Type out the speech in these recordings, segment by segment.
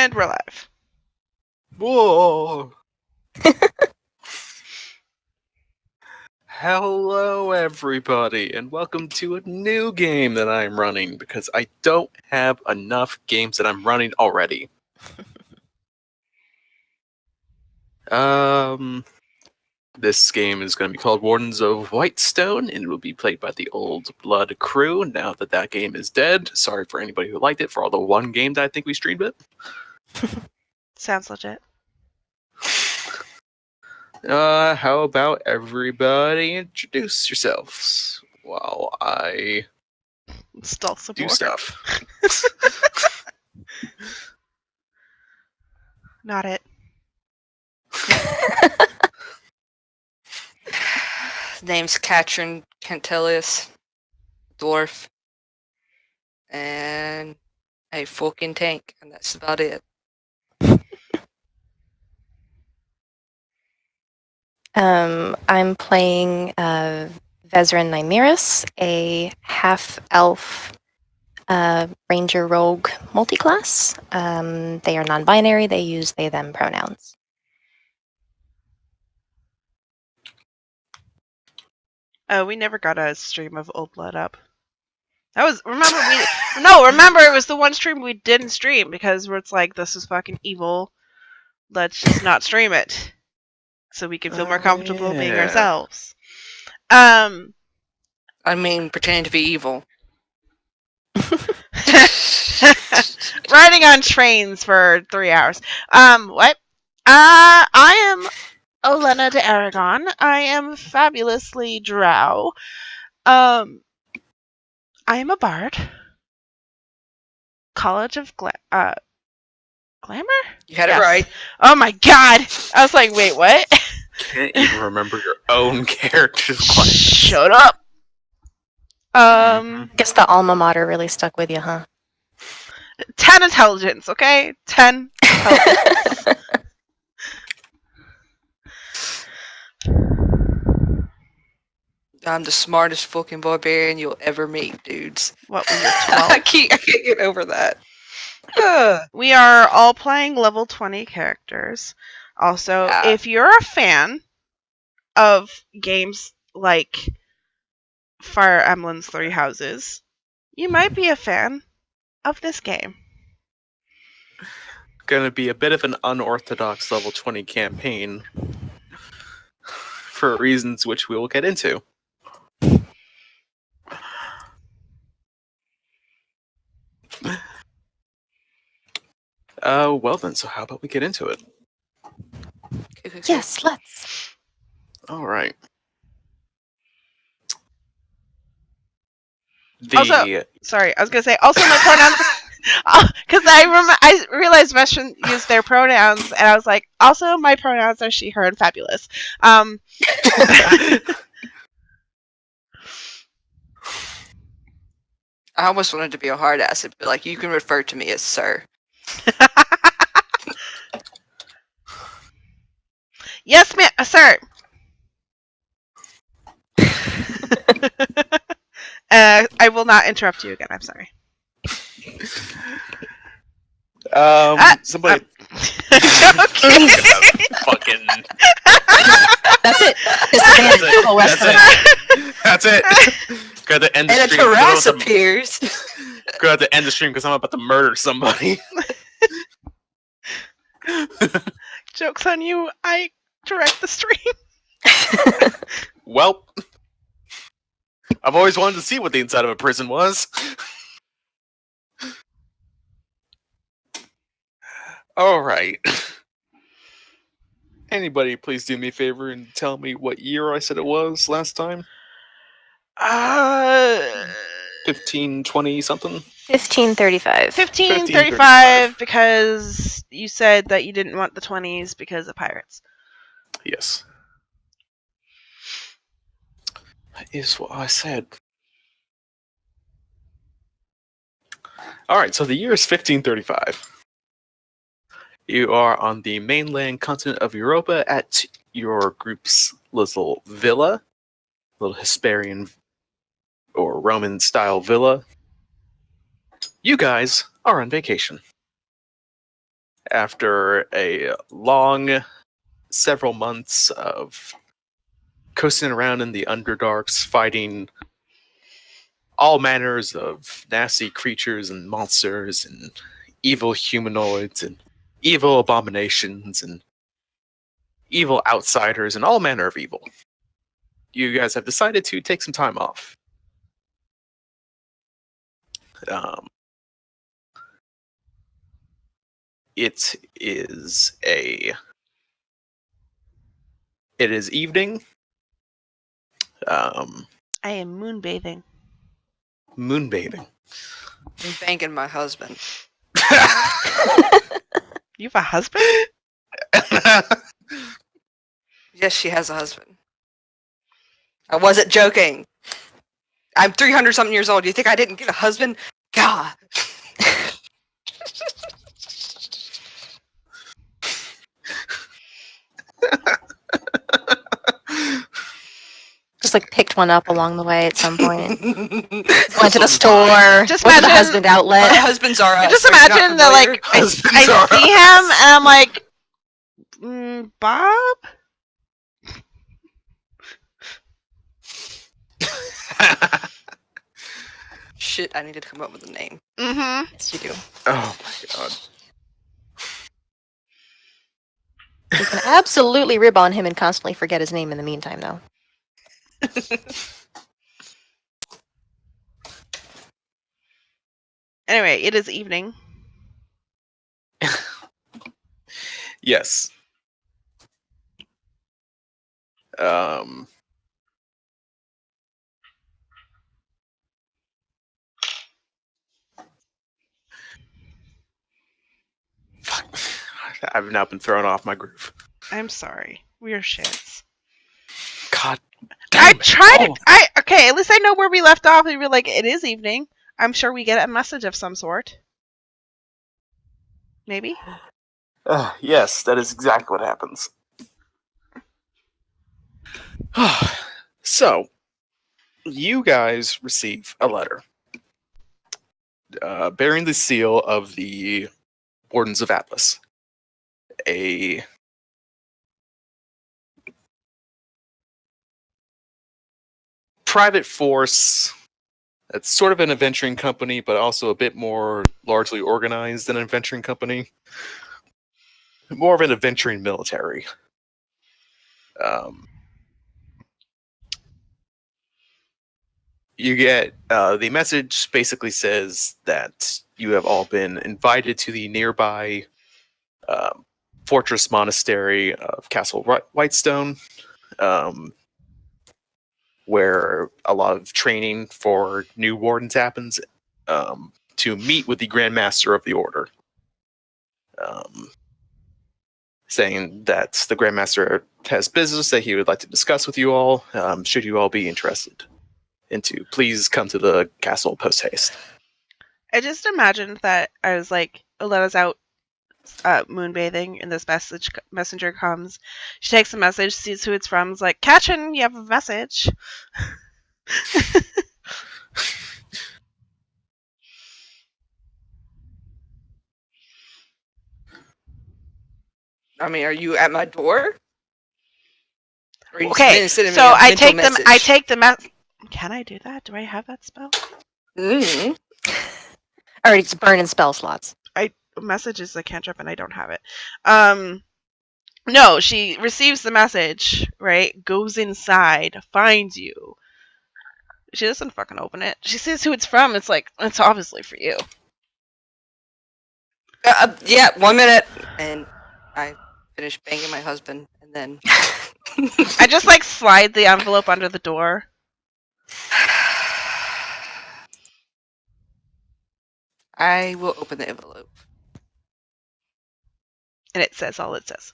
And we're live. Whoa! Hello, everybody, and welcome to a new game that I'm running because I don't have enough games that I'm running already. This game is going to be called Wardens of Whitestone, and it will be played by the Old Blood crew. Now that that game is dead, sorry for anybody who liked it for all the one game that I think we streamed it. Sounds legit. How about everybody introduce yourselves while I Stall some do more. stuff. Not it. Name's Katrin Cantelius, dwarf, and a fucking tank, and that's about it. I'm playing Vezran Nymeris, a half-elf ranger rogue multiclass. They are non-binary. They use they/them pronouns. We never got a stream of Old Blood up. That was remember it was the one stream we didn't stream because it's like this is fucking evil. Let's just not stream it, so we can feel more comfortable being ourselves. I mean, pretending to be evil. Riding on trains for 3 hours. What? I am Olenna de Aragon. I am fabulously drow. I am a bard. College of Glamour? You had Yes. it right. Oh my god! I was like, wait, what? Can't even remember your own character's name. Shut up! Guess the alma mater really stuck with you, huh? 10 intelligence, okay? 10 intelligence. I'm the smartest fucking barbarian you'll ever meet, dudes. What, when you're 12? I can't get over that. We are all playing level 20 characters. Also, Yeah. if you're a fan of games like Fire Emblem's Three Houses, you might be a fan of this game. Gonna be a bit of an unorthodox level 20 campaign for reasons which we will get into. Well then, so how about we get into it? Okay. Yes, let's. Alright. Sorry, I was gonna say also my pronouns because I realized Vestron used their pronouns and I was like, also my pronouns are she, her, and fabulous. I almost wanted to be a hard ass and be like, you can refer to me as sir. Yes, ma'am, sir. I will not interrupt you again. I'm sorry. Somebody. Okay. Fucking. That's it. Disadvantage the whole rest of the night. That's it. Got to end the And a stream. terrace appears. Got to end the stream because I'm about to murder somebody. Joke's on you. I direct the stream. Well, I've always wanted to see what the inside of a prison was. Alright. Anybody please do me a favor and tell me what year I said it was last time? 15, 20 something? 1535. 1535 because you said that you didn't want the 20s because of pirates. Yes. That is what I said. Alright, so the year is 1535. You are on the mainland continent of Europa at your group's little villa, little Hesperian or Roman-style villa. You guys are on vacation. after a long several months of coasting around in the Underdarks, fighting all manners of nasty creatures and monsters and evil humanoids and evil abominations and evil outsiders and all manner of evil. You guys have decided to take some time off. It is evening. I am moonbathing. Moonbathing. I'm banking my husband. You have a husband? Yes, she has a husband. I wasn't joking. I'm 300 something years old. Do you think I didn't get a husband? God. Just like picked one up along the way at some point. Went to the store. Just went to the imagine- husband outlet. Husbands are us. Just Are you not imagine that, like, familiar? I see him and I'm like, Bob? Shit, I need to come up with a name. Mm-hmm. Yes, you do. Oh my god. You can absolutely rib on him and constantly forget his name in the meantime, though. Anyway, it is evening. Yes. Fuck. I've now been thrown off my groove. I'm sorry. We're shits. God I damn it. tried Oh. to. Okay, at least I know where we left off. And we're like, it is evening. I'm sure we get a message of some sort. Maybe? Yes, that is exactly what happens. So, you guys receive a letter bearing the seal of the Wardens of Atlas. A private force that's sort of an adventuring company, but also a bit more largely organized than an adventuring company. More of an adventuring military. You get the message basically says that you have all been invited to the nearby fortress monastery of Castle Whitestone, where a lot of training for new wardens happens, to meet with the Grand Master of the Order. Saying that the Grand Master has business that he would like to discuss with you all, should you all be interested. And to please come to the castle post haste. I just imagined that I was like, Olena's out moonbathing, and this messenger comes. She takes the message, sees who it's from, is like, Katrin, you have a message. I mean, are you at my door? Or are you Okay, sending me so a I mental take message? I take the Can I do that? Do I have that spell? Mm. Alright, it's burning spell slots. Messages I can't drop and I don't have it. No, she receives the message, right? Goes inside, finds you. She doesn't fucking open it. She sees who it's from. It's like, it's obviously for you. Yeah, 1 minute. And I finish banging my husband, and then... I just like slide the envelope under the door. I will open the envelope. And it says all it says.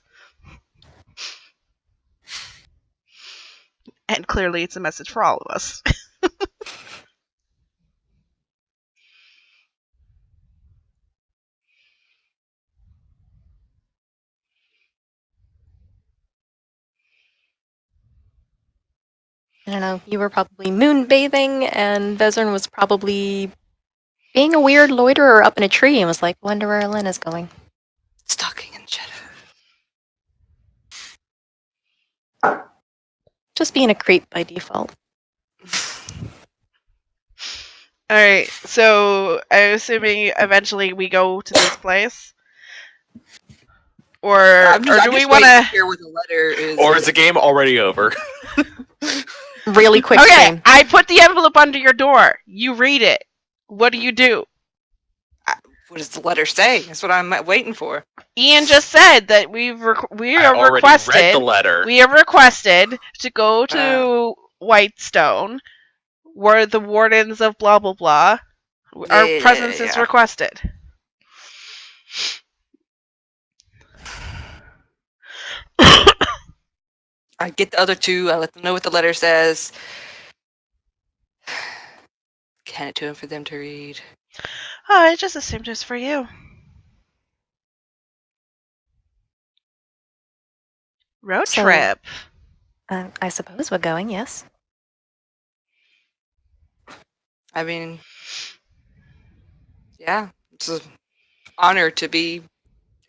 And clearly it's a message for all of us. I don't know, you were probably moonbathing, and Vezern was probably being a weird loiterer up in a tree and was like, wonder where Elena's going. Stalking in shadow. Just being a creep by default. All right. So I'm assuming eventually we go to this place, or I'm do just we waiting want to to? hear what the letter is. Or is the game already over? Really quick Okay, stream. I put the envelope under your door. You read it. What do you do? What does the letter say? That's what I'm waiting for. Ian just said that we I are already read the requested. letter. We are requested to go to Whitestone, where the Wardens of blah blah blah. Our presence is requested. I get the other two. I let them know what the letter says. Hand it to them for them to read. Oh, I just assumed it's for you. Road So- trip. I suppose we're going, yes. I mean, yeah, it's an honor to be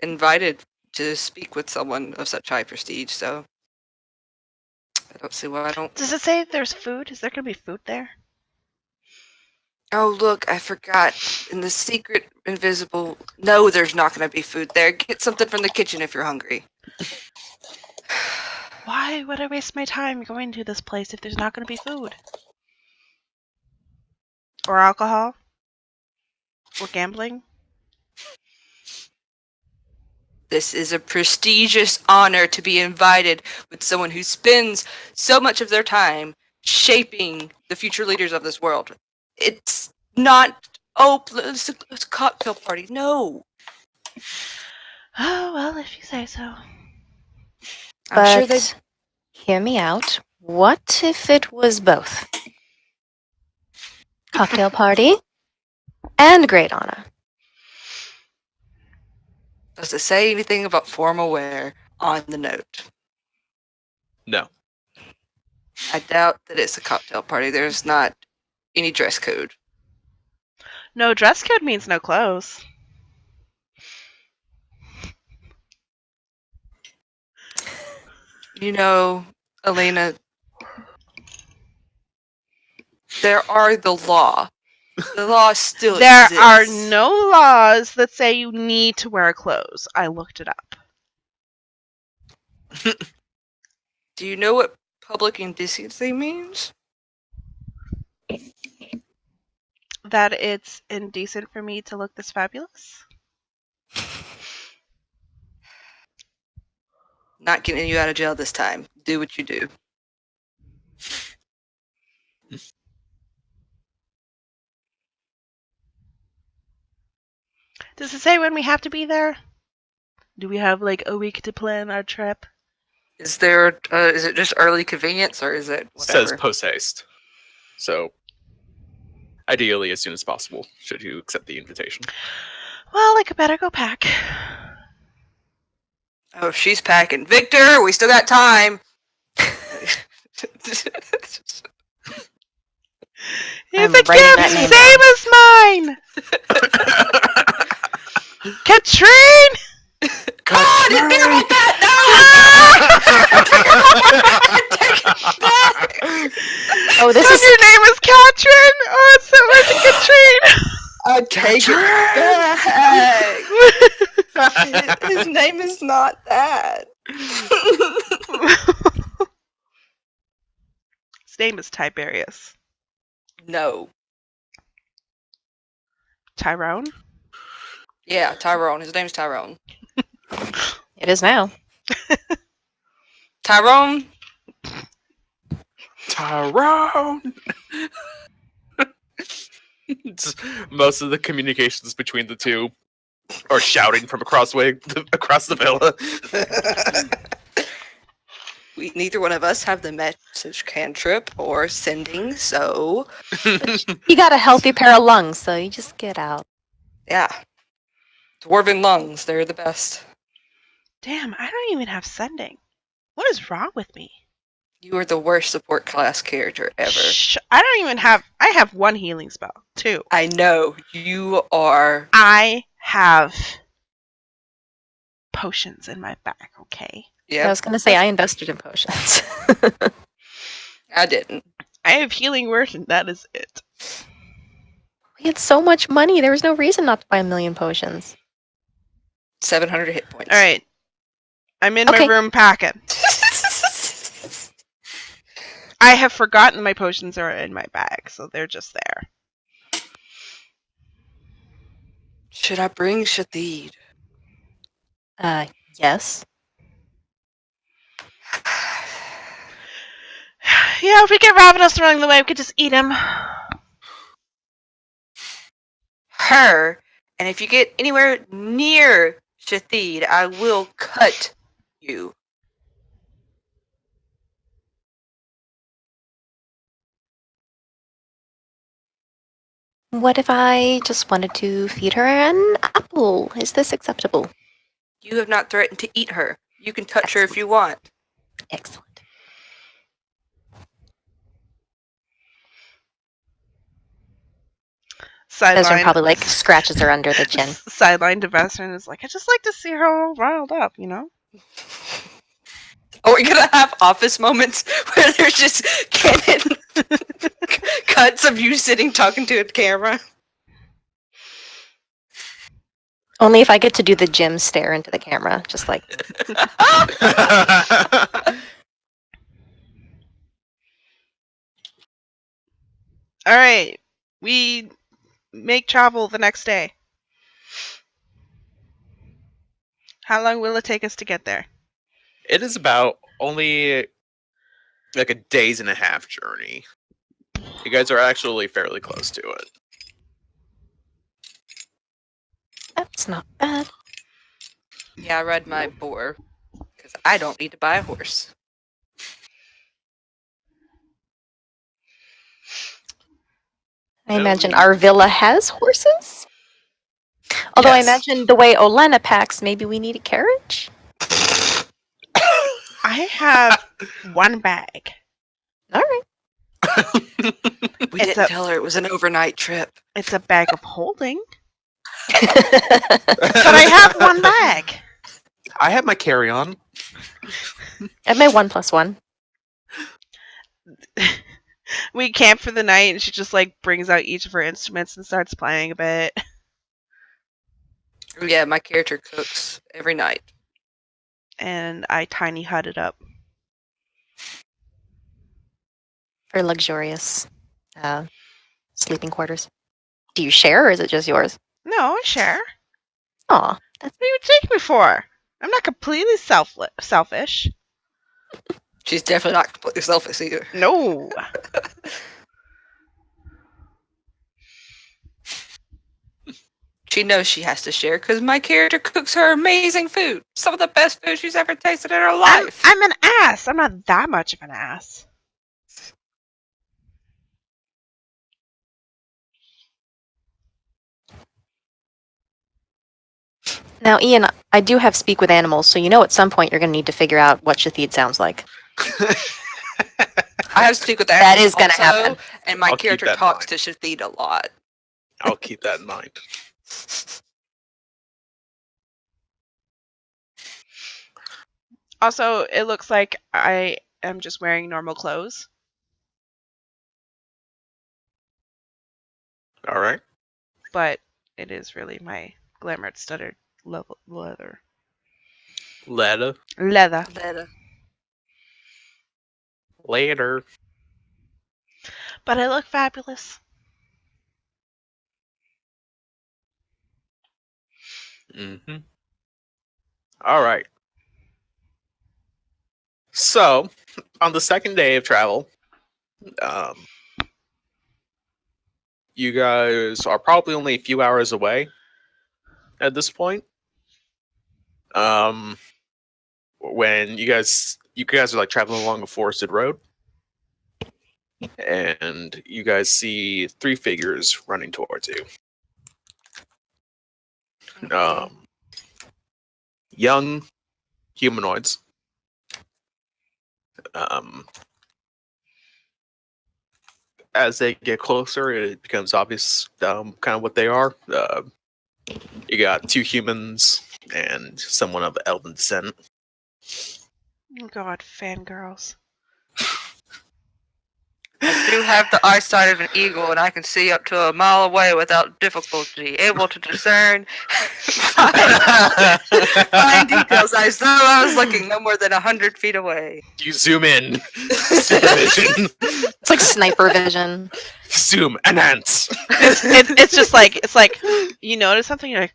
invited to speak with someone of such high prestige, so I don't see why I don't. Does it say there's food? Is there going to be food there? Oh, look, I forgot. In the secret invisible. No, there's not going to be food there. Get something from the kitchen if you're hungry. Why would I waste my time going to this place if there's not going to be food? Or alcohol? Or gambling? This is a prestigious honor to be invited with someone who spends so much of their time shaping the future leaders of this world. It's not, it's a cocktail party. No. Oh, well, if you say so. I'm But sure they. hear me out. What if it was both? Cocktail party and great honor. Does it say anything about formal wear on the note? No. I doubt that it's a cocktail party. There's not any dress code. No dress code means no clothes. You know, Elena, there are the law. The law still There exists. are no laws that say you need to wear clothes. I looked it up. Do you know what public indecency means? That it's indecent for me to look this fabulous? Not getting you out of jail this time. Do what you do. Does it say when we have to be there? Do we have like a week to plan our trip? Is there? Is it just early convenience, or is it whatever? Says post haste. So, ideally, as soon as possible, should you accept the invitation. Well, I could better go pack. Oh, she's packing. Victor, we still got time. It's I'm a writing gift, that name same as mine! Katrine! Oh, I didn't think about that! Oh, this Because is your name is Katrin? Oh, it's so much I take it back. His name is not that. His name is Tiberius. No. Tyrone? Yeah, Tyrone. His name's Tyrone. it is now. Tyrone? Tyrone! Most of the communications between the two are shouting from across the villa. Neither one of us have the message cantrip or sending, so You got a healthy pair of lungs, so you just get out. yeah. Dwarven lungs, they're the best. Damn, I don't even have sending. What is wrong with me? You are the worst support class character ever. Shh, I don't even have. I have one healing spell. 2. I know. You are. I have potions in my bag, okay? Yeah, I was going to say I invested in potions. I didn't. I have healing word, and that is it. We had so much money. There was no reason not to buy a million potions. 700 hit points. All right. I'm in my Okay. room packing. I have forgotten my potions are in my bag, so they're just there. Should I bring Shathid? Yes. Yeah, if we get ravenous along the way, we could just eat him. Her, and if you get anywhere near Shathid, I will cut you. What if I just wanted to feed her an apple? Is this acceptable? You have not threatened to eat her. You can touch her if you want. Excellent. Ezra Sideline. probably like scratches her under the chin. Sideline to Vester and is like, I just like to see her all riled up, you know? Oh, we're gonna have office moments where there's just canon cuts of you sitting talking to a camera. Only if I get to do the Jim stare into the camera, just like All right. We make travel the next day. How long will it take us to get there? It is about only like a days and a half journey. You guys are actually fairly close to it. that's not bad. Yeah, I ride my boar because I don't need to buy a horse. I imagine our villa has horses. Although I Yes. imagine the way Olena packs, maybe we need a carriage. I have one bag. All right. We It's didn't a- tell her it was an overnight trip. It's a bag of holding, but I have one bag. I have my carry-on. And my 1+1. We camp for the night, and she just like brings out each of her instruments and starts playing a bit. Yeah, my character cooks every night. And I tiny hut it up. For luxurious sleeping quarters. Do you share or is it just yours? No, I share. Aw, What do you take me for? I'm not completely selfish. She's definitely not completely selfish either. No. She knows she has to share because my character cooks her amazing food. Some of the best food she's ever tasted in her life. I'm an ass. I'm not that much of an ass. Now, Ian, I do have speak with animals, so you know at some point you're going to need to figure out what Shathid sounds like. I have to speak with the That animals is gonna also, happen. and my I'll keep character that in talks mind. to Shathid a lot. I'll keep that in mind. Also, it looks like I am just wearing normal clothes. All right. But it is really my glamored studded leather. Letter. Later. But I look fabulous. Mm-hmm. All right. So, on the second day of travel, you guys are probably only a few hours away at this point. When you guys are like traveling along a forested road, and you guys see three figures running towards you. Young humanoids. As they get closer, it becomes obvious kind of what they are. You got two humans, and someone of elven descent. Oh god, fangirls. I do have the eyesight of an eagle, and I can see up to a mile away without difficulty, able to discern fine details as though I was looking no more than 100 feet away. You zoom in. Supervision. It's like sniper vision. Zoom. Enhance. It's just like, it's like, you notice something, you're like,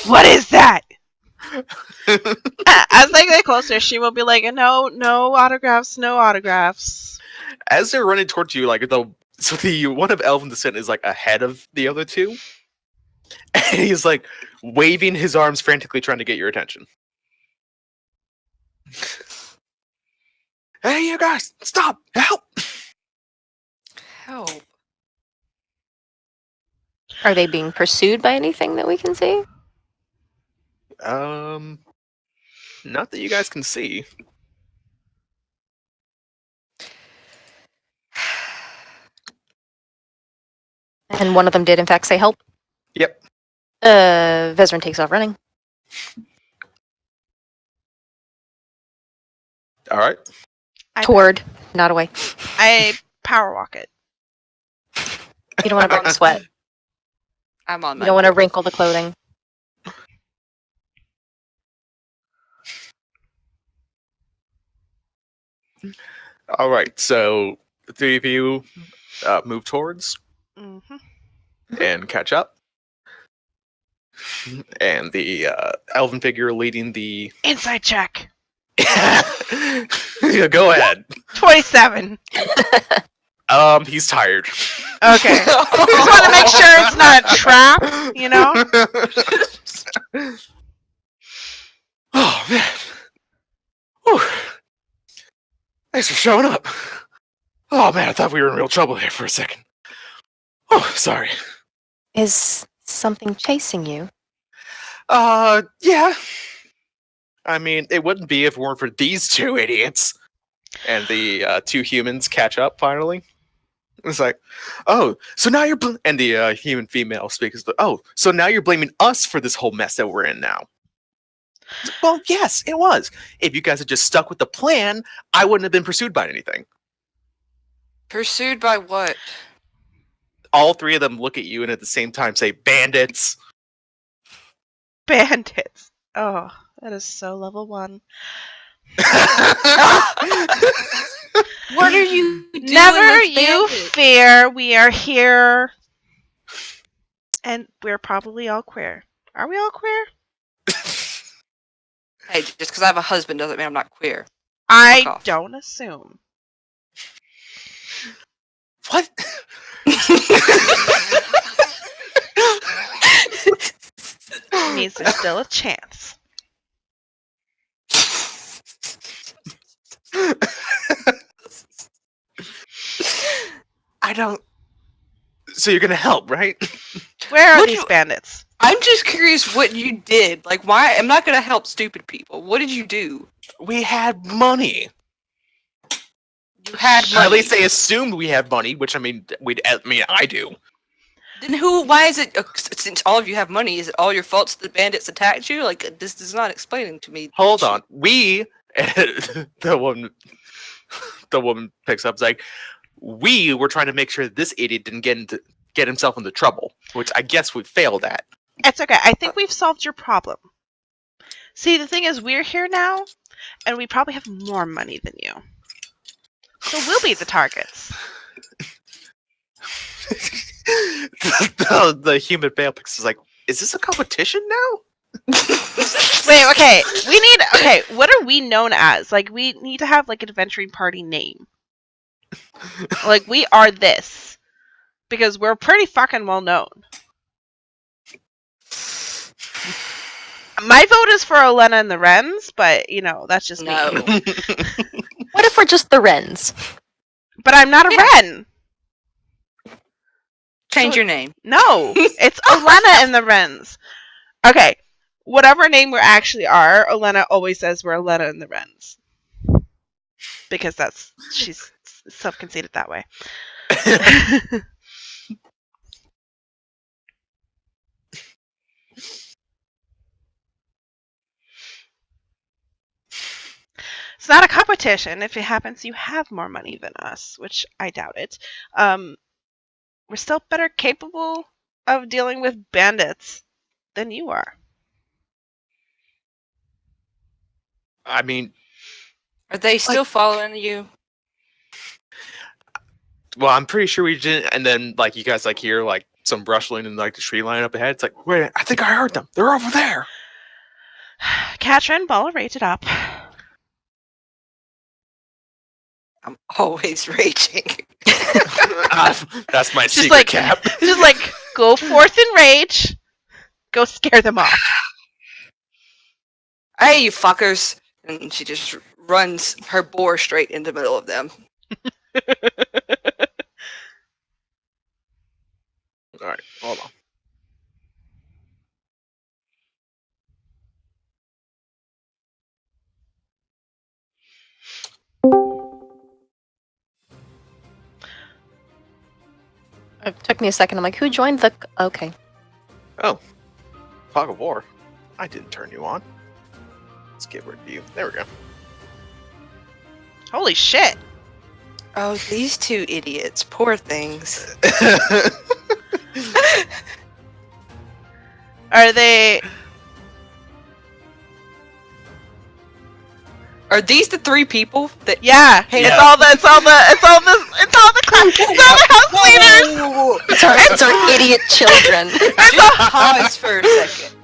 what is that? As they get closer, she will be like, no autographs, no autographs. As they're running towards you, like the one of elven descent is like ahead of the other two, and he's like waving his arms frantically, trying to get your attention. Hey, you guys, stop! Help! Help. Are they being pursued by anything that we can see? Not that you guys can see. And one of them did, in fact, say help. Yep. Vezran takes off running. All right. Toward, not away. I power walk it. You don't want to burn the sweat. I'm on You my don't want to wrinkle the clothing. All right. So the three of you move towards Mm-hmm. and catch up. And the elven figure leading the Inside check. yeah, go ahead. 27. He's tired. Okay. Just want to make sure it's not a trap, you know? Oh man. Whew. Thanks for showing up. Oh man, I thought we were in real trouble there for a second. Oh, sorry. Is something chasing you? Yeah. I mean, it wouldn't be if it weren't for these two idiots. And the two humans catch up finally. It's like, oh, so now you're and the human female speaks. Oh, so now you're blaming us for this whole mess that we're in now. Well, yes, it was. If you guys had just stuck with the plan, I wouldn't have been pursued by anything. Pursued by what? All three of them look at you and at the same time say, bandits. Bandits. Oh, that is so level 1. What are you doing Never with you bandits? fear. We are here. And we're probably all queer. Are we all queer? Hey, just because I have a husband doesn't mean I'm not queer. I off. don't assume. What? Means there's still a chance. I don't. So you're gonna help, right? Where are Would these you- bandits? I'm just curious what you did. Like, why? I'm not gonna help stupid people. What did you do? We had money. You had money. At least they assumed we had money, which I mean, I do. Then who? Why is it? Since all of you have money, is it all your fault the bandits attacked you? Like, this is not explaining to me. Hold on, we the woman picks up. It's like we were trying to make sure this idiot didn't get himself into trouble, which I guess we failed at. It's okay. I think we've solved your problem. See, the thing is, we're here now, and we probably have more money than you. So we'll be the targets. the human male picks is like, is this a competition now? Wait, okay. Okay, what are we known as? Like, we need to have, like, an adventuring party name. Like, we are this. Because we're pretty fucking well known. My vote is for Elena and the Wrens, but, you know, that's just No. me. What if we're just the Wrens? But I'm not a Wren. Change your name. No, it's Elena and the Wrens. Okay, whatever name we actually are, Elena always says we're Elena and the Wrens. Because she's self-conceited that way. not a competition. If it happens, you have more money than us, which I doubt it. We're still better capable of dealing with bandits than you are. I mean, Are they still following you? well, I'm pretty sure we didn't. And then, like, you guys like hear like some rustling in like the tree line up ahead. It's like, wait, I think I heard them. They're over there. Katrin, ball rated up. I'm always raging. That's my Just secret like, cap. just like, go forth in rage. Go scare them off. Hey, you fuckers! And she just runs her boar straight in the middle of them. All right, hold on. It took me a second. I'm like, who joined the... Okay. Oh, fog of war. I didn't turn you on. Let's get rid of you. There we go. Holy shit. Oh, these two idiots. Poor things. Are they... Are these the three people that... Yeah. Hey, It's all the house leaders. It's our idiot children. Just pause for a second.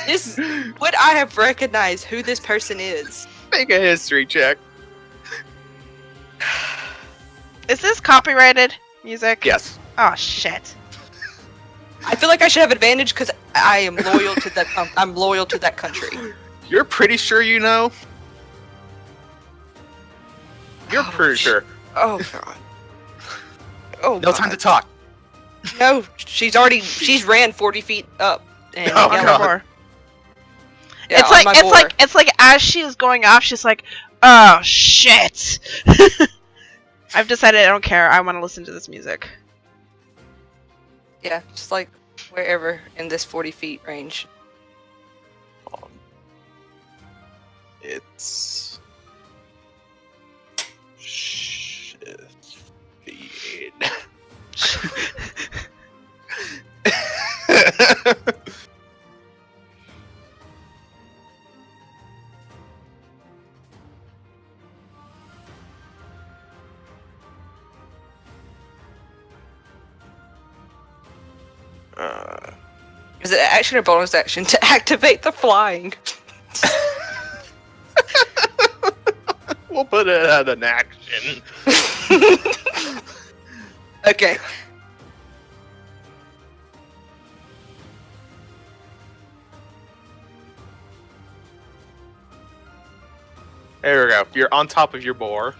This would I have recognized who this person is? Make a history check. Is this copyrighted music? Yes. Oh shit. I feel like I should have advantage because I am loyal to that. I'm loyal to that country. You're pretty sure you know? You're pretty sure. Oh god. Oh. No time to talk. No, she's ran 40 feet up. And Oh, Yeah, God. more. yeah, It's on like my it's boar. like it's like as she's going off, she's like, "Oh shit." I've decided I don't care. I want to listen to this music. Yeah, just like wherever in this 40 feet range. It's shifting. Is it an action or bonus action to activate the flying? We'll put it at an action. Okay. There we go. You're on top of your boar.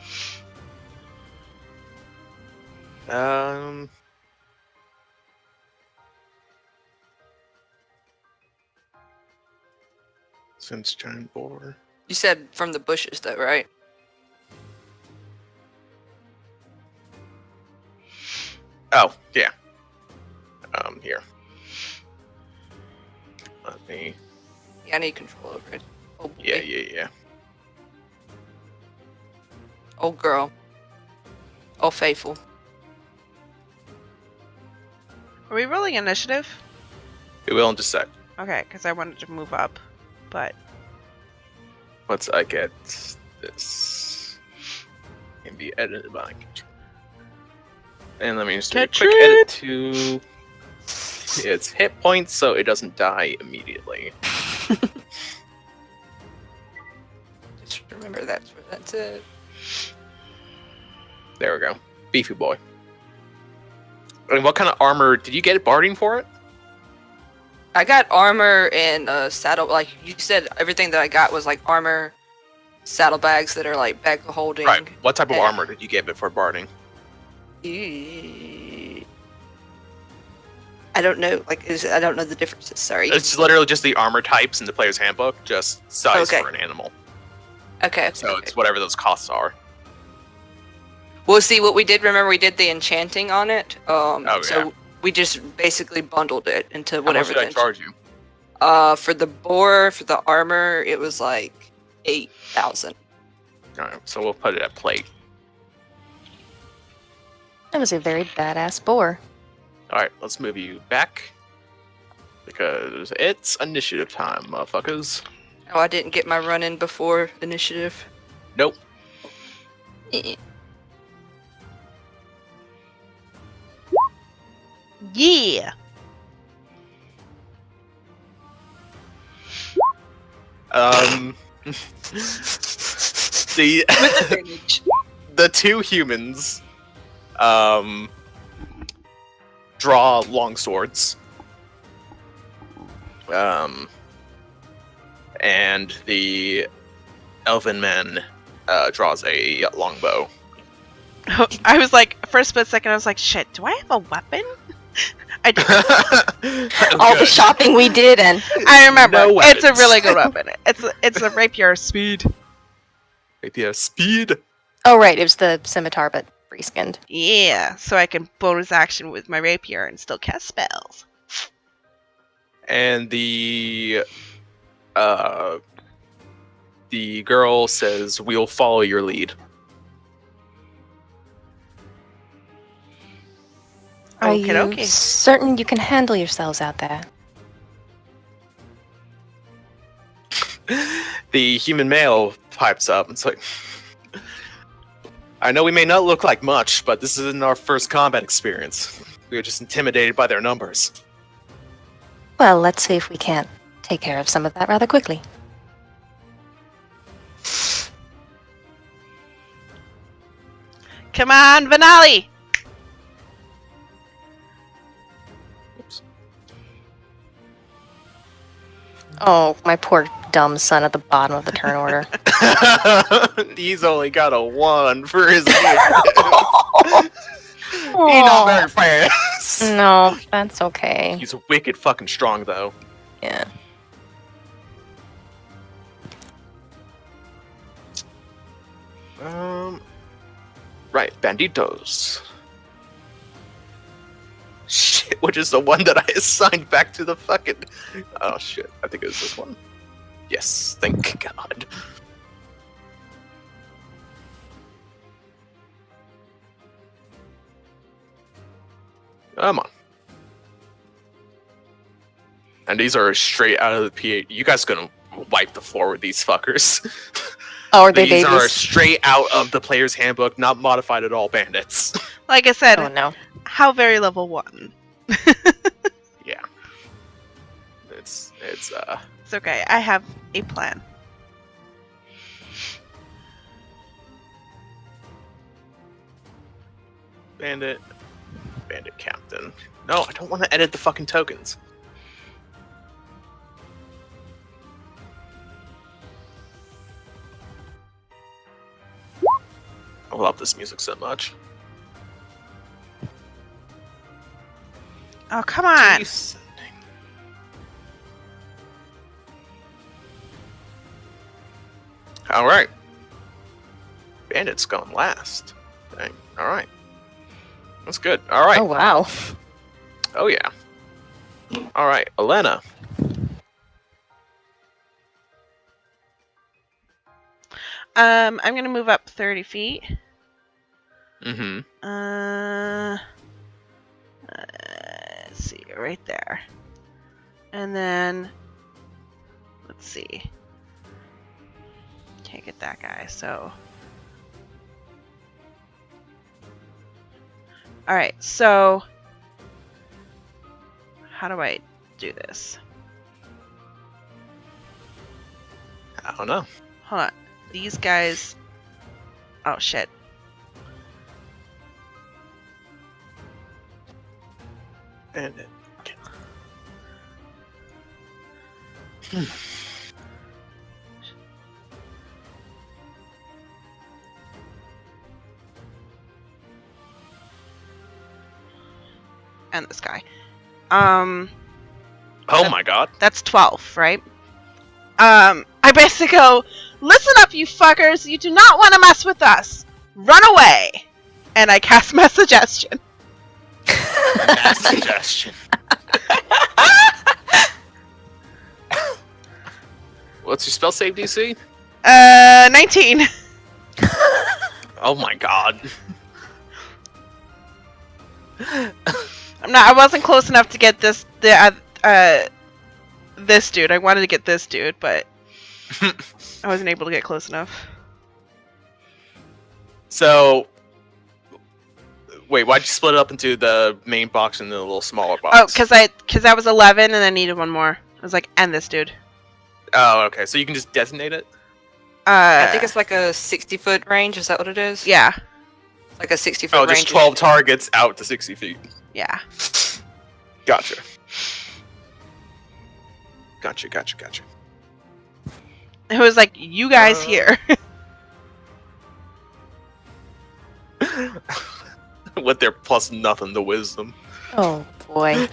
Since giant boar. You said from the bushes though, right? Oh, yeah. Here. Let me. Yeah, I need control over it. Oh boy. Yeah. Oh girl. Oh faithful. Are we rolling initiative? We will in just a sec. Okay, because I wanted to move up, but Once I get this, can be edited by. And let me just do a quick edit to its hit points so it doesn't die immediately. Just remember that's where that's it. There we go. Beefy boy. And what kind of armor did you get barding for it? I got armor and saddle. Like you said, everything that I got was like armor, saddlebags that are like bag holding. Right. What type of Yeah. armor did you get before barding? I don't know. I don't know the differences. Sorry. It's literally just the armor types in the player's handbook, just size Okay. for an animal. Okay. So it's whatever those costs are. Well, see what we did. Remember, we did the enchanting on it. yeah. So we just basically bundled it into How much whatever. did I the charge you? For the boar, for the armor, it was like 8,000. Alright, so we'll put it at plate. That was a very badass boar. Alright, let's move you back. Because it's initiative time, motherfuckers. Oh, I didn't get my run in before initiative. Nope. Eh. Yeah. The With advantage. the two humans draw long swords. And the elven man draws a longbow. I was like, for a split second, I was like, shit, do I have a weapon? I do. All the shopping we did, and I remember. No It's a weapons. really good weapon. It's a rapier speed. Rapier speed. oh right, it was the scimitar, but free-skinned. Yeah, so I can bonus action with my rapier and still cast spells. And the girl says, "We'll follow your lead." Are you Okey-dokey. certain you can handle yourselves out there? The human male pipes up. It's like, I know we may not look like much, but this isn't our first combat experience. We were just intimidated by their numbers. Well, let's see if we can't take care of some of that rather quickly. Come on, Vanali! Oops. Oh, my poor dumb son at the bottom of the turn order. He's only got a 1 for his initiative. He's not very fast. No, that's okay. He's wicked fucking strong, though. Yeah. Right, banditos. Shit, which is the one that I assigned back to the fucking... Oh shit, I think it was this one. Yes, thank God. Come on. And these are straight out of the PA. You guys gonna wipe the floor with these fuckers. Oh, are they These are babies? straight out of the player's handbook, not modified at all bandits. Like I said, Oh no. how very level 1. Yeah. It's It's okay, I have a plan. bandit captain. No, I don't want to edit the fucking tokens. I love this music so much. Oh, come on! Descending. All right. Bandit's going last. Dang. All right. That's good. All right. Oh wow. Oh yeah. All right, Elena. I'm gonna move up 30 feet. Mm-hmm. Let's see, right there. And then, let's see. Can't get that guy, so. Alright, so. How do I do this? I don't know. Hold on. These guys. Oh, shit. Bandit. Okay. And this guy. Oh my god. That's 12, right? I basically go, listen up, you fuckers. You do not want to mess with us. Run away. And I cast Mass Suggestion. Mass suggestion. What's your spell save DC? 19. Oh my god. I wasn't close enough to get this dude. I wanted to get this dude, but I wasn't able to get close enough. So, wait, why'd you split it up into the main box and the little smaller box? Oh, because I was 11 and I needed one more. I was like, and this dude. Oh, okay. So you can just designate it? I think it's like a 60-foot range. Is that what it is? Yeah. Like a 60-foot Oh, range. just 12 targets out to 60 feet. Yeah. Gotcha. Gotcha. It was like, you guys here. With their plus nothing to wisdom. Oh boy. Even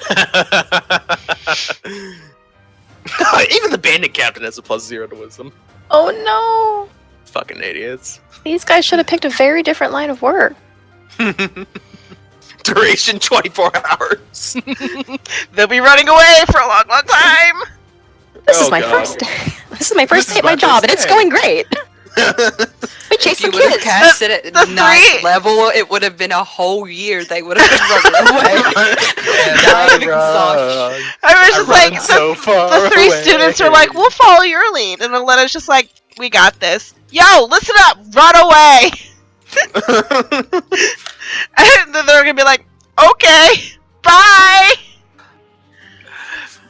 the bandit captain has a plus 0 to wisdom. Oh no. Fucking idiots. These guys should have picked a very different line of work. Duration 24 hours. They'll be running away for a long, long time. This is Oh, my God. first day. This is my first This day is at my my job, first and it's day. going great. We If chased you some would have kids. cast it at the ninth three- level, it would have been a whole year. They would have been running away. Dying of exhaustion. I was just like, so far the three away. students are like, we'll follow your lead. And Alena's just like, we got this. Yo, listen up, run away. And then they're going to be like, okay, bye.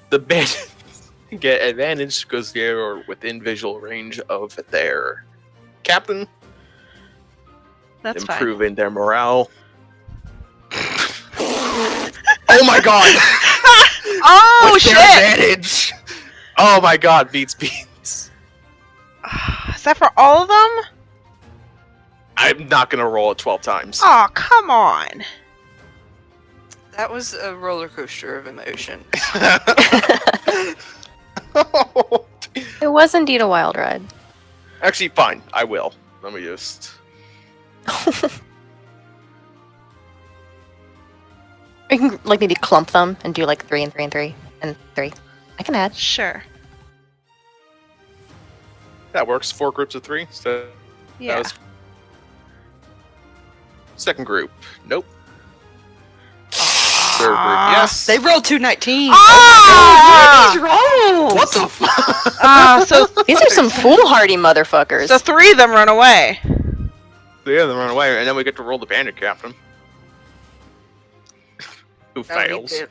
The bandits get advantage because they are within visual range of their captain, That's fine. improving their morale. Oh my god! Oh, With their shit. advantage! Oh my god, beats. Is that for all of them? I'm not gonna roll it 12 times. Oh, come on. That was a roller coaster of emotion. It was indeed a wild ride. Actually, fine. I will. Let me just. We can like maybe clump them and do like 3 and 3 and 3 and 3. I can add. Sure. That works. 4 groups of 3. So that Yeah. was... Second group. Nope. Third group. Yes. They rolled 219. Ah! What is wrong? What the fuck? So These are some foolhardy motherfuckers. so 3 of them run away. Yeah, they run away, and then we get to roll the bandit captain. Who Oh, he fails. did.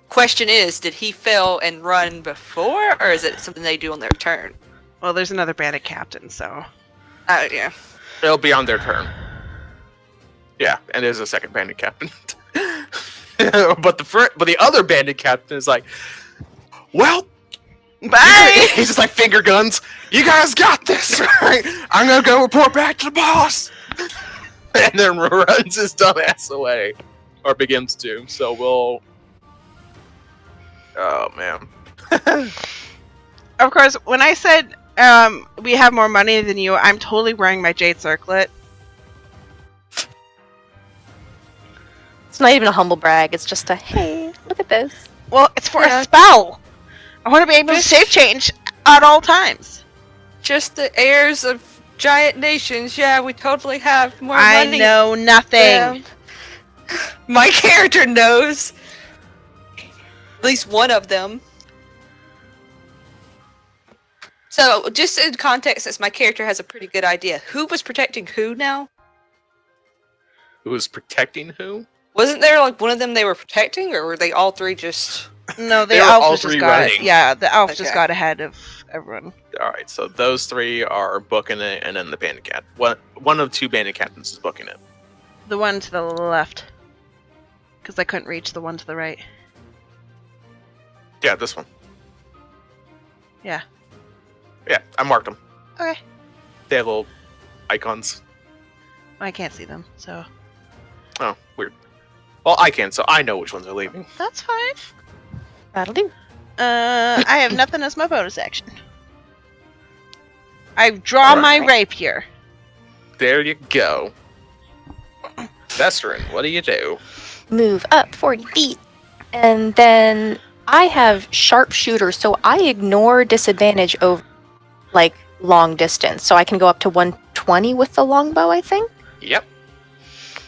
Question is, did he fail and run before, or is it something they do on their turn? Well, there's another bandit captain, so. Oh, yeah. It'll be on their turn. Yeah, and there's a second bandit captain. but the other bandit captain is like, well, Bye! he's just like finger guns. You guys got this, right? I'm gonna go report back to the boss. And then runs his dumbass away, or begins to. So we'll. Oh man. Of course, when I said we have more money than you, I'm totally wearing my jade circlet. It's not even a humble brag. It's just a hey, look at this. Well, it's for Yeah. a spell. I want to be able to Just- save change at all times. Just the heirs of giant nations. Yeah, we totally have more I money. know nothing. Yeah. My character knows. At least one of them. So, just in context, since my character has a pretty good idea, who was protecting who now? Who is protecting who? Wasn't there like one of them they were protecting, or were they all three just? No, the They were elf all just three got running. yeah, the elf just Okay. got ahead of everyone. All right, so those 3 are booking it, and then the bandit cat. One of 2 bandit captains is booking it. The one to the left, because I couldn't reach the one to the right. Yeah, this one. Yeah. Yeah, I marked them. Okay. They have little icons. I can't see them, so Oh, weird. Well, I can, so I know which ones are leaving. that's fine. That'll do. I have nothing as my bonus action. I draw my Alright. rapier. There you go. Veteran, what do you do? Move up 40 feet. And then I have sharpshooter, so I ignore disadvantage over like long distance. So I can go up to 120 220 with the longbow, I think. Yep.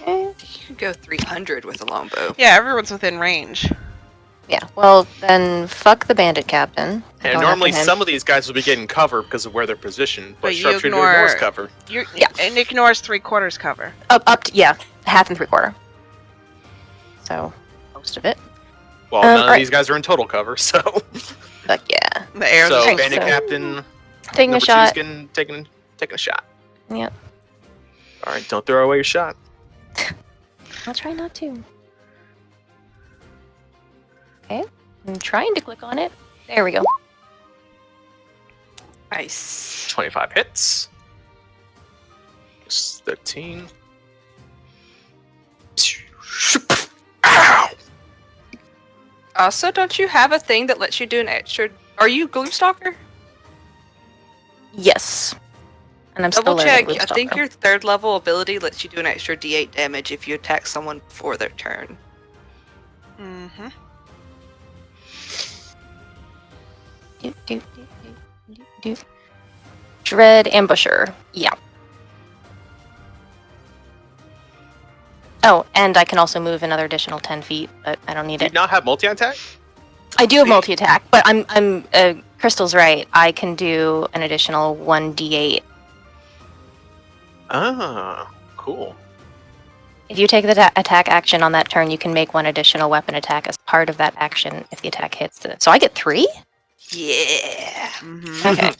Okay. You can go 300 with a longbow. Yeah, everyone's within range. Yeah, well, then fuck the bandit captain. And Going normally after him. some of these guys will be getting cover because of where they're positioned, but But you sharpshooter ignore- ignores cover. Yeah. And ignores 3/4 cover. Up to, yeah, half and 3/4. So, most of it. Well, none of alright. these guys are in total cover, so. But yeah. The arrows. So Alright, bandit so- captain Taking a number shot. 2's taking a shot. Yep. All right, don't throw away your shot. I'll try not to. Okay. I'm trying to click on it. There we go. Nice. 25 hits. Just 13. Ow! Also, don't you have a thing that lets you do an extra... Are you Gloomstalker? Yes. And I'm still Double learning check. I think Gloomstalker. your 3rd level ability lets you do an extra d8 damage if you attack someone before their turn. Mm-hmm. Do. Dread Ambusher. Yeah. Oh, and I can also move another additional 10 feet, but I don't need Do you it. not have multi-attack? I do have multi-attack, but I'm Crystal's right. I can do an additional 1d8. Ah, cool. If you take the attack action on that turn, you can make one additional weapon attack as part of that action if the attack hits it. So I get 3? Yeah. Mm-hmm. Okay.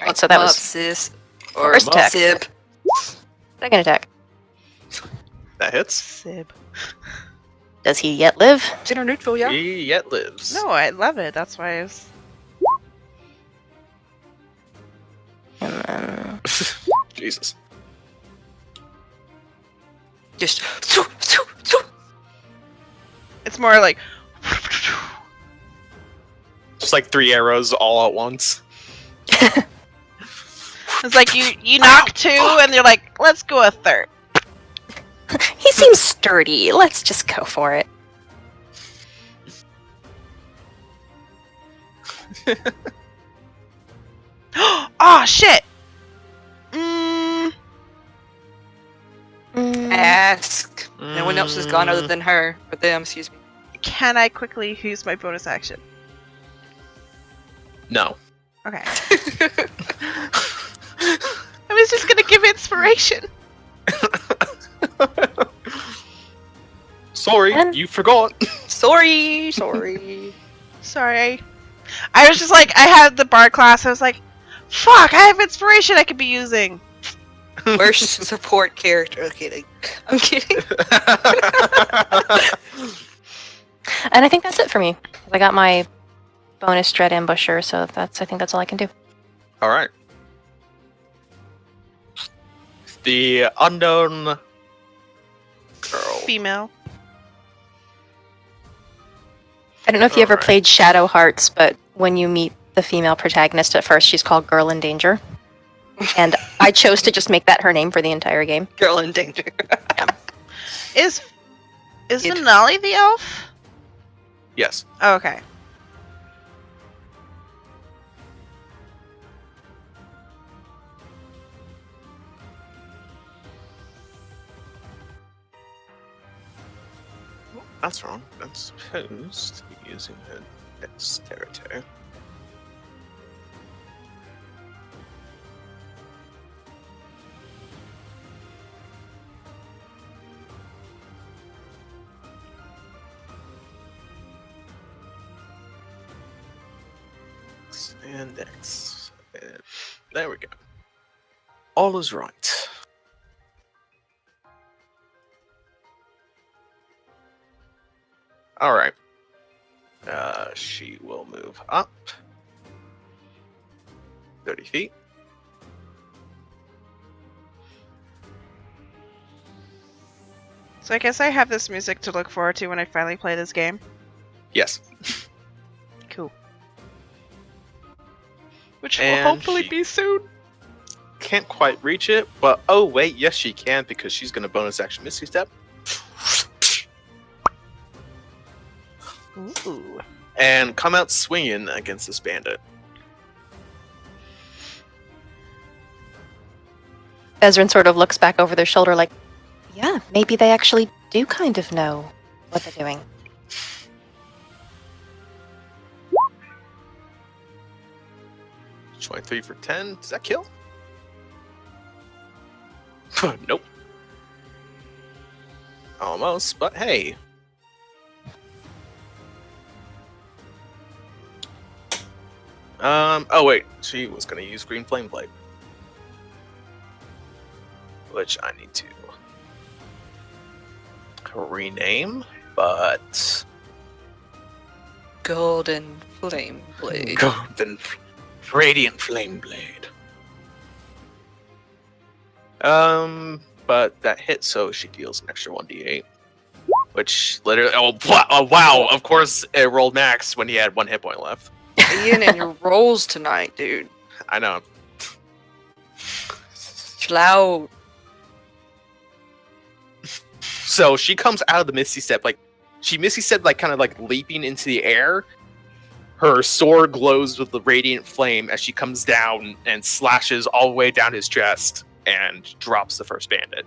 Alright, so that was sis. Or first attack. sip. second attack. That hits. Sib. Does he yet live? Center neutral, yeah. He yet lives. No, I love it. That's why I was... And then... Jesus. Just... It's more like... Just like 3 arrows all at once. It's like you knock 2 and you're like, let's go a third. He seems sturdy. Let's just go for it. Oh shit! Ask. No one else is gone other than her. Or them, excuse me. Can I quickly use my bonus action? No. Okay. I was just gonna give inspiration. Sorry, And- you forgot. Sorry. Sorry. I was just like, I had the bar class. I was like, fuck, I have inspiration I could be using. Worst support character. I'm kidding. And I think that's it for me. I got my bonus Dread Ambusher, so I think that's all I can do. All right. The unknown girl. Female. I don't know if you ever Alright. played Shadow Hearts, but when you meet the female protagonist at first, she's called Girl in Danger. And I chose to just make that her name for the entire game. Girl in danger. Is It- Finale the elf? Yes. Oh, okay. That's wrong. That's supposed to be using her dexterity. And X. And there we go. All is right. All right. She will move up 30 feet. So I guess I have this music to look forward to when I finally play this game. Yes. Cool. Which will And hopefully she- be soon. Can't quite reach it, but oh wait, yes she can because she's gonna bonus action Misty Step Ooh. and come out swinging against this bandit. Ezrin sort of looks back over their shoulder like, yeah, maybe they actually do kind of know what they're doing. $23 for 10. Does that kill? Nope. Almost, but hey. Oh wait, she was gonna use Green Flame Blade. Which I need to rename, but Golden Flame Blade. Golden Radiant Flame Blade. But that hits, so she deals an extra 1d8. Which literally, oh wow, of course it rolled max when he had 1 hit point left. Ian and your rolls tonight, dude. I know. Chill out. So she comes out of the Misty Step, like, she Misty Step, like, kind of like leaping into the air. Her sword glows with the radiant flame as she comes down and slashes all the way down his chest and drops the first bandit.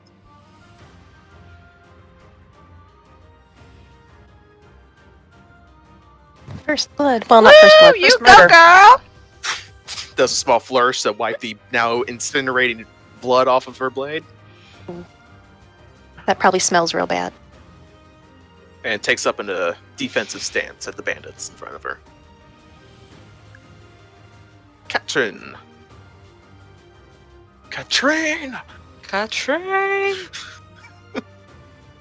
First blood. Well, not first blood. You First go, murder. girl! Does a small flourish to wipe the now incinerating blood off of her blade, That probably smells real bad. and takes up a defensive stance at the bandits in front of her. Katrin! Katrin! Katrin!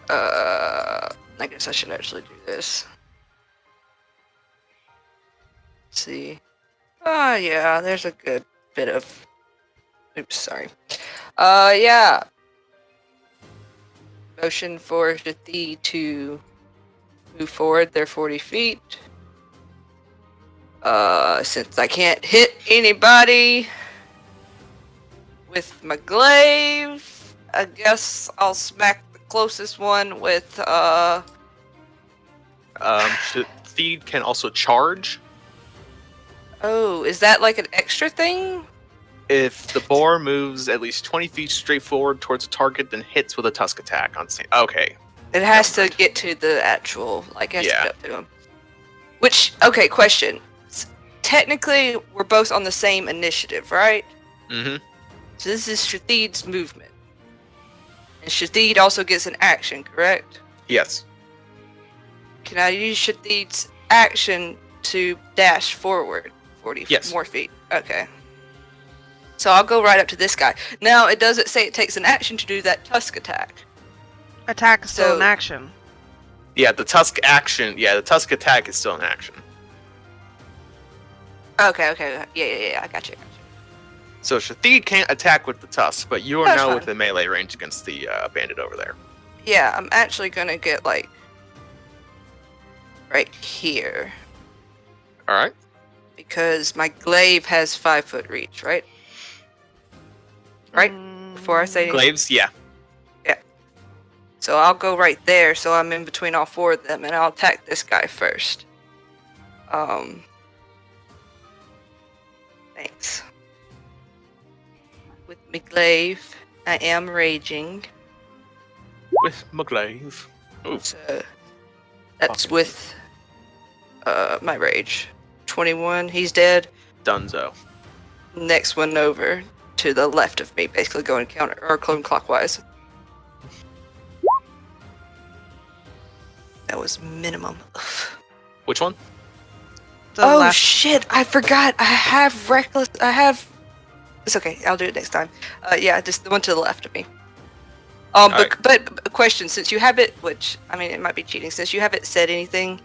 I guess I should actually do this. Let's see. Yeah, there's a good bit of... Oops, sorry. Yeah. Motion for the to move forward. They're 40 feet. Since I can't hit anybody with my glaive, I guess I'll smack the closest one with, Theed can also charge. Oh, is that like an extra thing? If the boar moves at least 20 feet straight forward towards a target, then hits with a tusk attack on stand. Okay. It has to get to the actual, like, has to Yeah. get up to him. Which, okay, question. Technically, we're both on the same initiative, right? Mm-hmm. So this is Shathid's movement. And Shathid also gets an action, correct? Yes. Can I use Shathid's action to dash forward 40 Yes. more feet? Okay. So I'll go right up to this guy. Now, it doesn't say it takes an action to do that tusk attack. Attack is still So- in action. Yeah, the tusk action. Yeah, the tusk attack is still in action. Okay. Yeah, I got you. So Shathid can't attack with the tusk, but you are That's now fine. within melee range against the bandit over there. Yeah, I'm actually gonna get, like, right here. All right. Because my glaive has 5-foot reach, right? Right? Before I say anything. Glaives, yeah. So I'll go right there, so I'm in between all 4 of them, and I'll attack this guy first. Thanks. With my glaive, I am raging. With my glaive. Oof. So that's Fucking with my rage. 21, he's dead. Dunzo. Next one over to the left of me, basically going counter or clockwise. That was minimum. Which one? To the Oh left. shit! I forgot. I have reckless. I have. It's okay. I'll do it next time. Yeah, just the one to the left of me. But a question: since you haven't, which I mean, it might be cheating. Since you haven't said anything,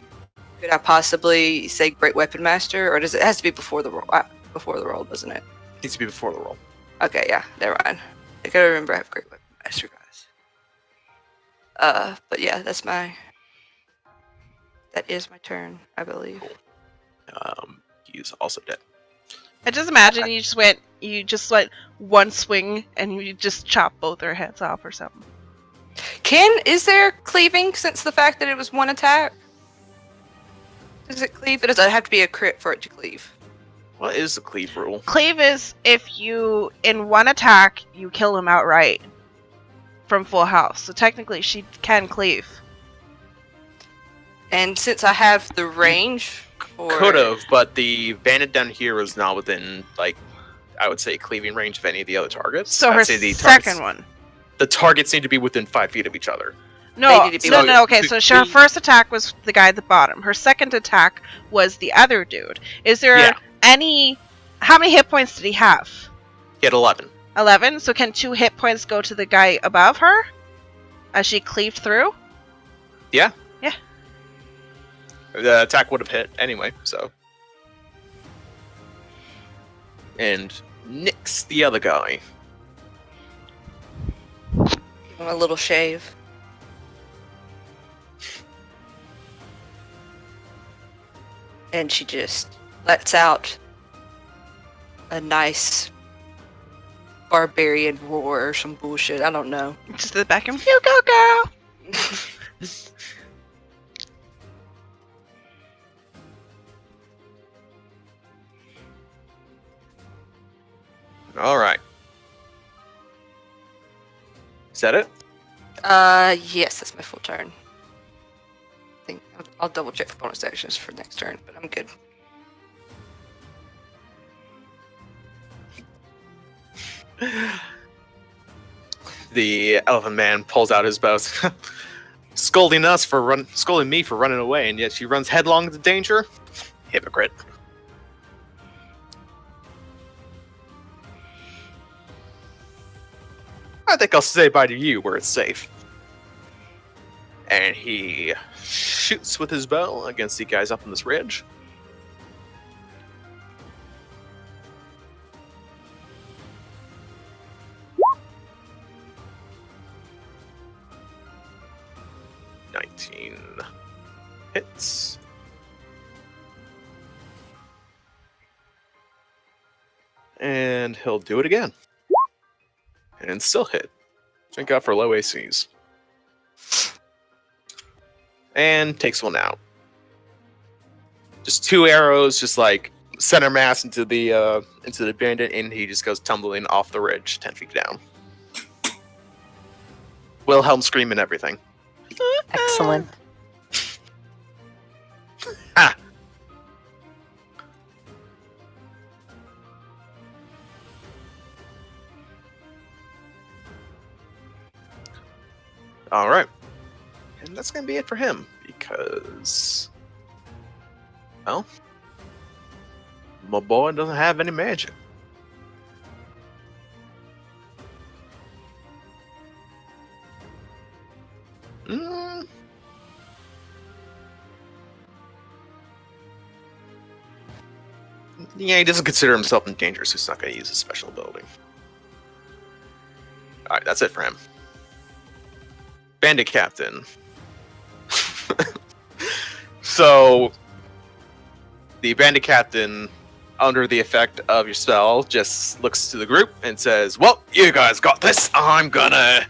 could I possibly say Great Weapon Master, or does it has to be before the roll? Before the roll, doesn't it? Needs to be before the roll. Okay, yeah, never mind. I gotta remember I have Great Weapon Master, guys. But yeah, that is my turn, I believe. He's also dead. I just imagine you just went one swing and you just chop both their heads off or something. Is there cleaving since the fact that it was one attack? Does it cleave? Does it have to be a crit for it to cleave? What is the cleave rule? Cleave is if you, in one attack, you kill him outright from full house. So technically, she can cleave. And since I have the range, Could have, but the bandit down here was not within, like, I would say, cleaving range of any of the other targets. So I'd her say the second one. The targets need to be within 5 feet of each other. No, They need to be no. Okay, to so her cleave- first attack was the guy at the bottom. Her second attack was the other dude. Is there Yeah. any? How many hit points did he have? He had 11. 11. So can 2 hit points go to the guy above her, as she cleaved through? Yeah. Yeah. The attack would have hit anyway, so. And Nick's the other guy. give him a little shave. And she just lets out a nice barbarian roar or some bullshit. I don't know. Just the back and you go, girl. All right. Is that it? Yes, that's my full turn. I think I'll double check for bonus actions for next turn, but I'm good. The elephant man pulls out his bow, scolding me for running away, and yet she runs headlong into danger. Hypocrite. I think I'll say bye to you where it's safe. And he shoots with his bow against the guys up on this ridge. Hits. And he'll do it again. And still hit. Drink out for low ACs. And takes one out. Just 2 arrows, just like center mass into the bandit, and he just goes tumbling off the ridge 10 feet down. Wilhelm scream and everything. Excellent. Ah. All right, and that's gonna be it for him because, well, my boy doesn't have any magic. Yeah, he doesn't consider himself in danger, so he's not going to use his special ability. Alright, that's it for him. Bandit Captain. So, the Bandit Captain, under the effect of your spell, just looks to the group and says, well, you guys got this. I'm gonna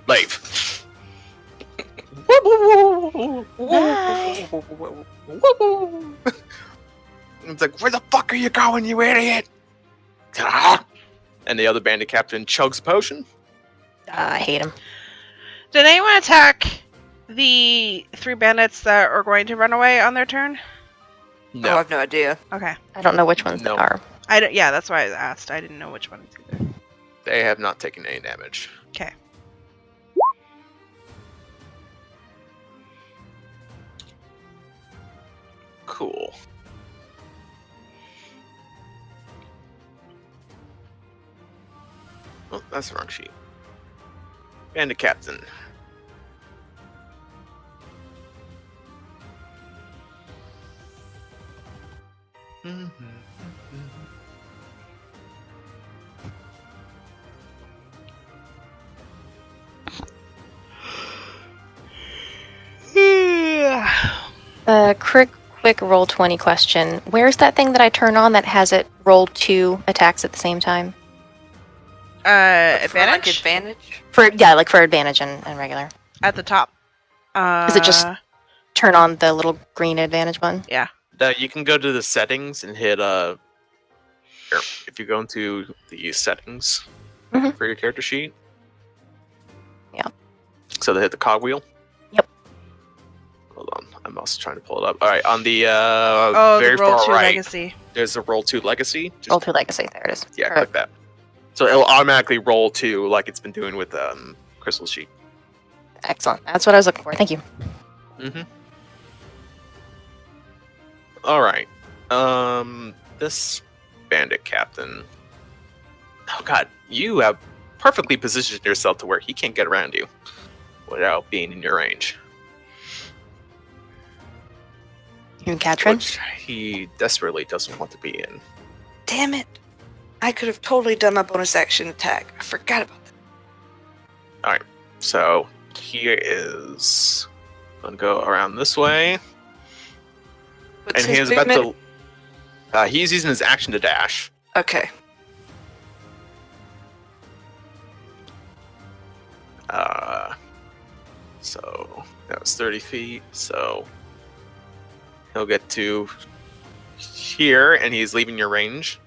leave. It's like, where the fuck are you going, you idiot? And the other bandit captain chugs a potion. I hate him. Did anyone attack the 3 bandits that are going to run away on their turn? Oh, I No. have no idea. Okay. I don't know which ones No. they are. Yeah, that's why I asked. I didn't know which ones either. They have not taken any damage. Okay. Cool. Oh, that's the wrong sheet. Bandit captain. Quick roll 20 question. Where's that thing that I turn on that has it roll 2 attacks at the same time? For, like, Advantage? advantage? For advantage and regular. At the top. Is it just turn on the little green advantage button? You can go to the settings and hit here, if you go into the settings Mhm. for your character sheet. Yeah. So they hit the cogwheel. Yep. Hold on, I'm also trying to pull it up. All right, on the Oh, very the Roll far 2 right, Legacy. there's a roll 2 legacy. Just, Roll to legacy. There it is. yeah, Or- click that. So it'll automatically roll 2 like it's been doing with Crystal Sheet. Excellent. That's what I was looking for. Thank you. Mm-hmm. All right. This bandit captain. Oh God, you have perfectly positioned yourself to where he can't get around you without being in your range. You and Katrin? Which he desperately doesn't want to be in. Damn it! I could have totally done my bonus action attack. I forgot about that. So here is gonna go around this way, What's and he his is about movement? to. He's using his action to dash. Okay. So that was 30 feet. So he'll get to here, and he's leaving your range.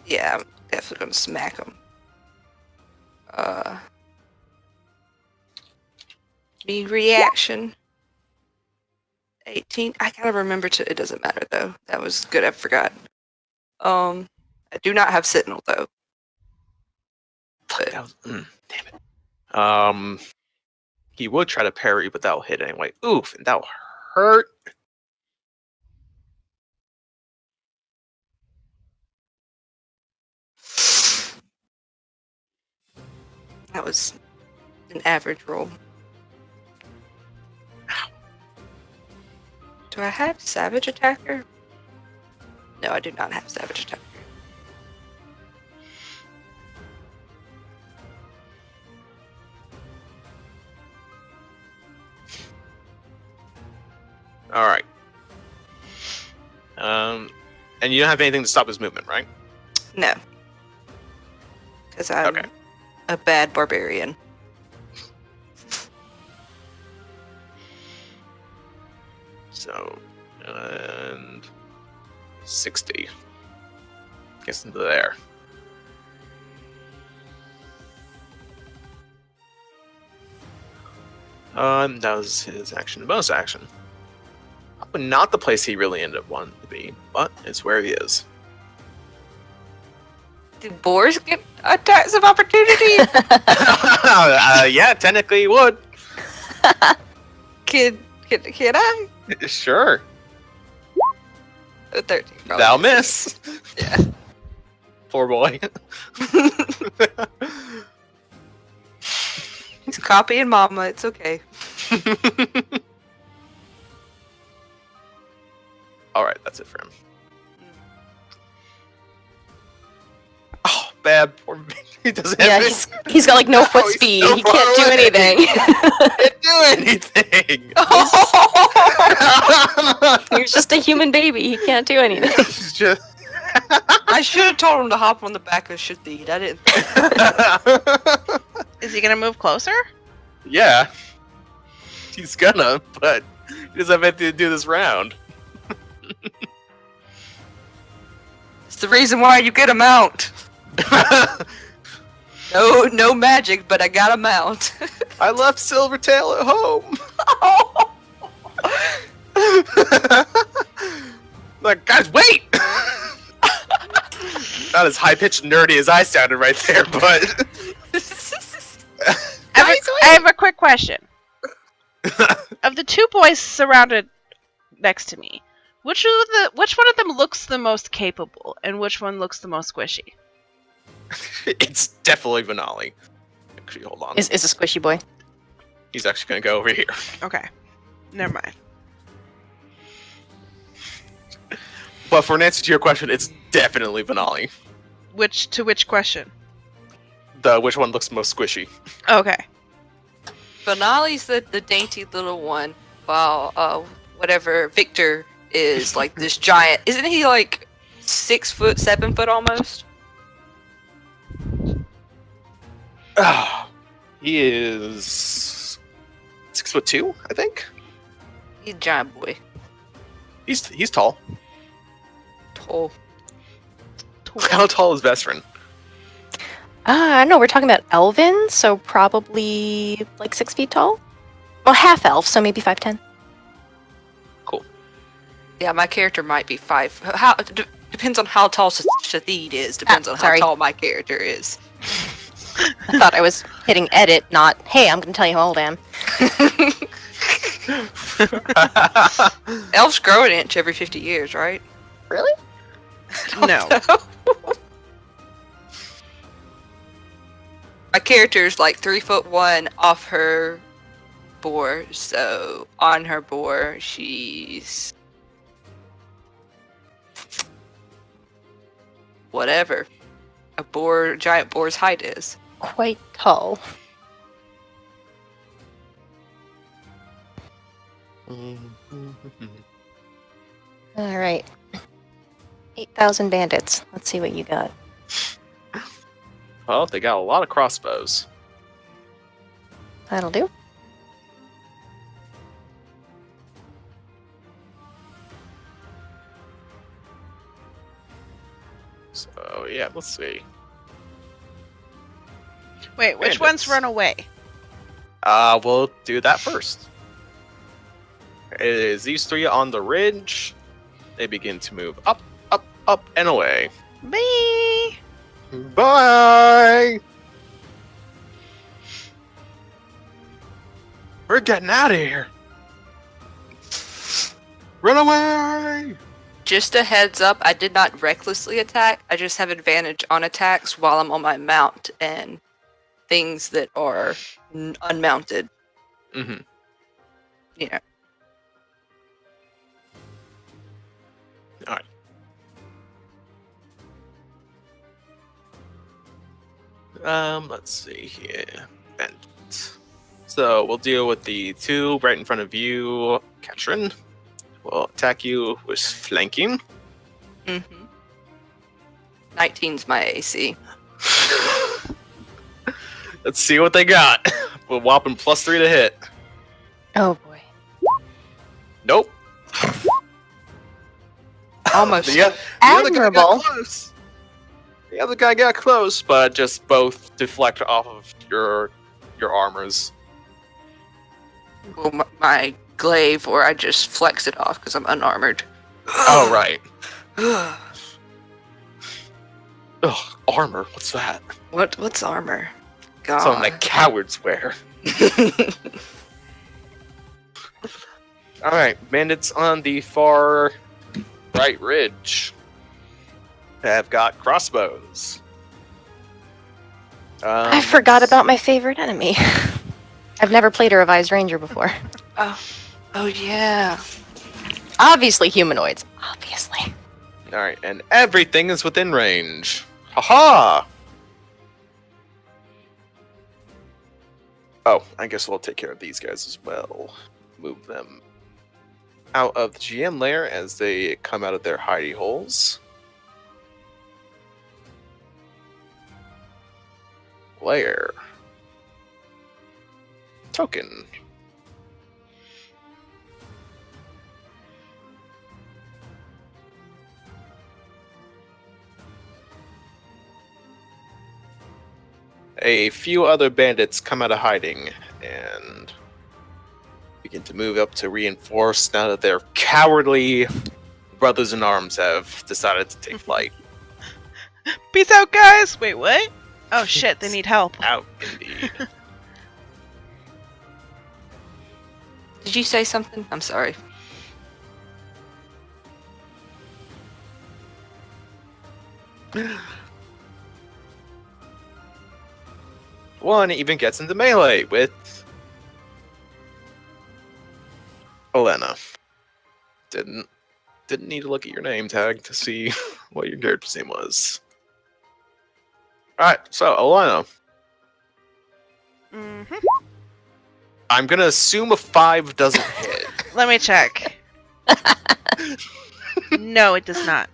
Yeah, I'm definitely gonna smack him. Me reaction. 18. I gotta remember to. It doesn't matter though. That was good. I forgot. I do not have Sentinel though. But That was, damn it. He would try to parry, but that'll hit anyway. Oof, and that'll hurt. that was an average roll. Do I have Savage Attacker? No, I do not have Savage Attacker. All right. And you don't have anything to stop his movement, right? No. Because I'm Okay. a bad barbarian. So, and 60. Gets into there. That was his action and bonus action. Probably not the place he really ended up wanting to be, but it's where he is. Do boars get attacks of opportunity? Yeah, technically he would. Can I? Sure. A 13. Probably. That'll miss. Yeah. Poor boy. He's copying Mama. It's okay. Alright, that's it for him. Oh, bad. Poor he doesn't have Yeah, any- he's got like no foot he's speed. so He far can't do away. anything. can't do anything. He's just a human baby. He can't do anything. He's just. I should have told him to hop on the back of Shadid. I didn't. Is he gonna move closer? Yeah, he's gonna, but he doesn't have anything to do this round. It's the reason why you get a mount. No magic, but I got a mount. I left Silvertail at home. Like, guys, wait! Not as high pitched nerdy as I sounded right there, but I have a quick question. Of the two boys surrounded next to me, which one of them looks the most capable, and which one looks the most squishy? it's definitely Vanali. Actually, hold on. Is a squishy boy. He's actually gonna go over here. Okay, never mind. But for an answer to your question, it's definitely Vanali. Which question? Which one looks most squishy? Okay. Banali's the dainty little one, while whatever Victor is like this giant. Isn't he like 6 foot, 7 foot almost? He is 6'2", I think. He's a giant boy. He's tall. Oh, How tall is Vesrin? I don't know. We're talking about elven, so probably like 6 feet tall. Well, half elf, so maybe 5'10". yeah, my character might be 5. Depends on how tall Shathid is. Depends on how sorry. tall my character is. I thought I was hitting edit, not hey, I'm going to tell you how old I am. Elves grow an inch every 50 years, right? Really? No. My character is like 3'1" off her boar, so on her boar, she's whatever a giant boar's height is. Quite tall. All right. 8,000 bandits. Let's see what you got. Well, they got a lot of crossbows. That'll do. So yeah, let's see. Wait, which Bandits. ones run away? We'll do that first. It is these 3 on the ridge. They begin to move up, up, up, and away. Me. Bye! We're getting out of here! Run away! Just a heads up, I did not recklessly attack. I just have advantage on attacks while I'm on my mount and things that are unmounted. Mm-hmm. Yeah. Alright. Let's see here. Bandits. So we'll deal with the 2 right in front of you. Katrin will attack you with flanking. Mm-hmm. 19's my AC. Let's see what they got. We'll whopping +3 to hit. Oh boy. Nope. Almost. The other guy got Admirable. close. The other guy got close, but just both deflect off of your armors. Well, my glaive, or I just flex it off because I'm unarmored. Oh, right. Ugh, armor. What's that? What's armor? God. Something that cowards wear. Alright, bandits on the far right ridge have got crossbows. I forgot about my favorite enemy. I've never played a revised ranger before. Oh yeah. Obviously humanoids. Obviously. Alright, and everything is within range. Haha! Oh, I guess we'll take care of these guys as well. Move them out of the GM layer as they come out of their hidey holes. Layer. Token. A few other bandits come out of hiding and begin to move up to reinforce now that their cowardly brothers in arms have decided to take flight. Peace out, guys. Wait, what? Oh shit, they need help. Out, indeed. Did you say something? I'm sorry. One even gets into melee with Elena. Didn't need to look at your name tag to see what your character's name was. Alright, so Elena. Mm-hmm. I'm gonna assume a 5 doesn't hit. Let me check. No, it does not.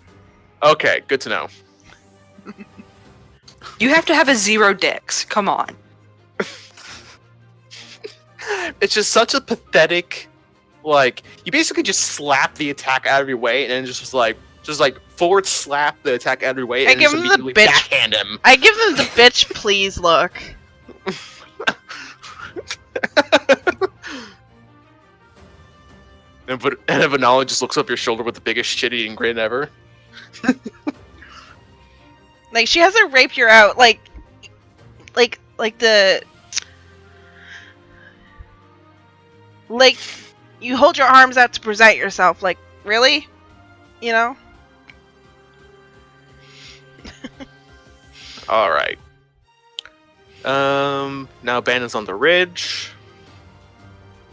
Okay, good to know. You have to have a 0 dex. Come on. It's just such a pathetic, like, you basically just slap the attack out of your way and then just like, Just like forward slap the attack every way I and give just him the immediately bitch- backhand him. I give them the bitch please look. And Vanala just looks up your shoulder with the biggest shit-eating grin ever. Like she has her rapier out, like the like you hold your arms out to present yourself. Like really, you know. All right. Now Bandit's on the ridge.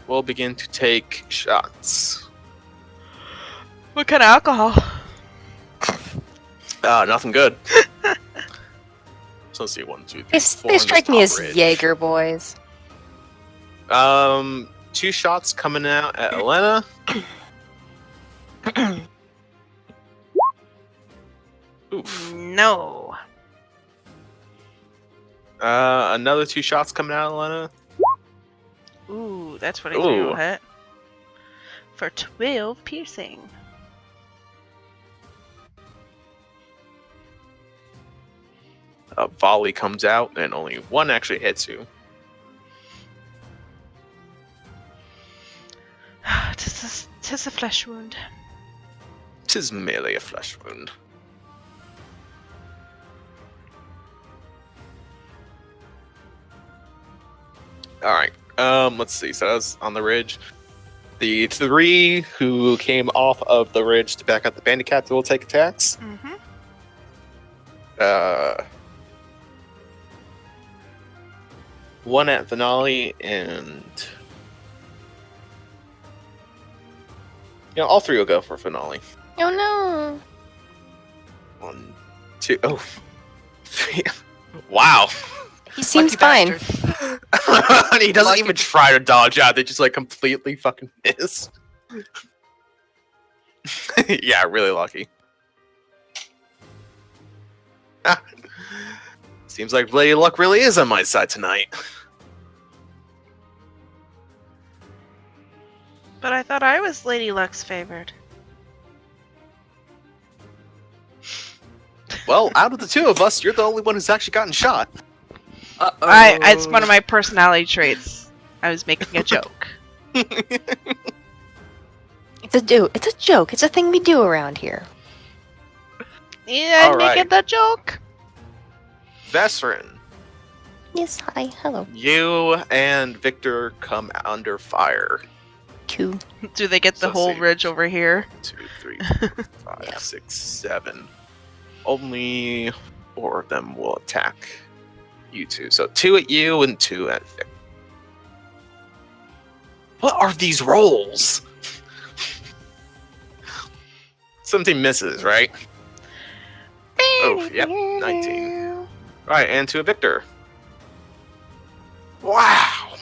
We'll begin to take shots. What kind of alcohol? Nothing good. So let's see, 1, 2, 3, They 4 on this strike me top as ridge. Jaeger boys. 2 shots coming out at Elena. Oof. No. Another 2 shots coming out at Elena. Ooh, that's what I Ooh. do. Hit for 12 piercing. A volley comes out, and only 1 actually hits you. Tis a flesh wound. 'Tis merely a flesh wound. Alright, let's see. So that was on the ridge. The 3 who came off of the ridge to back up the bandit captain will take attacks. Mm-hmm. One at Finale and all 3 will go for Finale. Oh no. 1, 2, 3. Wow. He seems Lucky fine. bastard. He doesn't Lucky- even try to dodge out. They just like completely fucking miss. Yeah, really lucky. Seems like Lady Luck really is on my side tonight. But I thought I was Lady Luck's favored. Well, out of the 2 of us, you're the only one who's actually gotten shot. Uh-oh. It's one of my personality traits. I was making a joke. It's a joke. It's a thing we do around here. Yeah, I'm All right. making the joke. Vesperin, Yes, hi, hello. you and Victor come under fire. Q. Do they get the So whole see. ridge over here? 2, 3, 4, 5, 6, 7. Only 4 of them will attack you 2. So 2 at you and 2 at Victor. What are these rolls? Something misses, right? Oh, yep, 19. Right, and to a Victor. Wow.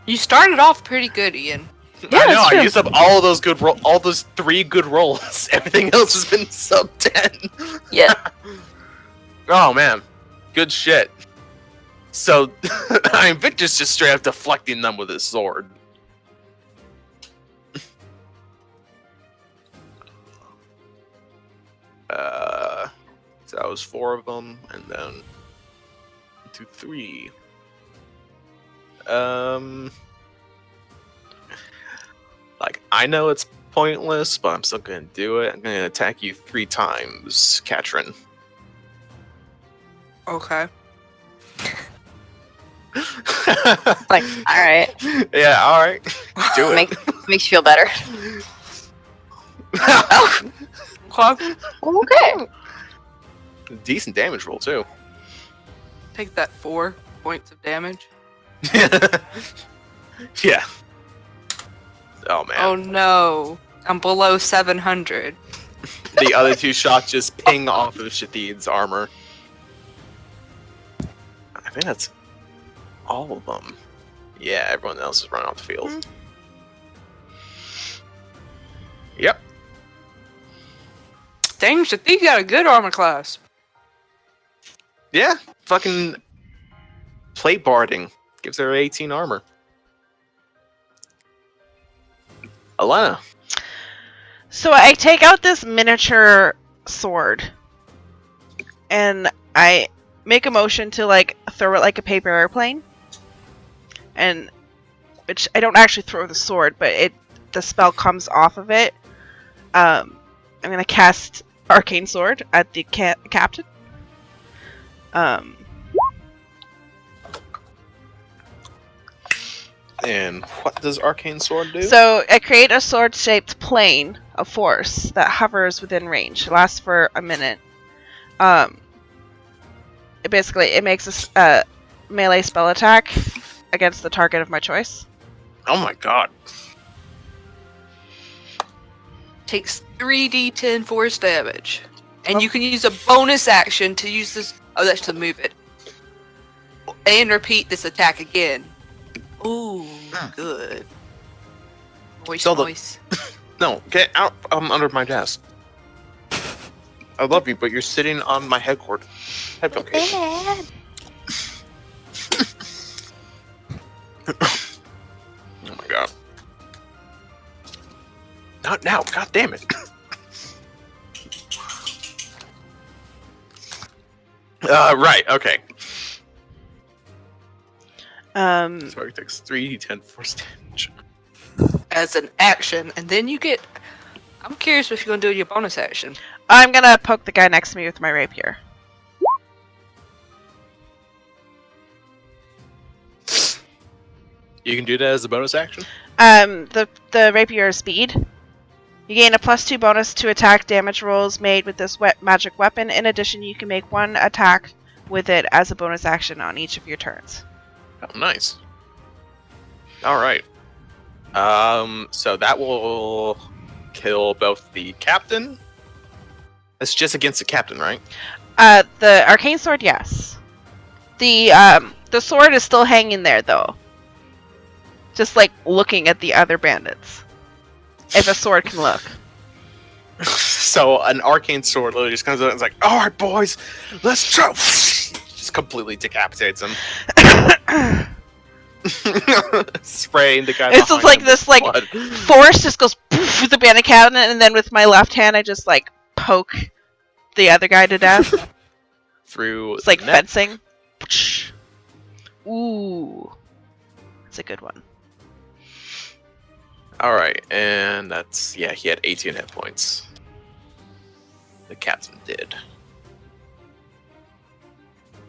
You started off pretty good, Ian. Yeah, I know, it's I true. used up all those all those 3 good rolls. Everything else has been sub 10. Yeah. Oh man. Good shit. So I mean Victor's just straight up deflecting them with his sword. So that was 4 of them, and then 1, 2, 3. Like I know it's pointless, but I'm still gonna do it. I'm gonna attack you 3 times, Katrin. Okay. Like, alright. Yeah, all right. Do it. Makes you feel better. Okay. Okay. Decent damage roll too. Take that 4 points of damage. Yeah. Oh man. Oh no. I'm below 700. The other 2 shots just ping off of Shadid's armor. I think that's all of them. Yeah, everyone else is running off the field. Yep. Dang, Shati got a good armor class. Yeah. Fucking plate barding gives her 18 armor. Alana. So I take out this miniature sword, and I make a motion to like throw it like a paper airplane, and which I don't actually throw the sword, but the spell comes off of it. I'm gonna cast Arcane Sword at the captain. And what does Arcane Sword do? So I create a sword-shaped plane of force that hovers within range. It lasts for a minute. It makes a melee spell attack against the target of my choice. Oh my god. Takes 3d10 force damage. And you can use a bonus action to use this. Oh, that's to move it. And repeat this attack again. Ooh, good. Moist, So the- moist. No, get out under my desk. I love you, but you're sitting on my headboard. Headphone case. Oh my god. Not now, god damn it. Right, okay. So it takes 3d10 force damage. As an action, and then you get. I'm curious what you're gonna do with your bonus action. I'm gonna poke the guy next to me with my rapier. You can do that as a bonus action? The rapier speed. You gain a +2 bonus to attack damage rolls made with this magic weapon. In addition, you can make one attack with it as a bonus action on each of your turns. Oh, nice. Alright. So that will kill both the captain. That's just against the captain, right? The arcane sword, yes. The sword is still hanging there, though. Just like looking at the other bandits. If a sword can look. So an arcane sword literally just comes out and is like, alright boys, let's go! Just completely decapitates him. Spraying the guy It's just behind like him this with like blood. force just goes poof with the bandit cabinet, and then with my left hand I just like poke the other guy to death. Through It's like the neck. fencing. Ooh. That's a good one. Alright, and that's, yeah, he had 18 hit points. The captain did.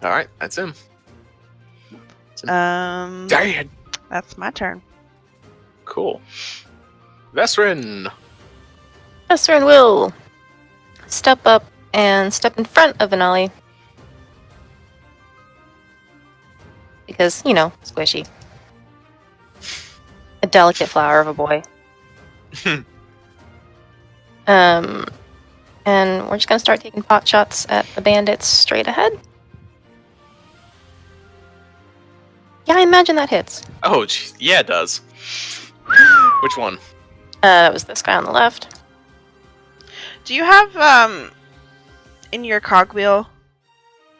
Alright, that's him. Dang! That's my turn. Cool. Vesrin! Vesrin will step up and step in front of Anali. Because, squishy. A delicate flower of a boy. And we're just gonna start taking pot shots at the bandits straight ahead. Yeah, I imagine that hits. Oh, geez. Yeah, it does. Which one? That was this guy on the left. Do you have in your cogwheel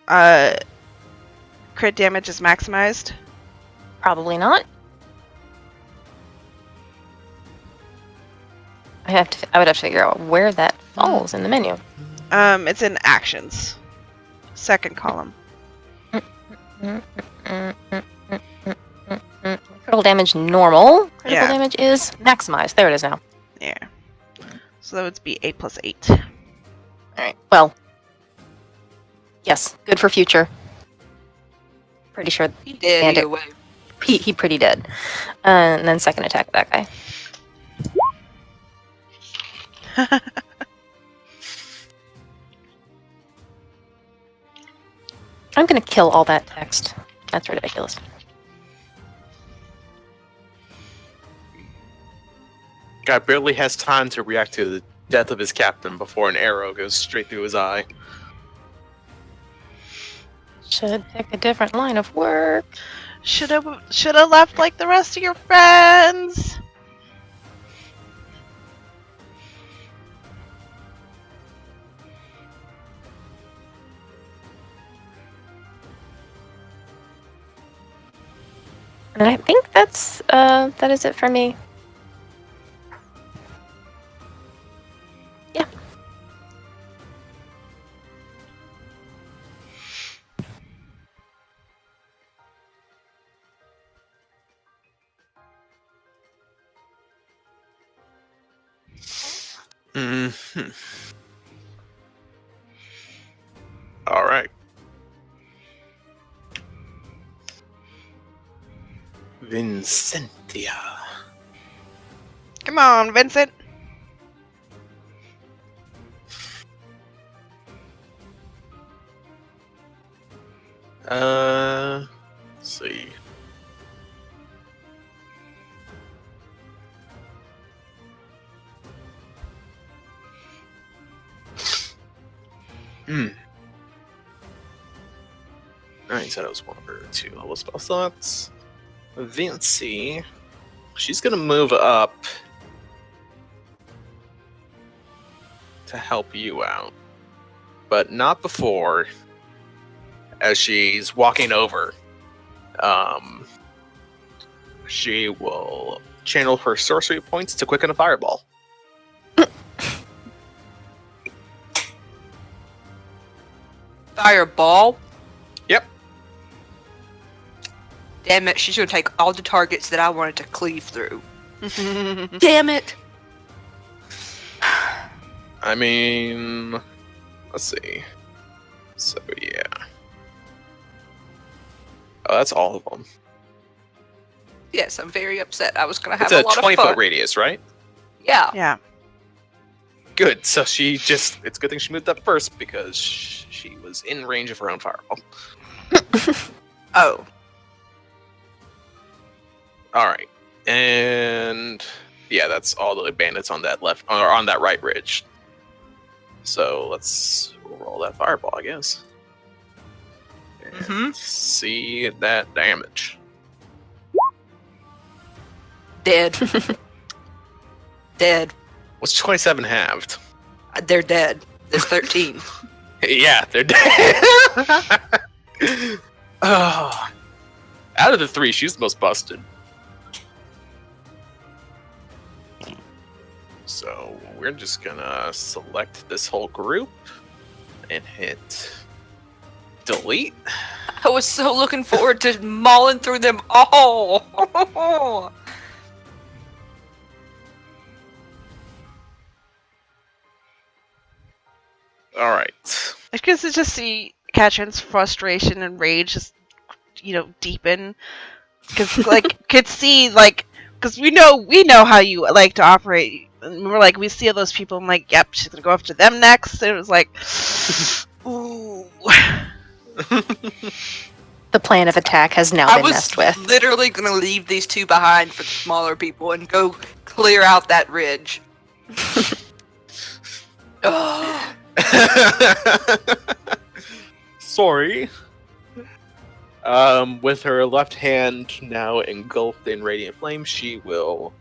crit damage is maximized? Probably not. I would have to figure out where that falls in the menu. It's in actions. Second column. Critical damage normal. Critical Yeah. damage is maximized. There it is now. Yeah. So that would be 8 plus 8. Alright. Well. Yes. Good for future. Pretty sure He did Bandit. either way. he pretty dead. And then second attack of that guy. I'm gonna kill all that text. That's ridiculous. Guy barely has time to react to the death of his captain before an arrow goes straight through his eye. Should pick a different line of work. Shoulda left like the rest of your friends. And I think that is it for me. Yeah. Mhm. All right. Vincentia. Come on, Vincent. Let's see. Alright, so that was 1 or 2 level spell slots. Vinci, she's gonna move up to help you out, but not before. As she's walking over, she will channel her sorcery points to quicken a fireball. Fireball? Yep. Damn it, she's gonna take all the targets that I wanted to cleave through. Damn it! I mean, let's see. So yeah. Oh, that's all of them. Yes, I'm very upset. I was gonna have It's a a lot of 20-foot fun. radius, right? Yeah. Yeah. Good. So she just, it's a good thing she moved up first because she was in range of her own fireball. Oh. Alright. And yeah, that's all the bandits on that left, or on that right ridge. So let's roll that fireball, I guess. And see that damage. Dead. Dead. What's 27 halved? They're dead. There's 13. Yeah, they're dead. Oh. Out of the 3, she's the most busted. So we're just gonna select this whole group and hit delete. I was so looking forward to mauling through them all. All right. I guess it's just see Katrin's frustration and rage just, deepen. Because, could see, because we know how you like to operate. And we're like, we see all those people, I'm like, yep, she's gonna go after them next. And it was like, ooh. The plan of attack has now I been was messed with. literally gonna leave these 2 behind for the smaller people and go clear out that ridge. Oh. Sorry. With her left hand now engulfed in radiant flame, she will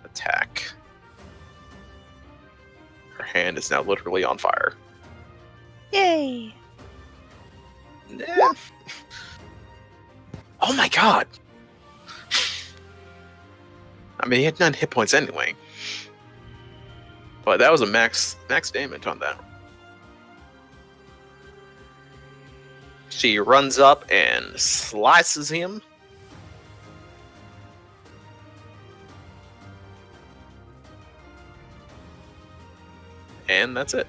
attack. Her hand is now literally on fire. Yay. Yeah. Oh my god! I mean, he had 9 hit points anyway. But that was a max damage on that. She runs up and slices him. And that's it.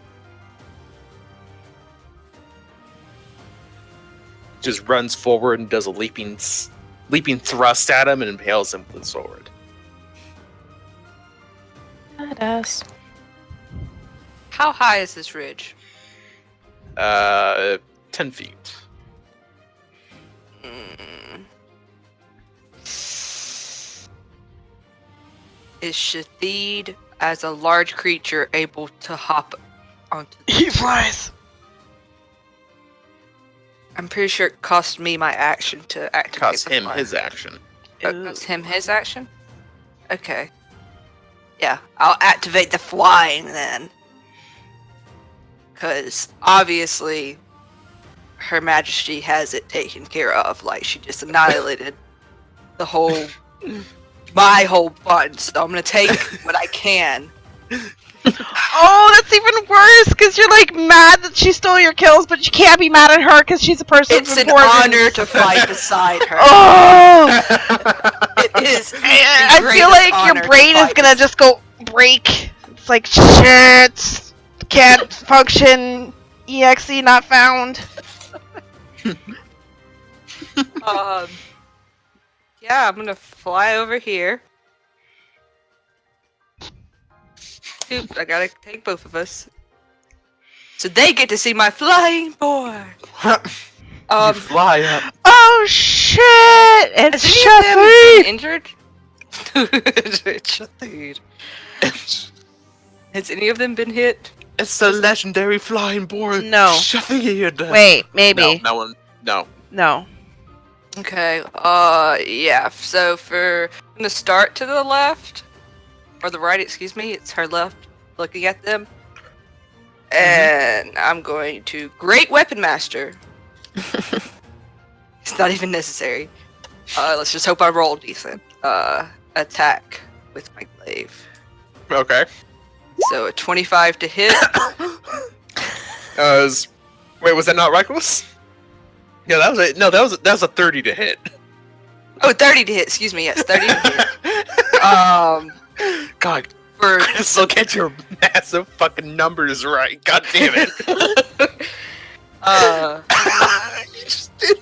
Just runs forward and does a leaping thrust at him and impales him with the sword. Badass. How high is this ridge? 10 feet. Is Shathid, as a large creature, able to hop onto the He flies. I'm pretty sure it cost me my action to activate Cost the him fly. his action. It cost him his action? Okay. Yeah, I'll activate the flying then. Because obviously Her Majesty has it taken care of. Like, she just annihilated my whole fun. So I'm going to take what I can. Oh, that's even worse, because you're mad that she stole your kills, but you can't be mad at her because she's a person It's of an importance. honor to fight beside her. Oh! It is. I feel like your brain is gonna just go break. It's like, shit! Can't function. EXE not found. Yeah, I'm gonna fly over here. Oop, I gotta take both of us. So they get to see my flying board. You fly up. Oh shit! It's Has any of them been Shafi! injured? Shafid. Has any of them been hit? It's the legendary flying board. No. Shafid. Wait, maybe. No one. No. No. Okay, yeah, so I'm gonna start to the left, or the right, excuse me, it's her left, looking at them. And I'm going to Great Weapon Master. It's not even necessary. Let's just hope I roll decent. Attack with my glaive. Okay. So a 25 to hit. Wait, was that not reckless? Yeah, that was it. No, that was a 30 to hit. Oh, 30 to hit, excuse me, yes, 30 to hit. God, For Crystal, get your massive fucking numbers right. God damn it. You just did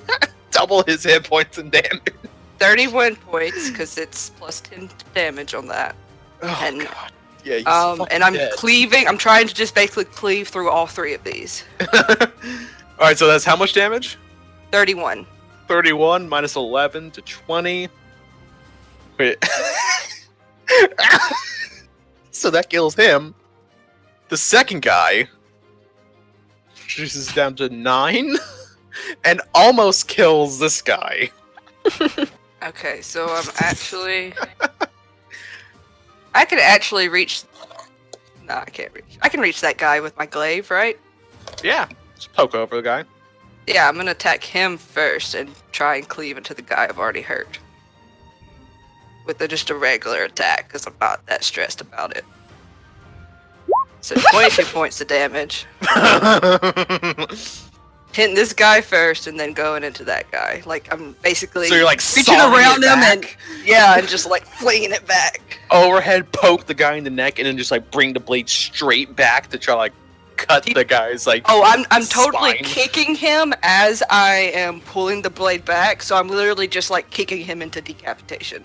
double his hit points and damage. 31 points, because it's plus 10 damage on that. Oh And, God. Yeah. He's fucking and I'm dead. cleaving. I'm trying to just basically cleave through all three of these. All right, so that's how much damage? 31. 31 minus 11 to 20. Wait. So that kills him. The second guy reduces down to 9 and almost kills this guy. Okay, so I'm actually. I could actually reach. No, I can't reach. I can reach that guy with my glaive, right? Yeah, just poke over the guy. Yeah, I'm gonna attack him first and try and cleave into the guy I've already hurt. With just a regular attack, because I'm not that stressed about it. So 22 points of damage. Hitting this guy first and then going into that guy. Like, I'm basically So you're like reaching sawing around it him back? and yeah, and just like flinging it back. Overhead poke the guy in the neck and then just like bring the blade straight back to try like cut the guy's like. Oh, I'm totally spine. kicking him as I am pulling the blade back, so I'm literally just like kicking him into decapitation.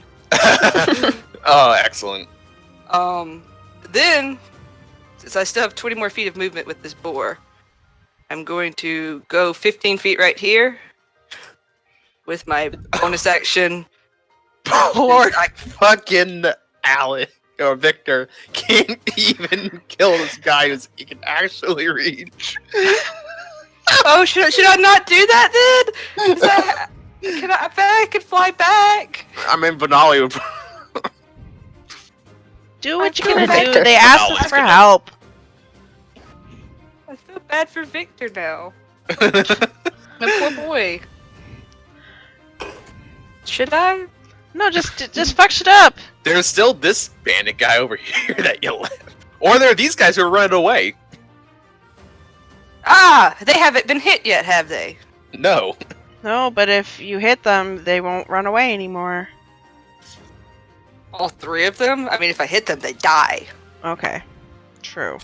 Oh, excellent. Then, since I still have 20 more feet of movement with this boar, I'm going to go 15 feet right here with my bonus action. Poor fucking Alec or Victor can't even kill this guy as he can actually reach. Oh, should I not do that then? I bet I could fly back. I mean, Benali would. Do what Victor. you're gonna do. Victor. They asked us for help. I feel bad for Victor now. My poor boy. Should I? No, just fuck shit up. There's still this bandit guy over here that you left. Or there are these guys who are running away. Ah, they haven't been hit yet, have they? No. No, but if you hit them, they won't run away anymore. All three of them? I mean, if I hit them, they die. Okay. True.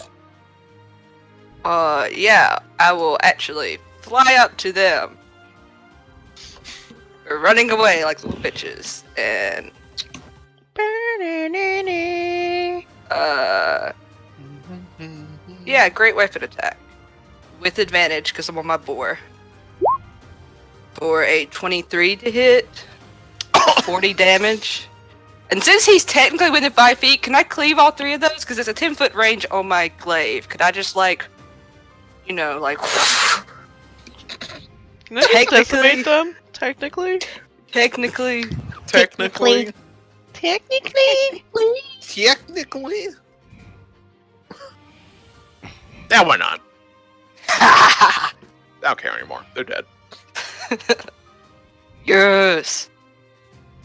Yeah, I will actually fly up to them. They're running away like little bitches. And, yeah, great weapon attack. With advantage, because I'm on my boar. For a 23 to hit. 40 damage. And since he's technically within 5 feet, can I cleave all three of those? Because it's a 10-foot range on my glaive. Could I just, like, you know, like... Can I just Technically- decimate them? Technically? Technically... Technically. Technically? Technically. That went on. I I don't care anymore. They're dead. Yes.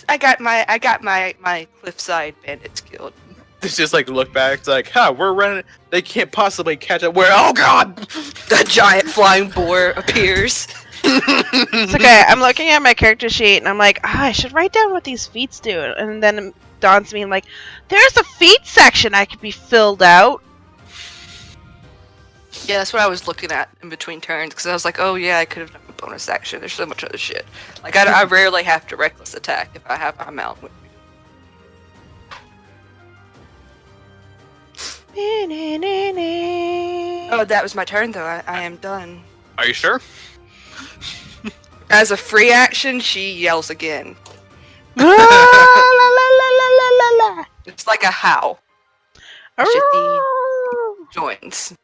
I got my cliffside bandits killed. It's just like look back. It's like, huh, we're running. They can't possibly catch up. Where? Oh God! The giant flying boar appears. It's okay. I'm looking at my character sheet and I'm like, I should write down what these feats do. And then dawns me, like, there's a feat section I could be filled out. Yeah, that's what I was looking at in between turns, because I was like, oh yeah, I could have done a bonus action. There's so much other shit. Like, I rarely have to reckless attack if I have my mount with me. Oh, that was my turn, though. I am done. Are you sure? As a free action, she yells again. La, la, la, la, la, la, la. It's like a howl. Shitty joints.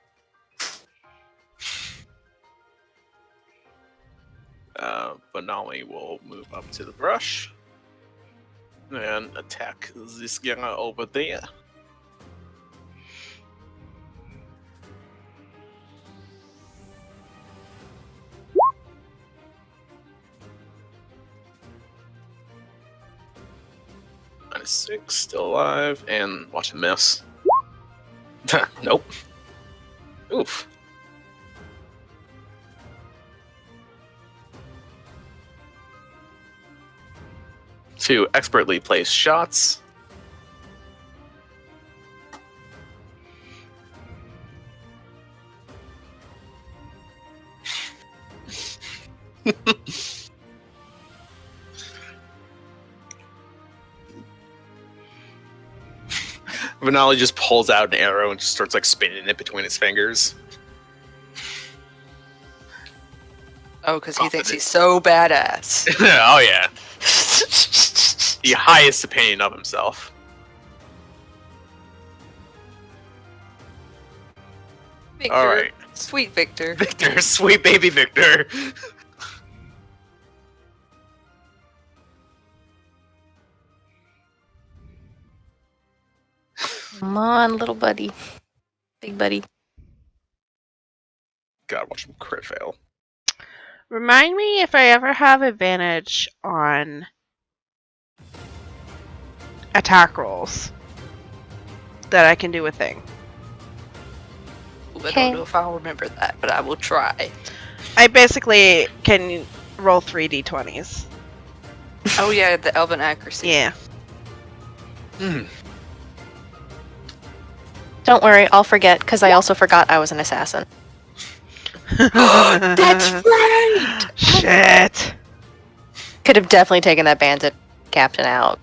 Benali will move up to the brush and attack this guy over there. -6, still alive, and watch him miss. Nope. Oof. Two expertly placed shots. Vanali just pulls out an arrow and just starts like spinning it between his fingers. Oh, because he thinks he's so badass. Oh yeah. The highest opinion of himself. Victor. All right. Sweet Victor. Victor, sweet baby Victor. Come on, little buddy. Big buddy. God, watch him crit fail. Remind me if I ever have advantage on attack rolls that I can do a thing. I don't know if I'll remember that, but I will try. I basically can roll 3d20s. Oh yeah, the elven accuracy. Yeah. Hmm. Don't worry, I'll forget, because I also forgot I was an assassin. That's right! Shit. Could have definitely taken that bandit captain out.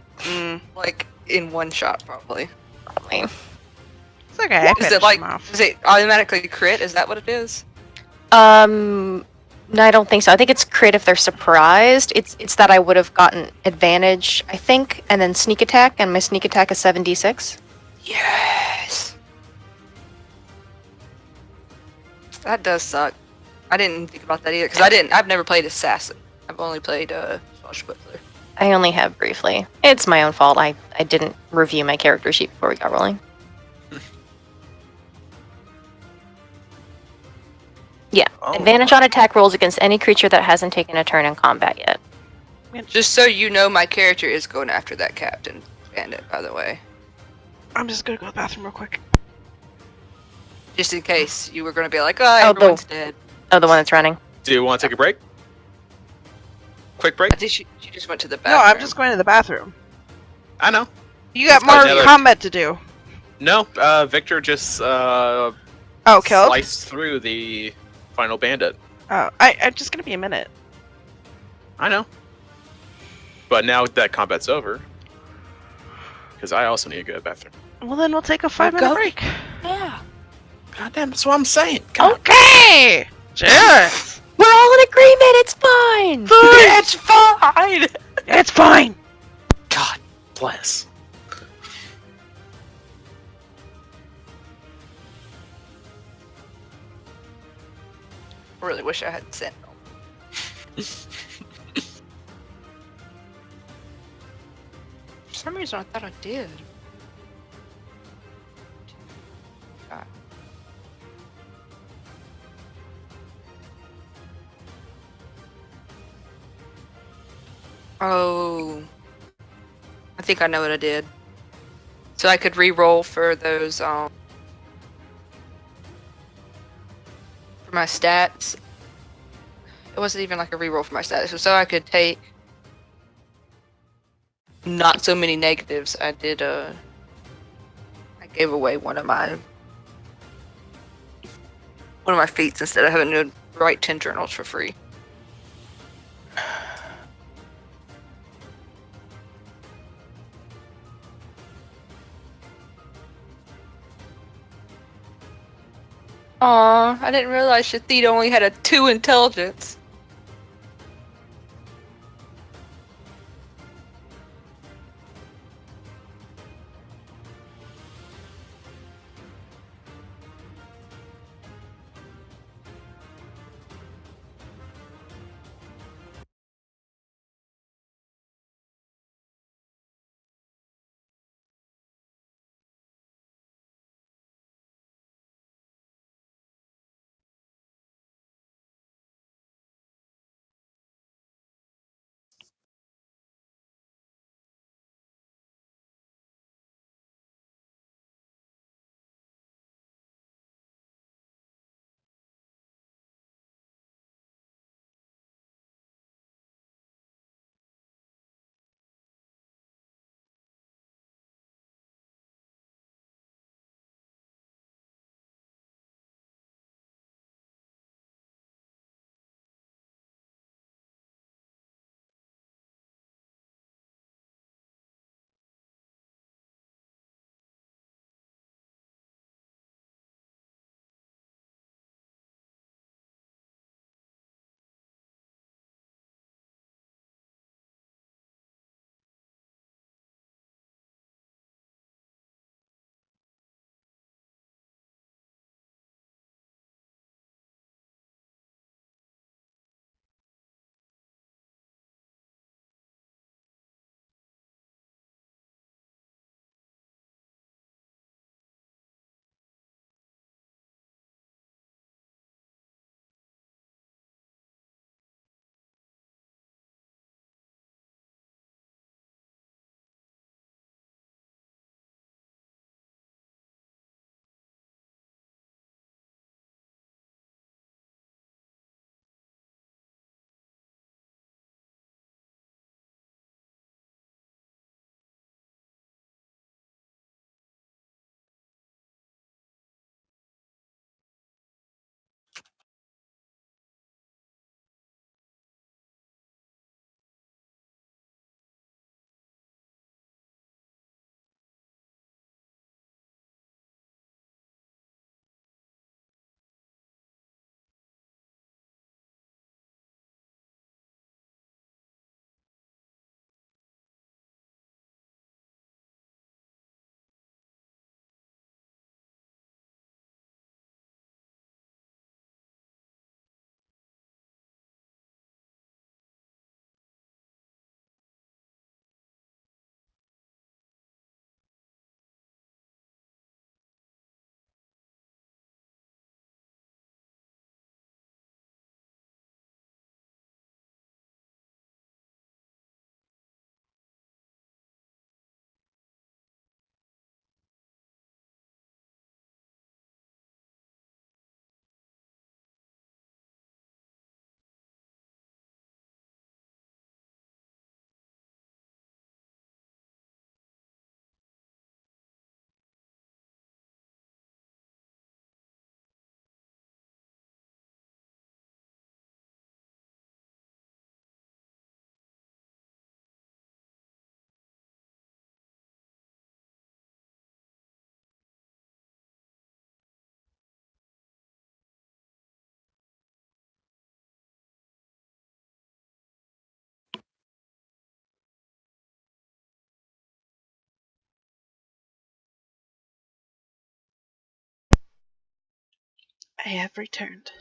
Like, in one shot, probably. Probably. It's okay. I Is finished it like, him off. is it automatically crit? Is that what it is? No, I don't think so. I think it's crit if they're surprised. It's that I would have gotten advantage, I think, and then sneak attack, and my sneak attack is 7d6. Yes! That does suck. I didn't think about that either, because I've never played assassin. I've only played swashbuckler. I only have briefly. It's my own fault. I didn't review my character sheet before we got rolling. Yeah, Oh. advantage on attack rolls against any creature that hasn't taken a turn in combat yet. Just so you know, my character is going after that captain bandit, by the way. I'm just gonna go to the bathroom real quick. Just in case you were going to be like, oh, Oh, everyone's dead. Oh, the one that's running. Do you want to take a break? Quick break? I think she just went to the No, bathroom. I'm just going to the bathroom. I know. You got Let's go more together. combat to do. No, Victor just Oh, killed? sliced through the final bandit. Oh, I'm just gonna be a minute. I know. But now that combat's over, because I also need to go to the bathroom. Well, then we'll take a 5-minute go. break. Yeah. God damn, that's what I'm saying. God. Okay! Cheers! We're all in agreement. It's fine. It's fine! It's fine! God bless. I really wish I had sent them. For some reason, I thought I did. Oh, I think I know what I did. So I could re-roll for those for my stats. It wasn't even like a re-roll for my stats. So I could take not so many negatives. I gave away one of my feats instead of having to write 10 journals for free. Aw, I didn't realize Shathid only had a 2 intelligence. I have returned.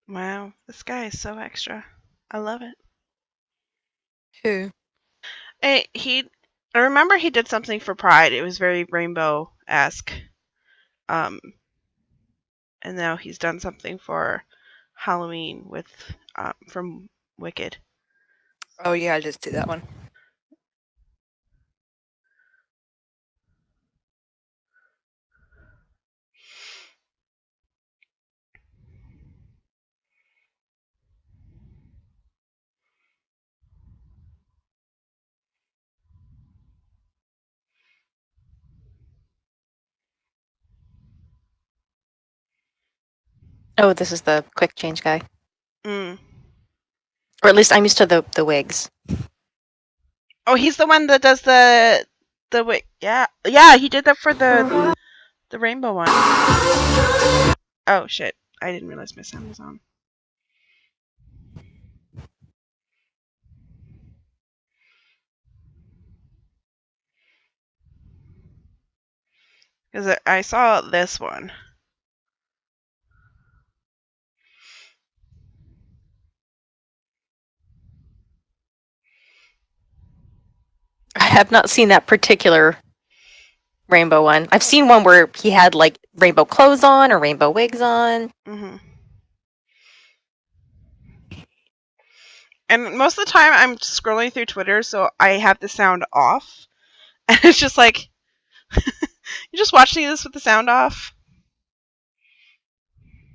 Wow, this guy is so extra. I love it. Who? I remember he did something for Pride. It was very rainbow-esque. Um, and now he's done something for Halloween with from Wicked. Oh yeah, I just did that one. Oh, this is the quick change guy. Mm. Or at least I'm used to the wigs. Oh, he's the one that does the yeah. He did that for the rainbow one. Oh shit! I didn't realize my sound was on. Because I saw this one. I have not seen that particular rainbow one. I've seen one where he had like rainbow clothes on or rainbow wigs on. Mm-hmm. And most of the time, I'm scrolling through Twitter, so I have the sound off, and it's just like you're just watching this with the sound off.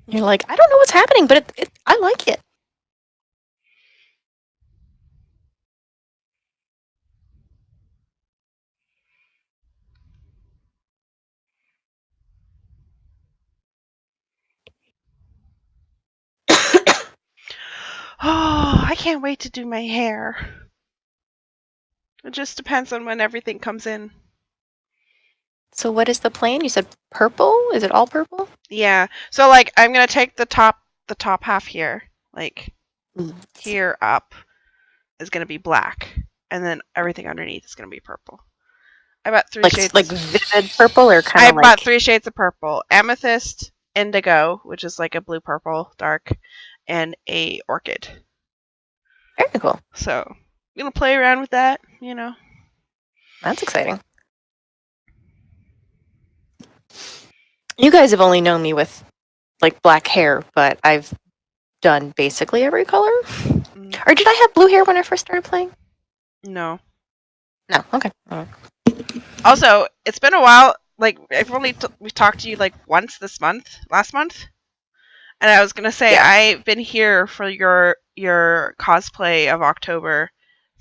You're like, I don't know what's happening, but I like it. Oh, I can't wait to do my hair. It just depends on when everything comes in. So what is the plan? You said purple? Is it all purple? Yeah. So like I'm gonna take the top half here, like here up is gonna be black, and then everything underneath is gonna be purple. I bought three shades. Like vivid purple or kind I of like. bought 3 shades of purple: amethyst, indigo, which is like a blue purple dark, and a orchid. Very cool. So I'm gonna play around with that, you know. That's exciting. You guys have only known me with like black hair, but I've done basically every color. Mm, Or did I have blue hair when I first started playing? no. No. Okay. Alright. Also, it's been a while. Like we talked to you like once last month. And I was gonna say Yeah. I've been here for your cosplay of October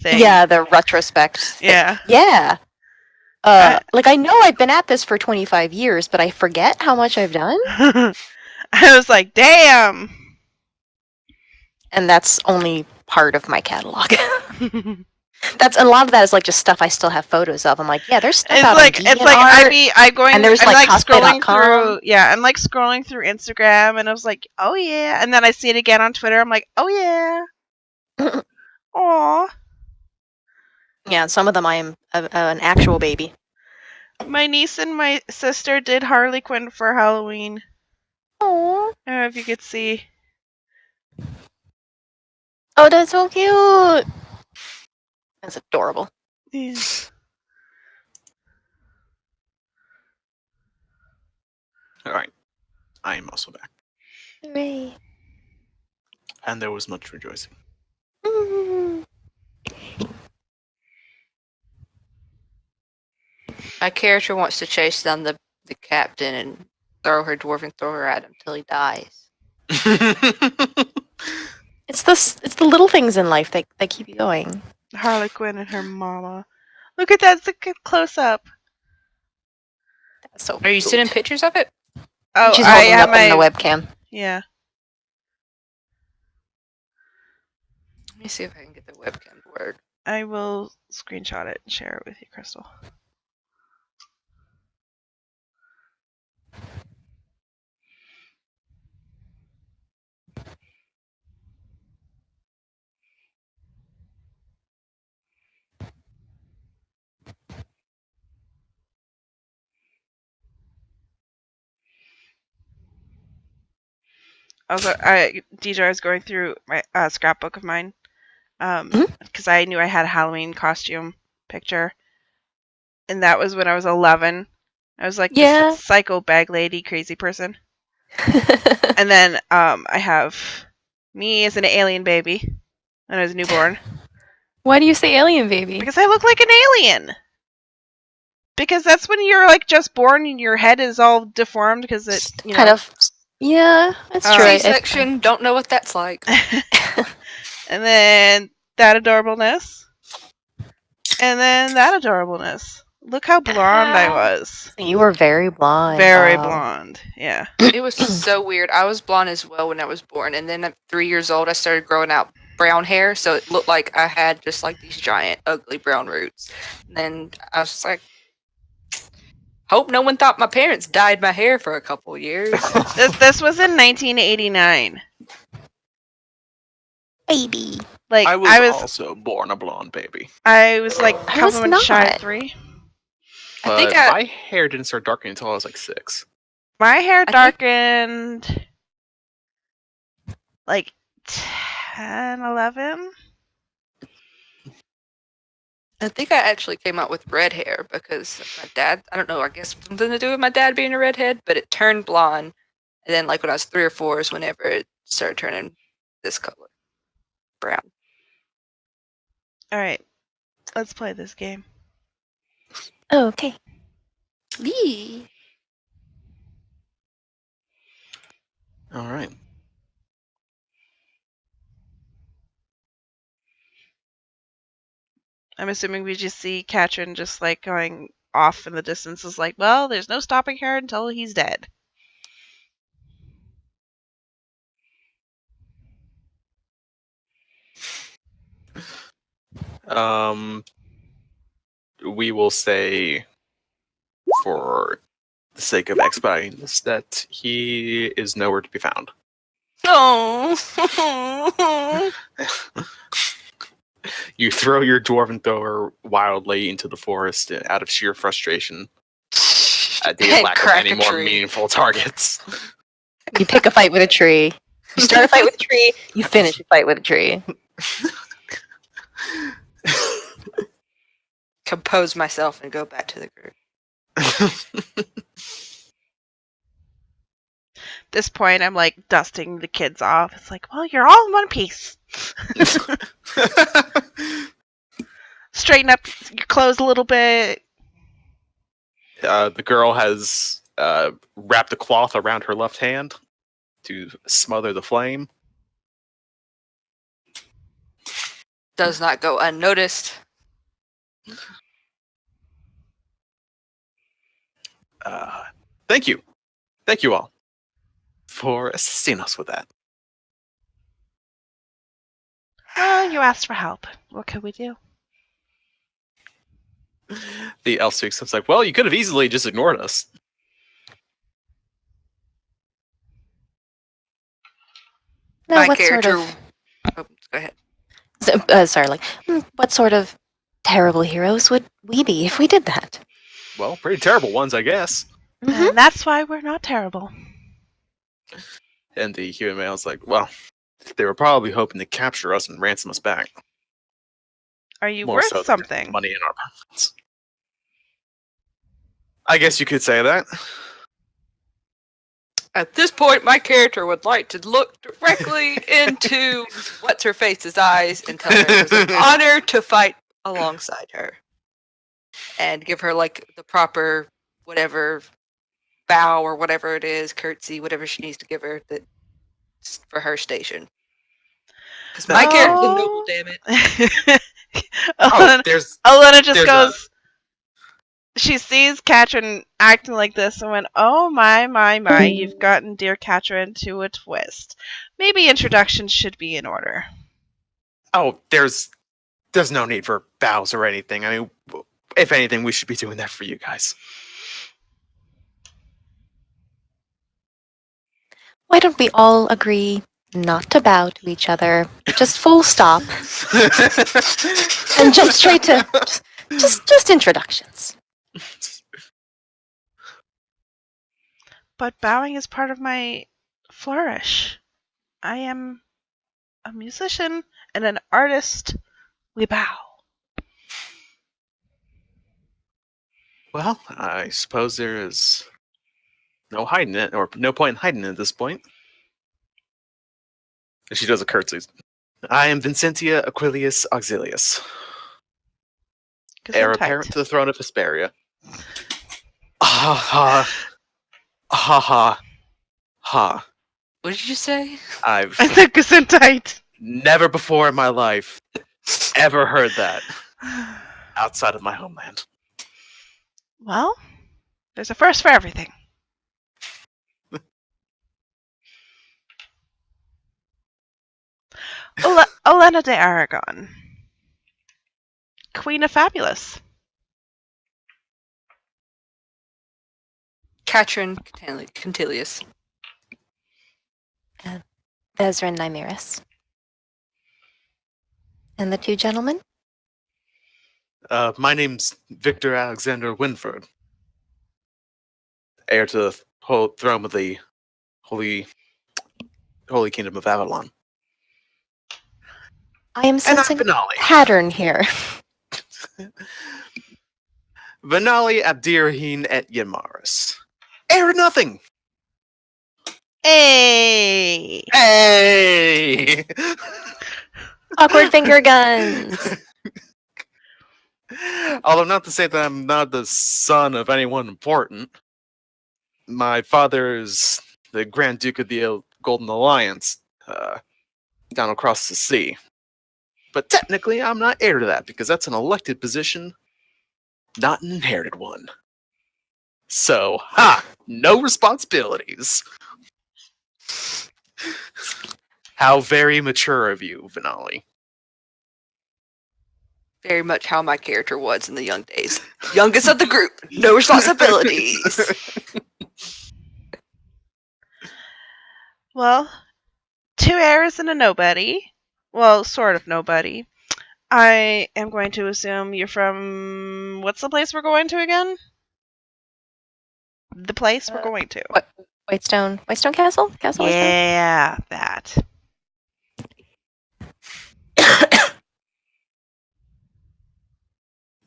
thing. Yeah, the retrospect thing. Yeah. Yeah. I, Like I know I've been at this for 25 years, but I forget how much I've done. I was like, damn. And that's only part of my catalog. That's a lot of that is like just stuff I still have photos of. I'm like, yeah, there's stuff out on it's like DeviantArt, and there's I'm like scrolling cosplay.com. through I'm like scrolling through Instagram and I was like, oh yeah, and then I see it again on Twitter. I'm like, oh yeah, aw, Yeah, some of them I am an actual baby. my niece and my sister did Harley Quinn for Halloween. Aww. I don't know if you could see. Oh, that's so cute. That's adorable. Yeah. All right, I am also back, Hooray. and there was much rejoicing. Mm. My character wants to chase down the captain and throw her dwarven thrower at him till he dies. It's the little things in life that keep you going. Harley Quinn and her mama. Look at that! It's a good close up. That's so Are you cute. sending pictures of it? Oh, She's I holding it have up in the my webcam. yeah. Let me see if I can get the webcam to work. I will screenshot it and share it with you, Crystal. Also, DJ, I was going through my scrapbook of mine, Mhm. because I knew I had a Halloween costume picture, and that was when I was 11. I was like this Yeah. psycho bag lady, crazy person. And then I have me as an alien baby when I was a newborn Why do you say alien baby? because I look like an alien. Because that's when you're like just born and your head is all deformed because it, you know. Kind of. Yeah, that's true. C-section, don't know what that's like. And then that adorableness. And then that adorableness. Look how blonde I was. You were very blonde. Very wow. blonde. Yeah. It was so weird. I was blonde as well when I was born, and then at 3 years old, I started growing out brown hair, so it looked like I had just like these giant, ugly brown roots. And then I was just like, hope no one thought my parents dyed my hair for a couple years. This was in 1989. Baby. Like I was, I was also born a blonde baby, like a I couple was months shy not. of 3. I but think my hair didn't start darkening until I was like 6. My hair think- darkened like 10, 11. I think I actually came out with red hair because my dad, I don't know, I guess something to do with my dad being a redhead, but it turned blonde. And then, like, when I was 3 or 4 is whenever it started turning this color, brown. All right. Let's play this game. Oh, okay. Yee. All right. I'm assuming we just see Katrin just like going off in the distance is like, well, there's no stopping her until he's dead. We will say, for the sake of expediting this, that he is nowhere to be found. Oh. You throw your dwarven thrower wildly into the forest out of sheer frustration at the And lack of crack any a more tree. meaningful targets. You pick a fight with a tree. You start a fight with a tree. You finish a fight with a tree. Compose myself and go back to the group. This point, I'm like dusting the kids off. It's like, well, you're all in one piece. Straighten up your clothes a little bit. The girl has wrapped a cloth around her left hand to smother the flame. Does not go unnoticed. Thank you. Thank you all for assisting us with that. Well, you asked for help. What could we do? The elf speaks up like, well, you could have easily just ignored us. No, My what character. sort of? Oh, go ahead. Sorry, like what sort of terrible heroes would we be if we did that? Well, pretty terrible ones, I guess. Mhm. And that's why we're not terrible. And the human male's like, well, they were probably hoping to capture us and ransom us back. Are you More worth so than something? money in our pockets. I guess you could say that. At this point, my character would like to look directly into what's her face's eyes and tell her it was an honor to fight alongside her, and give her like the proper whatever bow or whatever it is, curtsy, whatever she needs to give her that for her station. Because my character's a noble, damn it. Oh, there's Elena just there's goes. She sees Katrin acting like this and went, "Oh my! You've gotten dear Katrin to a twist. Maybe introductions should be in order." there's no need for bows or anything. I mean, if anything, we should be doing that for you guys. Why don't we all agree not to bow to each other? Just full stop and jump straight to just introductions. But bowing is part of my flourish. I am a musician and an artist. We bow. Well, I suppose there is no hiding it, or no point in hiding it at this point. And she does a curtsy. I am Vincentia Aquilius Auxilius, heir apparent Gesundheit. to the throne of Hesperia. Ha ha. Ha ha. Ha. What did you say? I've I said Gesundheit. never before in my life ever heard that outside of my homeland. Well, there's a first for everything. Olenna de Aragon, Queen of Fabulous. Katrin Contilius. Vezrin Nymeris. And the two gentlemen? My name's Victor Alexander Winford, heir to the whole throne of the Holy Kingdom of Avalon. I am And I'm sensing a Venali. pattern here. Venali Abdiraheen et Yamaris. Heir to nothing! Hey! Hey! Awkward finger guns. Although not to say that I'm not the son of anyone important. My father is the Grand Duke of the Golden Alliance, down across the sea. But technically, I'm not heir to that, because that's an elected position, not an inherited one. So, no responsibilities. How very mature of you, Venali. Very much how my character was in the young days. Youngest of the group, no responsibilities. Well, two heirs and a nobody. Well, sort of nobody. I am going to assume you're from. What's the place we're going to again? The place we're going to. Whitestone Castle? Castle Whitestone? Yeah, that.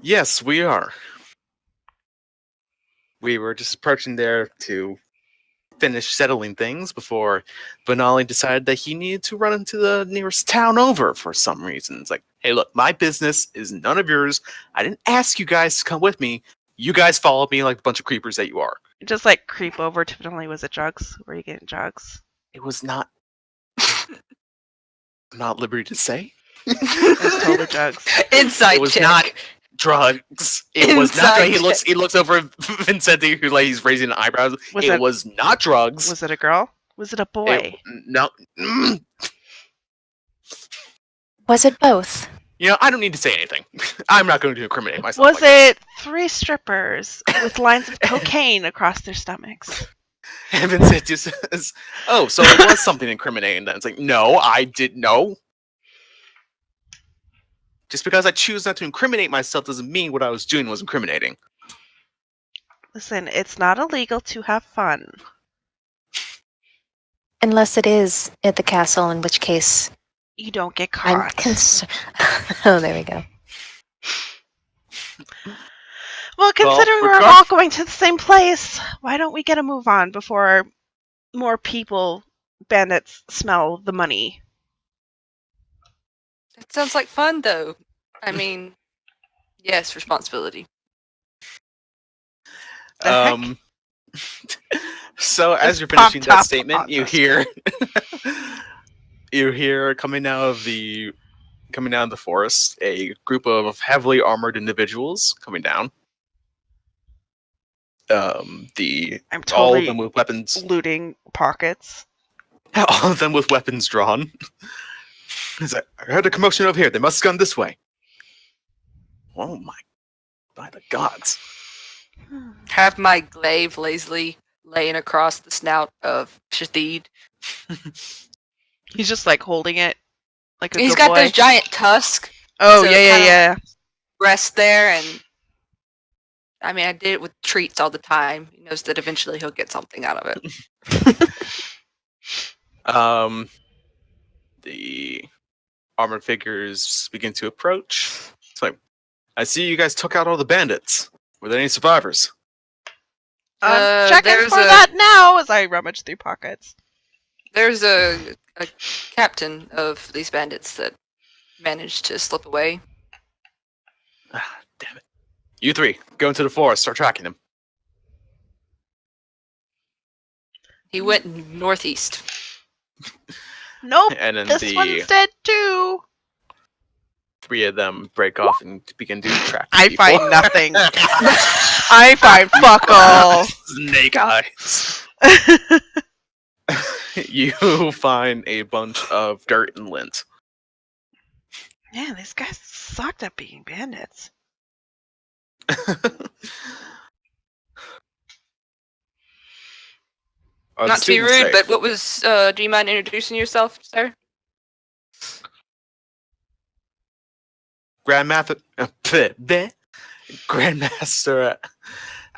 Yes, we are. We were just approaching there to finish settling things before Venali decided that he needed to run into the nearest town over for some reason. It's like, hey, look, my business is none of yours. I didn't ask you guys to come with me. You guys followed me like the bunch of creepers that you are. Just like creep over to Finley. Was it drugs? Were you getting drugs? It was not. I'm not at liberty to say. It was totally drugs. Inside It was check. not drugs. It was not. Inside He looks over at Vincenti, who like he's raising eyebrows. It was not drugs. Was it a girl? Was it a boy? No. Was it both? You know, I don't need to say anything. I'm not going to incriminate myself. Was it 3 strippers with lines of cocaine across their stomachs? And Vincenti says, "Oh, so it was something incriminating." Then it's like, no, I didn't know. Just because I choose not to incriminate myself doesn't mean what I was doing was incriminating. Listen, it's not illegal to have fun. Unless it is at the castle, in which case You don't get I'm caught. concerned. Oh, there we go. Well, considering we're all going to the same place, why don't we get a move on before more people, bandits, smell the money? That sounds like fun, though. I mean, yes, responsibility. The heck? So as Just you're finishing pop that top statement, on you us. hear coming out of the forest a group of heavily armored individuals coming down. I'm All of totally them with weapons. looting pockets. All of them with weapons drawn. He's like, I heard a commotion over here. They must have gone this way. Oh my! By the gods! Have my glaive lazily laying across the snout of Shathid. He's just like holding it like a He's good got boy. those giant tusks. Oh, so yeah, kinda yeah. Rest there, and I mean, I did it with treats all the time. He knows that eventually he'll get something out of it. armored figures begin to approach. It's like, I see you guys took out all the bandits. Were there any survivors? I'm checking there's for that now as I rummage through pockets. There's a captain of these bandits that managed to slip away. Ah, damn it. You three, go into the forest, start tracking him. He went northeast. Nope, And then this the one's dead too. three of them break off and begin to track I people. find nothing. I find fuck all. Snake eyes. You find a bunch of dirt and lint. Man, these guys sucked at being bandits. Are the Not to be students rude, safe? but what was? Do you mind introducing yourself, sir? Grandmaster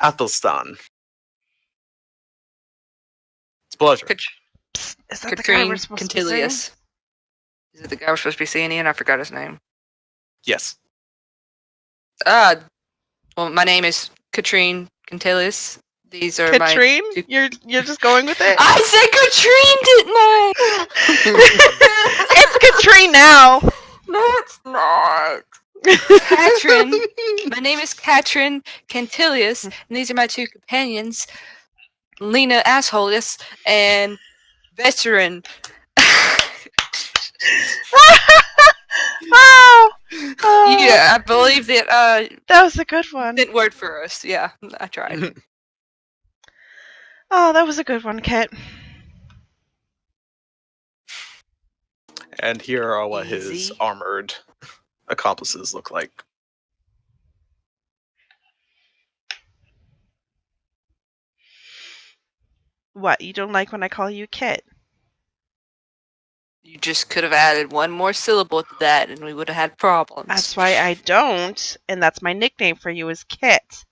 Athelstan. It's a pleasure. Psst, is that the guy we're Katrine supposed to be saying? Quintilius. Is it the guy we're supposed to be seeing? Ian, I forgot his name. Yes. Well, my name is Katrine Quintilius. These are my. Katrine? You're just going with it? I said Katrine, didn't I? It's Katrine now. No, it's not. Katrin. My name is Katrin Cantilius, and these are my two companions, Lena Assholeus and Veteran. Oh, Yeah, I believe that that was a good one. didn't word for us. Yeah, I tried. Oh, that was a good one, Kit. And here are what his Easy. armored accomplices look like. What, you don't like when I call you Kit? You just could have added one more syllable to that, and we would have had problems. That's why I don't, and that's my nickname for you is Kit.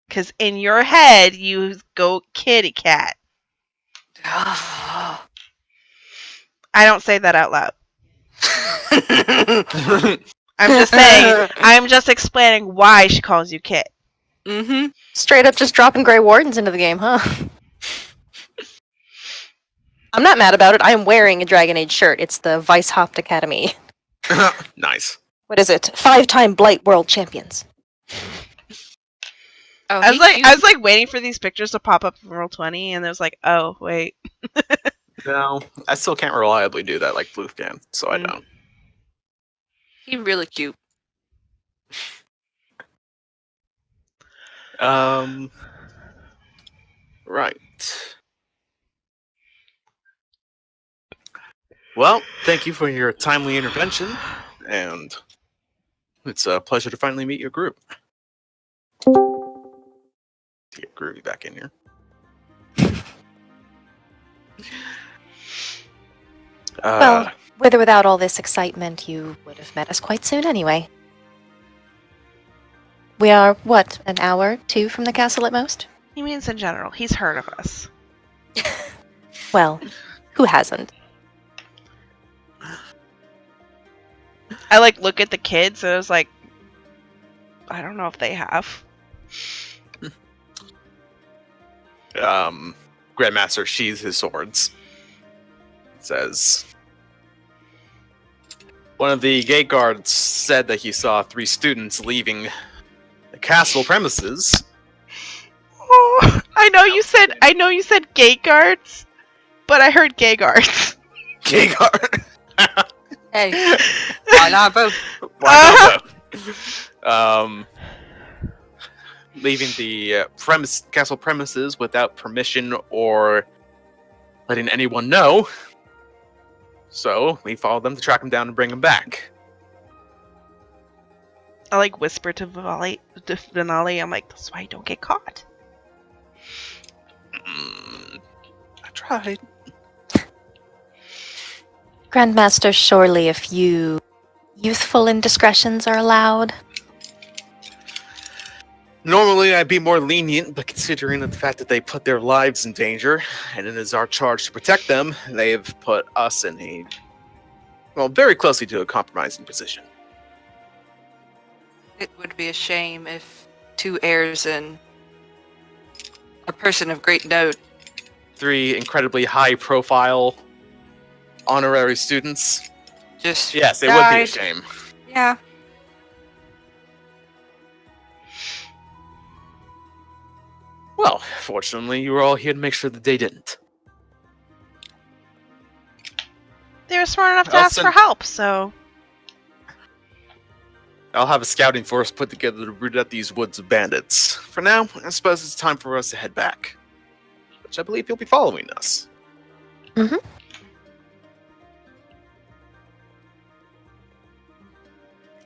Because in your head, you go kitty cat. I don't say that out loud. I'm just saying, I'm just explaining why she calls you Kit. Mm-hmm. Straight up just dropping Grey Wardens into the game, huh? I'm not mad about it. I am wearing a Dragon Age shirt. It's the Vice Hopped Academy. Nice. What is it? 5-time Blight World Champions. Oh, I was like waiting for these pictures to pop up from Roll20, and it was like, oh wait. No, I still can't reliably do that like Floof can, so I don't. He really cute. Right. Well, thank you for your timely intervention, and it's a pleasure to finally meet your group. To get Groovy back in here. Well, with or without all this excitement, you would have met us quite soon anyway. We are, what, an hour, 2 from the castle at most? He means in general. He's heard of us. Well, who hasn't? I like look at the kids, and I was like, I don't know if they have. Grandmaster sheathes his swords. Says, one of the gate guards said that he saw 3 students leaving the castle premises. Oh, I know you said gate guards, but I heard gay guards. Gate guard. Hey, why not both? Why not both? Leaving the castle premises without permission or letting anyone know. So we followed them to track them down and bring them back. I like whisper to Vinali. I'm like, that's why you don't get caught. I tried. Grandmaster, surely a few youthful indiscretions are allowed. Normally I'd be more lenient, but considering the fact that they put their lives in danger, and it is our charge to protect them, they've put us in a well, very closely to a compromising position. It would be a shame if 2 heirs and a person of great note. 3 incredibly high-profile honorary students. Just Yes, it would be a died. shame. Yeah. Well, fortunately, you were all here to make sure that they didn't. They were smart enough to I'll ask for send- help, so I'll have a scouting force put together to root out these woods of bandits. For now, I suppose it's time for us to head back. Which I believe you'll be following us. Mhm.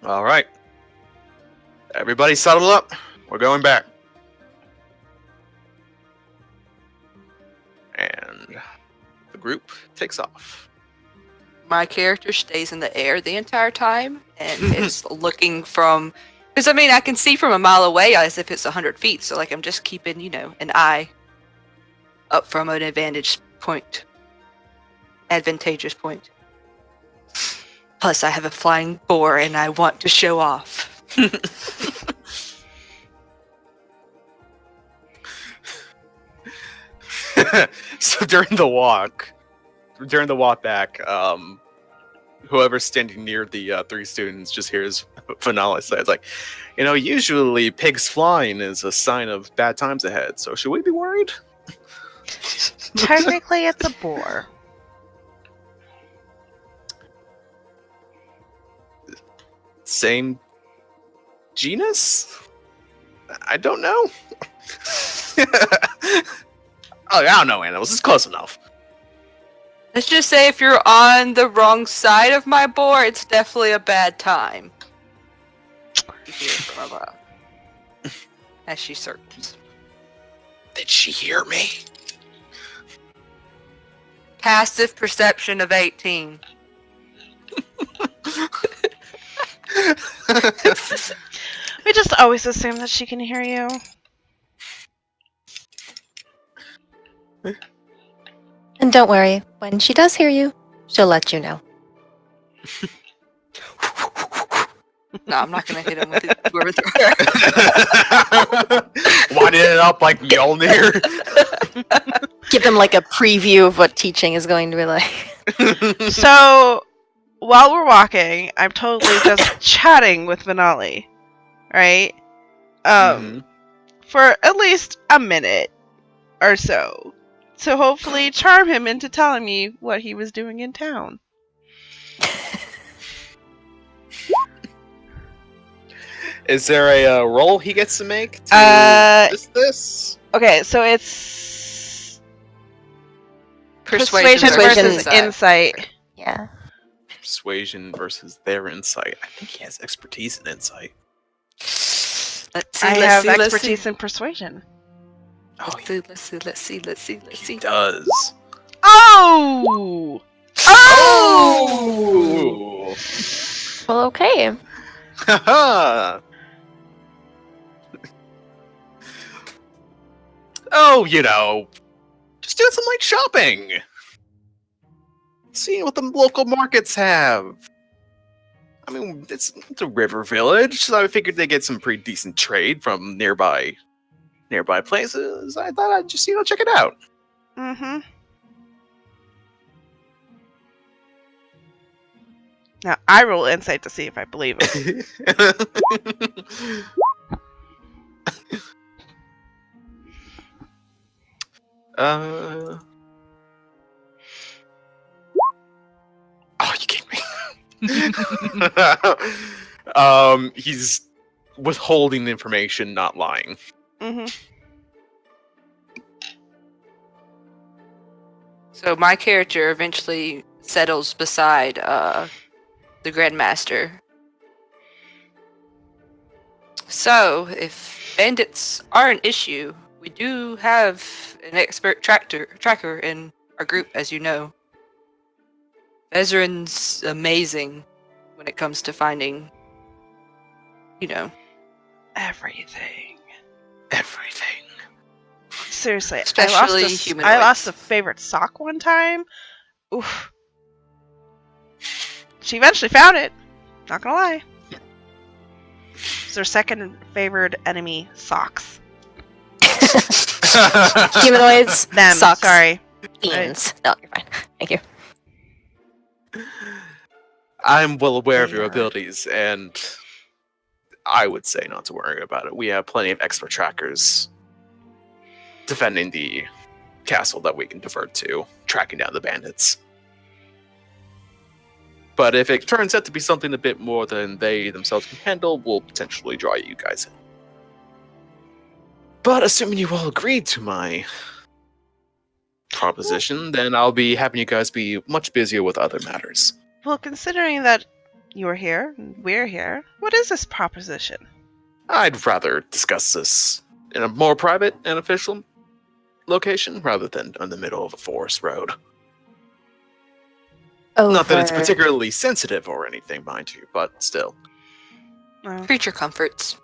Alright. Everybody settle up. We're going back. And the group takes off. My character stays in the air the entire time and is looking from. Because, I mean, I can see from a mile away as if it's 100 feet. So, like, I'm just keeping, an eye up from an advantageous point. Plus, I have a flying boar and I want to show off. So during the walk back, whoever's standing near the 3 students just hears Finale say, it's like, usually pigs flying is a sign of bad times ahead, so should we be worried? technically it's a boar. Same genus? I don't know. I don't know animals, it's close enough. Let's just say if you're on the wrong side of my boar, it's definitely a bad time. You hear from above. As she circles. Did she hear me? Passive perception of 18. We just always assume that she can hear you. And don't worry, when she does hear you, she'll let you know. No, I'm not gonna hit him with it. Winding it up like Mjolnir. Give them like a preview of what teaching is going to be like. So, while we're walking, I'm totally just chatting with Vinali, right? For at least a minute or so. To hopefully charm him into telling me what he was doing in town. Is there a role he gets to make to this? Okay, so it's Persuasion versus versus insight. Yeah. Persuasion versus their insight. I think he has expertise in insight. Let's see, I let's have see, let's expertise see. in persuasion. Oh, Let's see. he does. Oh! Oh! Well, okay. Haha! Oh, just doing some light shopping. Seeing what the local markets have. I mean, it's a river village, so I figured they get some pretty decent trade from nearby places. I thought I'd just, check it out. Mm-hmm. Now, I roll insight to see if I believe it. Oh, you kidding me? He's withholding information, not lying. Mm-hmm. So my character eventually settles beside the Grandmaster. So, if bandits are an issue, we do have an expert tracker in our group, as you know. Vezran's amazing when it comes to finding, Everything. Everything. Seriously, Especially I humanoids. lost a favorite sock one time. Oof. she eventually found it. Not gonna lie. It's her second favored enemy, socks. Humanoids, Them, socks, sorry. fiends. No, you're fine. Thank you. I'm well aware of your They are. abilities, and I would say not to worry about it. We have plenty of expert trackers defending the castle that we can divert to, tracking down the bandits. But if it turns out to be something a bit more than they themselves can handle, we'll potentially draw you guys in. But assuming you all agreed to my proposition, then I'll be having you guys be much busier with other matters. Well, considering that you're here, and we're here, what is this proposition? I'd rather discuss this in a more private and official location rather than in the middle of a forest road. Not that it's Over. particularly sensitive or anything, mind you, but still. Oh. Creature comforts.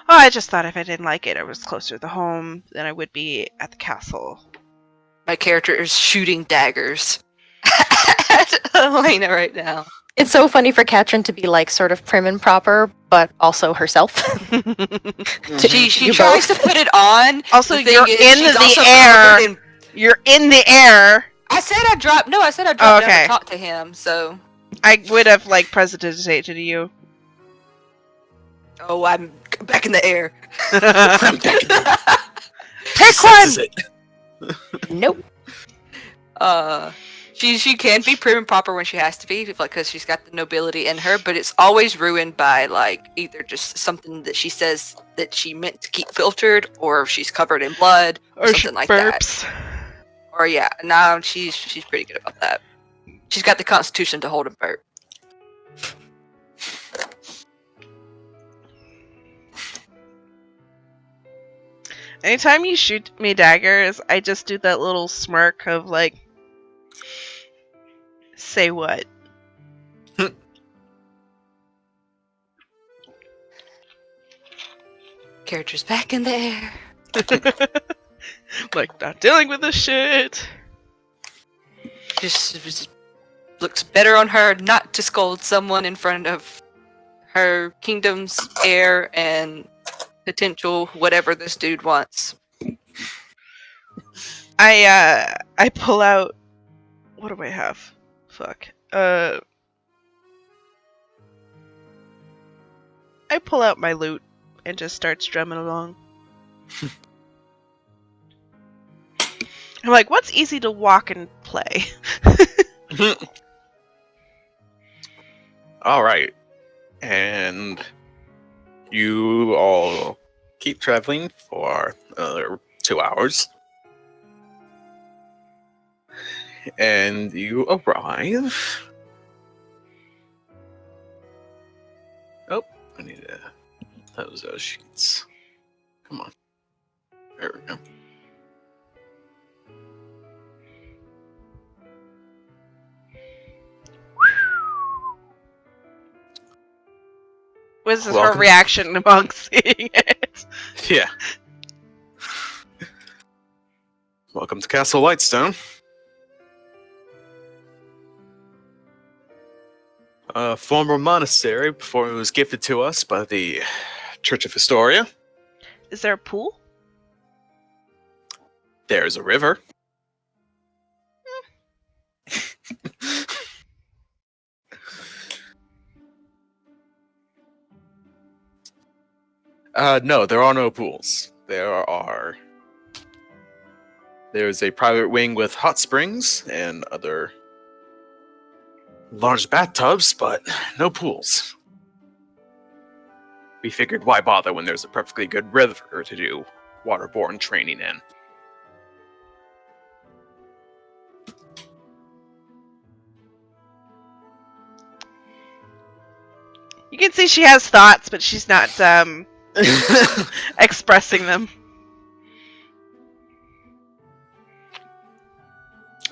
Oh, I just thought if I didn't like it, I was closer to home than I would be at the castle. My character is shooting daggers at Elena right now. It's so funny for Katrin to be like sort of prim and proper, but also herself. She You tries both. to put it on. Also, The thing you're is, in she's the also air. covered in- You're in the air. I said I dropped. No, I said I dropped Oh, down okay. to talk to him. So, I would have like presidentated you. oh, I'm back in the air. I'm taking Pick senses one. it. Nope. She can be prim and proper when she has to be, because she's got the nobility in her. But it's always ruined by like either just something that she says that she meant to keep filtered, or she's covered in blood, or She something like that. burps. Or yeah, no, she's pretty good about that. She's got the constitution to hold a burp. Anytime you shoot me daggers, I just do that little smirk of like, say what? Character's back in the air. Like, not dealing with this shit. Just looks better on her not to scold someone in front of her kingdom's heir and potential whatever this dude wants. I pull out. What do I have? Fuck. I pull out my lute and just start strumming along. I'm like, what's easy to walk and play? All right. And you all keep traveling for another 2 hours. And you arrive. Oh, I need to close those sheets. Come on. There we go. Was this her Welcome. reaction among seeing it? Yeah. Welcome to Castle Whitestone. A former monastery before it was gifted to us by the Church of Historia. Is there a pool? There's a river. No, there are no pools. There's a private wing with hot springs and other large bathtubs, but no pools. We figured why bother when there's a perfectly good river to do waterborne training in. You can see she has thoughts, but she's not expressing them.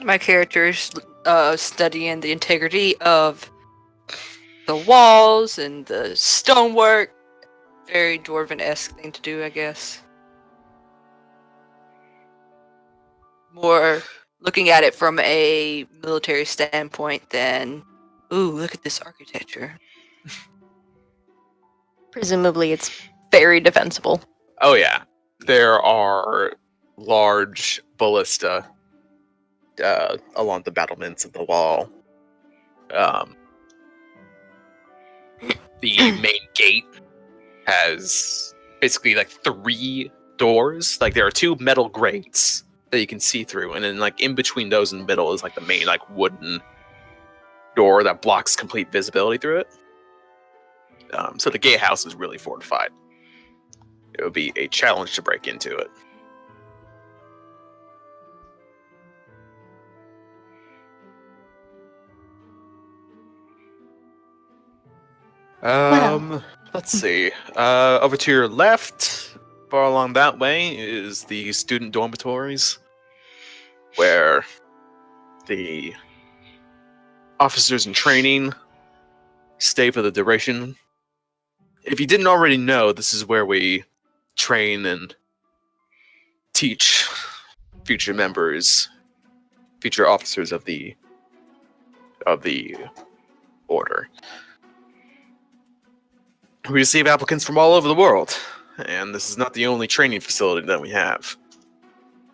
My character is studying the integrity of the walls and the stonework. Very dwarven-esque thing to do, I guess. More looking at it from a military standpoint than Ooh, look at this architecture. Presumably, it's very defensible. Oh yeah, there are large ballista along the battlements of the wall. The main gate has basically like 3 doors. Like there are 2 metal grates that you can see through, and then like in between those in the middle is like the main like wooden door that blocks complete visibility through it. So the gatehouse is really fortified. It would be a challenge to break into it. Let's see. Over to your left, far along that way, is the student dormitories, where the officers in training stay for the duration. If you didn't already know, this is where we train and teach future members, future officers of the order. We receive applicants from all over the world, and this is not the only training facility that we have.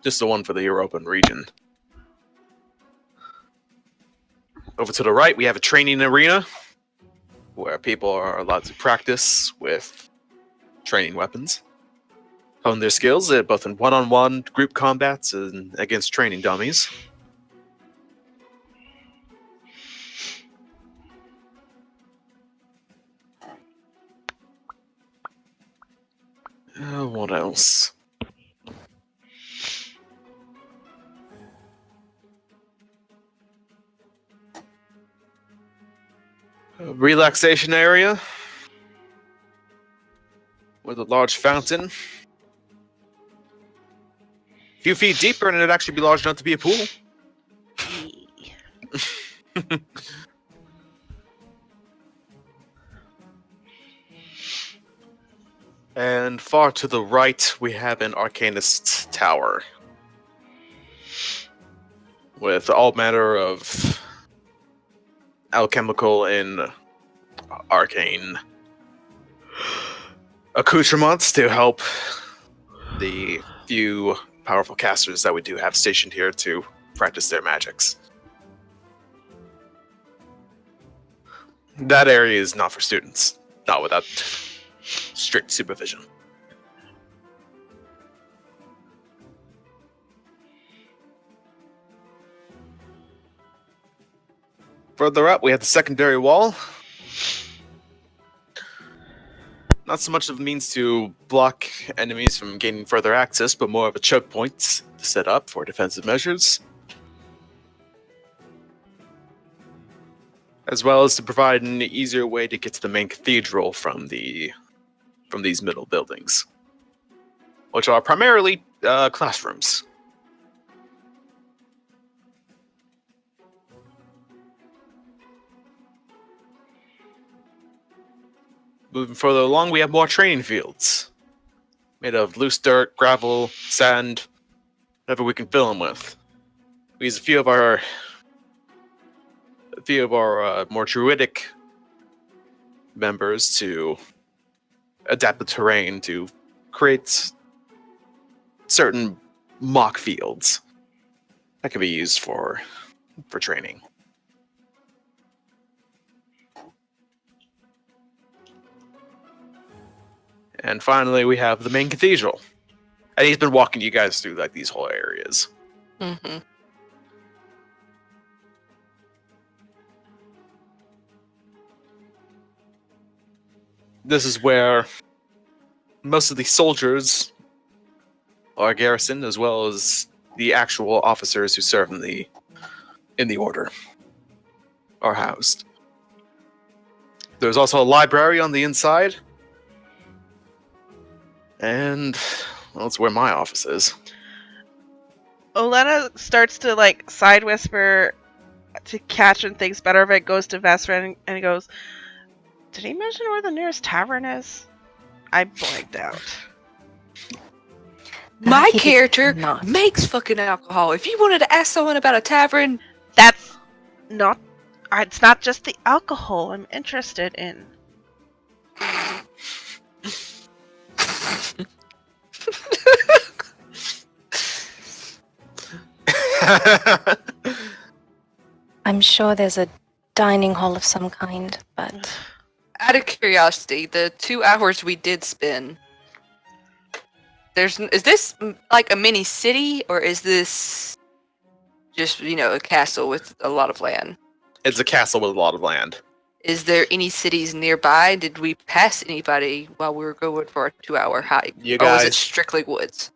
Just the one for the European region. Over to the right, we have a training arena where people are allowed to practice with training weapons, hone their skills both in one-on-one group combats and against training dummies. What else? A relaxation area with a large fountain. A few feet deeper, and it'd actually be large enough to be a pool. And far to the right, we have an Arcanist Tower with all manner of alchemical and arcane accoutrements to help the few powerful casters that we do have stationed here to practice their magics. That area is not for students, not without strict supervision. Further up, we have the secondary wall. Not so much of a means to block enemies from gaining further access, but more of a choke point to set up for defensive measures, as well as to provide an easier way to get to the main cathedral from these middle buildings, which are primarily classrooms. Moving further along, we have more training fields made of loose dirt, gravel, sand, whatever we can fill them with. We use a few of our more druidic members to adapt the terrain to create certain mock fields that can be used for training. And finally, we have the main cathedral. And he's been walking you guys through like these whole areas. Mm-hmm. This is where most of the soldiers are garrisoned, as well as the actual officers who serve in the order are housed. There's also a library on the inside. And, well, it's where my office is. Olena starts to like side whisper to catch and thinks better of it, goes to Vesper and he goes, "Did he mention where the nearest tavern is?" I blanked out. My He did character not. makes fucking alcohol. If you wanted to ask someone about a tavern, That's not. It's not just the alcohol I'm interested in. I'm sure there's a dining hall of some kind, but Out of curiosity, the 2 hours we did spend, is this like a mini city, or is this just, a castle with a lot of land? It's a castle with a lot of land. Is there any cities nearby? Did we pass anybody while we were going for a 2-hour hike? You Or was it guys- strictly woods?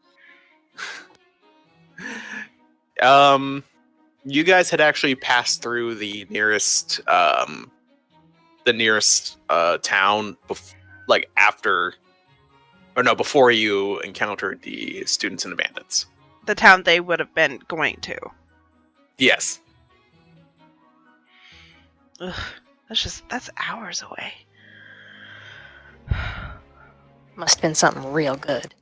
You guys had actually passed through the nearest town, before you encountered the students and the bandits. The town they would have been going to. Yes. Ugh, that's hours away. must have been something real good.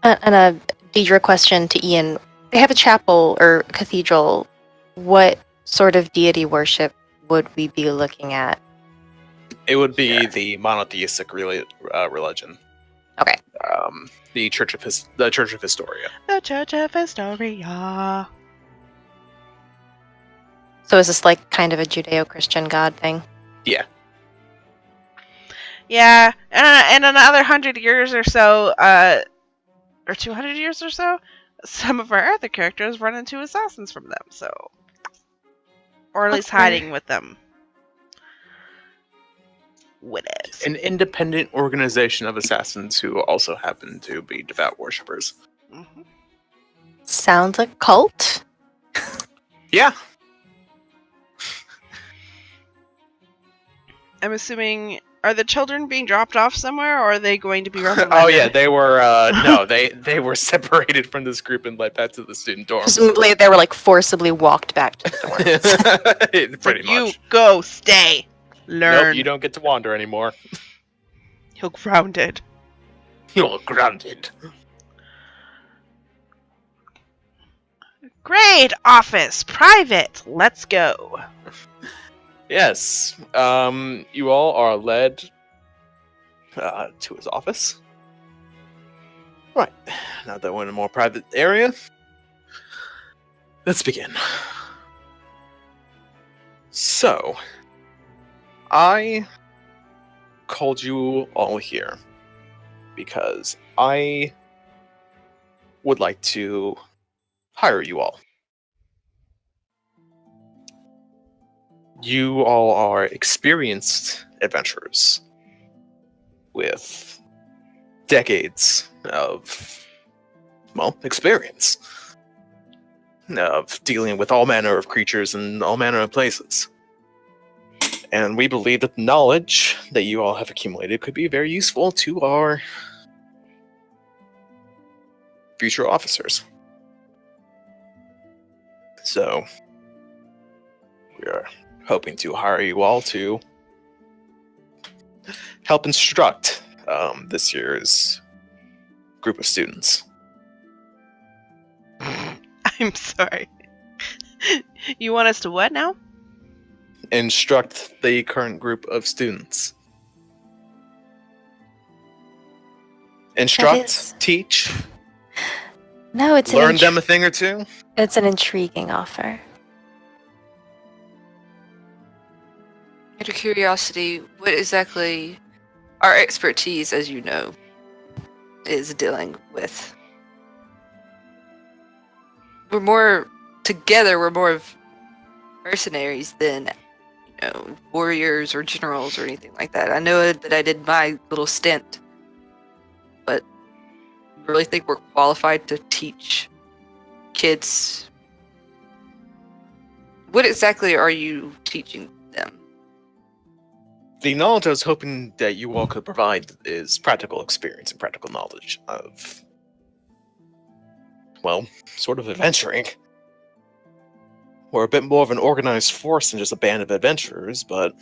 And a Deidre question to Ian. They have a chapel or cathedral. What sort of deity worship would we be looking at? It would be the monotheistic religion. Okay. The Church of Historia. The Church of Historia. So is this like kind of a Judeo-Christian god thing? Yeah. Yeah, and in another 100 years or so, or 200 years or so, some of our other characters run into assassins from them, so. Or at least Okay. hiding with them. Whatevs. An independent organization of assassins who also happen to be devout worshippers. Mhm. Sounds like a cult. Yeah. I'm assuming, are the children being dropped off somewhere, or are they going to be represented? Oh yeah, they were they were separated from this group and led back to the student dorms. Presumably they were like forcibly walked back to the dorm. Pretty You much. go, stay, learn. Nope, you don't get to wander anymore. You're grounded. You're grounded. Great, office, private, let's go. Yes. You all are led to his office. Right. Now that we're in a more private area, let's begin. So, I called you all here because I would like to hire you all. You all are experienced adventurers with decades of, experience of dealing with all manner of creatures in all manner of places. And we believe that the knowledge that you all have accumulated could be very useful to our future officers. So, we are hoping to hire you all to help instruct this year's group of students. I'm sorry. You want us to what now? Instruct the current group of students. Instruct, is- teach, No, it's learn them a thing or two. It's an intriguing offer. Out of curiosity, what exactly our expertise, as you know, is dealing with? We're more of mercenaries than, warriors or generals or anything like that. I know that I did my little stint, but I really think we're qualified to teach kids. What exactly are you teaching them? The knowledge I was hoping that you all could provide is practical experience and practical knowledge of, sort of adventuring. We're a bit more of an organized force than just a band of adventurers, but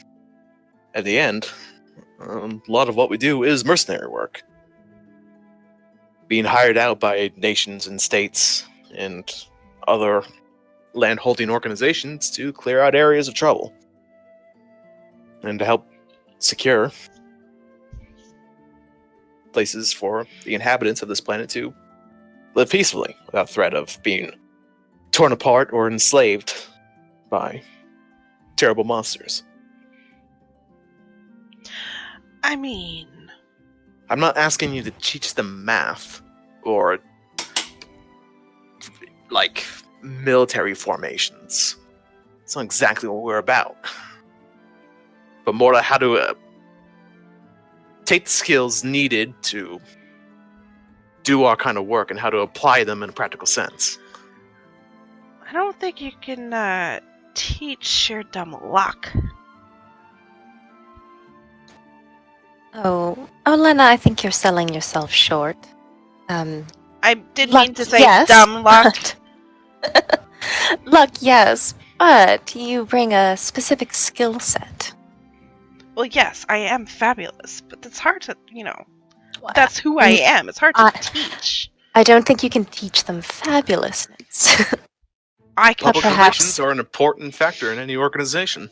at the end, a lot of what we do is mercenary work. being hired out by nations and states and other land-holding organizations to clear out areas of trouble and to help secure places for the inhabitants of this planet to live peacefully without threat of being torn apart or enslaved by terrible monsters. I mean, I'm not asking you to teach them math or like military formations. It's not exactly what we're about. But more how to take the skills needed to do our kind of work and how to apply them in a practical sense. I don't think you can teach sheer dumb luck. Oh, Lena, I think you're selling yourself short. I didn't Luck, mean to say yes, dumb luck. Luck, yes, but you bring a specific skill set. Well, yes, I am fabulous, but it's hard to, that's who I am. It's hard to teach. I don't think you can teach them fabulousness. I can. Public perhaps- relations are an important factor in any organization.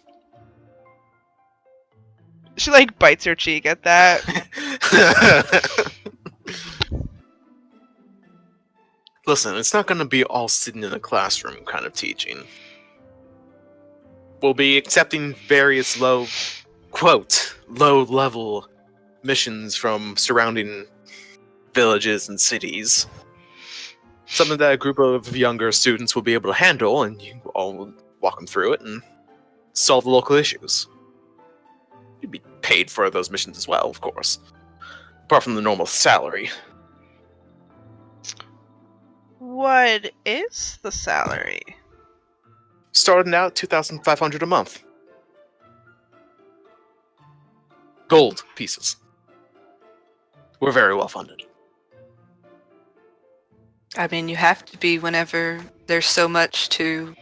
She like bites her cheek at that. Listen, it's not going to be all sitting in a classroom kind of teaching. We'll be accepting various low-level missions from surrounding villages and cities. Something that a group of younger students will be able to handle, and you all will walk them through it and solve the local issues. You'd be paid for those missions as well, of course. Apart from the normal salary. What is the salary? Starting out 2,500 a month. Gold pieces. We're very well funded. I mean, you have to be whenever there's so much to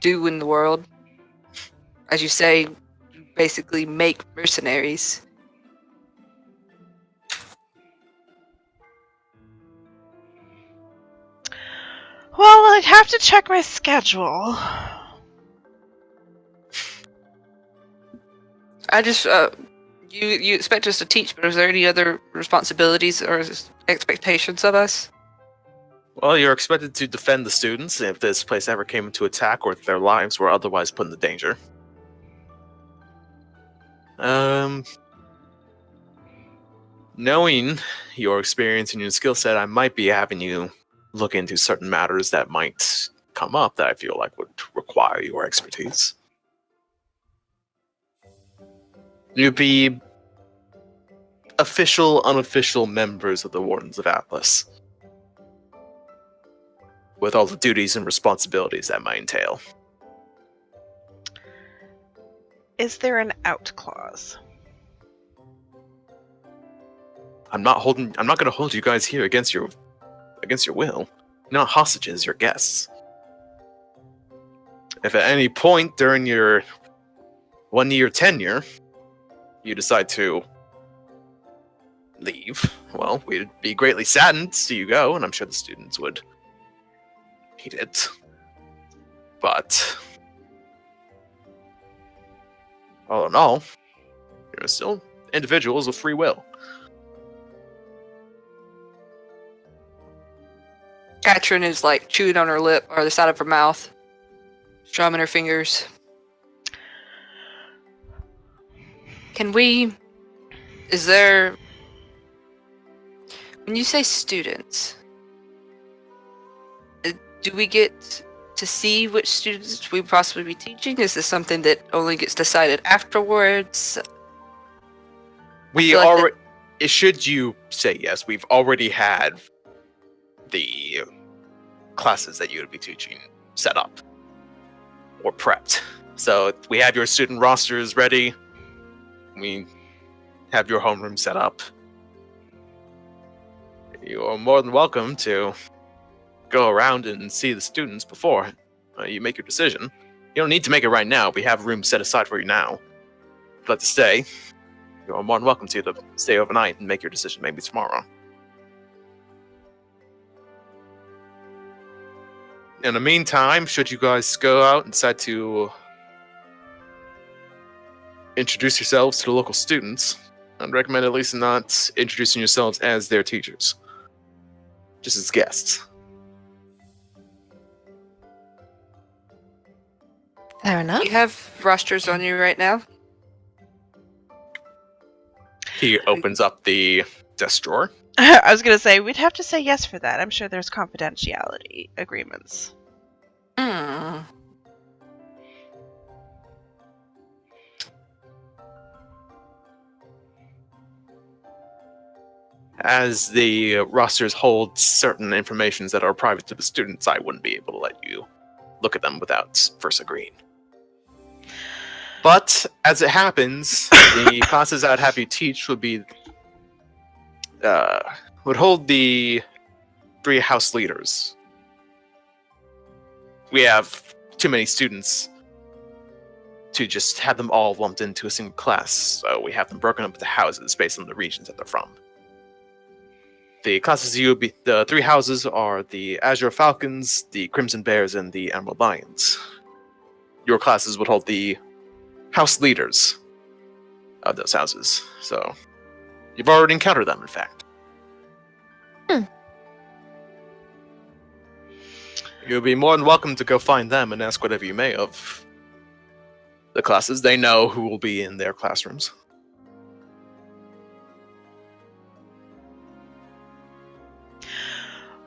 do in the world. As you say, you basically make mercenaries. Well, I'd have to check my schedule. I just, you expect us to teach, but is there any other responsibilities or expectations of us? Well, you're expected to defend the students if this place ever came into attack or if their lives were otherwise put into danger. Knowing your experience and your skill set, I might be having you look into certain matters that might come up that I feel like would require your expertise. You'd be official, unofficial members of the Wardens of Atlas, with all the duties and responsibilities that might entail. Is there an out clause? I'm not going to hold you guys here against your will. You're not hostages, you're guests. If at any point during your 1-year tenure you decide to leave, well, we'd be greatly saddened to see you go, and I'm sure the students would hate it. But all in all, you're still individuals with free will. Katrin is like chewing on her lip or the side of her mouth, strumming her fingers. Is there, when you say students, do we get to see which students we possibly be teaching? Is this something that only gets decided afterwards? We feel like already, should you say yes, we've already had the classes that you would be teaching set up or prepped. So we have your student rosters ready. We have your homeroom set up. You are more than welcome to go around and see the students before you make your decision. You don't need to make it right now. We have a room set aside for you now. If you'd like to stay, you are more than welcome to stay overnight and make your decision maybe tomorrow. In the meantime, should you guys go out and decide to introduce yourselves to the local students, I'd recommend at least not introducing yourselves as their teachers. Just as guests. Fair enough. You have rosters on you right now. He opens up the desk drawer. I was gonna say we'd have to say yes for that. I'm sure there's confidentiality agreements. Hmm. As the rosters hold certain informations that are private to the students, I wouldn't be able to let you look at them without first agreeing. But as it happens, the classes I'd have you teach would be would hold the 3 house leaders. We have too many students to just have them all lumped into a single class, so we have them broken up into houses based on the regions that they're from. The classes you would be the 3 houses are the Azure Falcons, the Crimson Bears, and the Emerald Lions. Your classes would hold the house leaders of those houses, so you've already encountered them, in fact. You'll be more than welcome to go find them and ask whatever you may of the classes. They know who will be in their classrooms.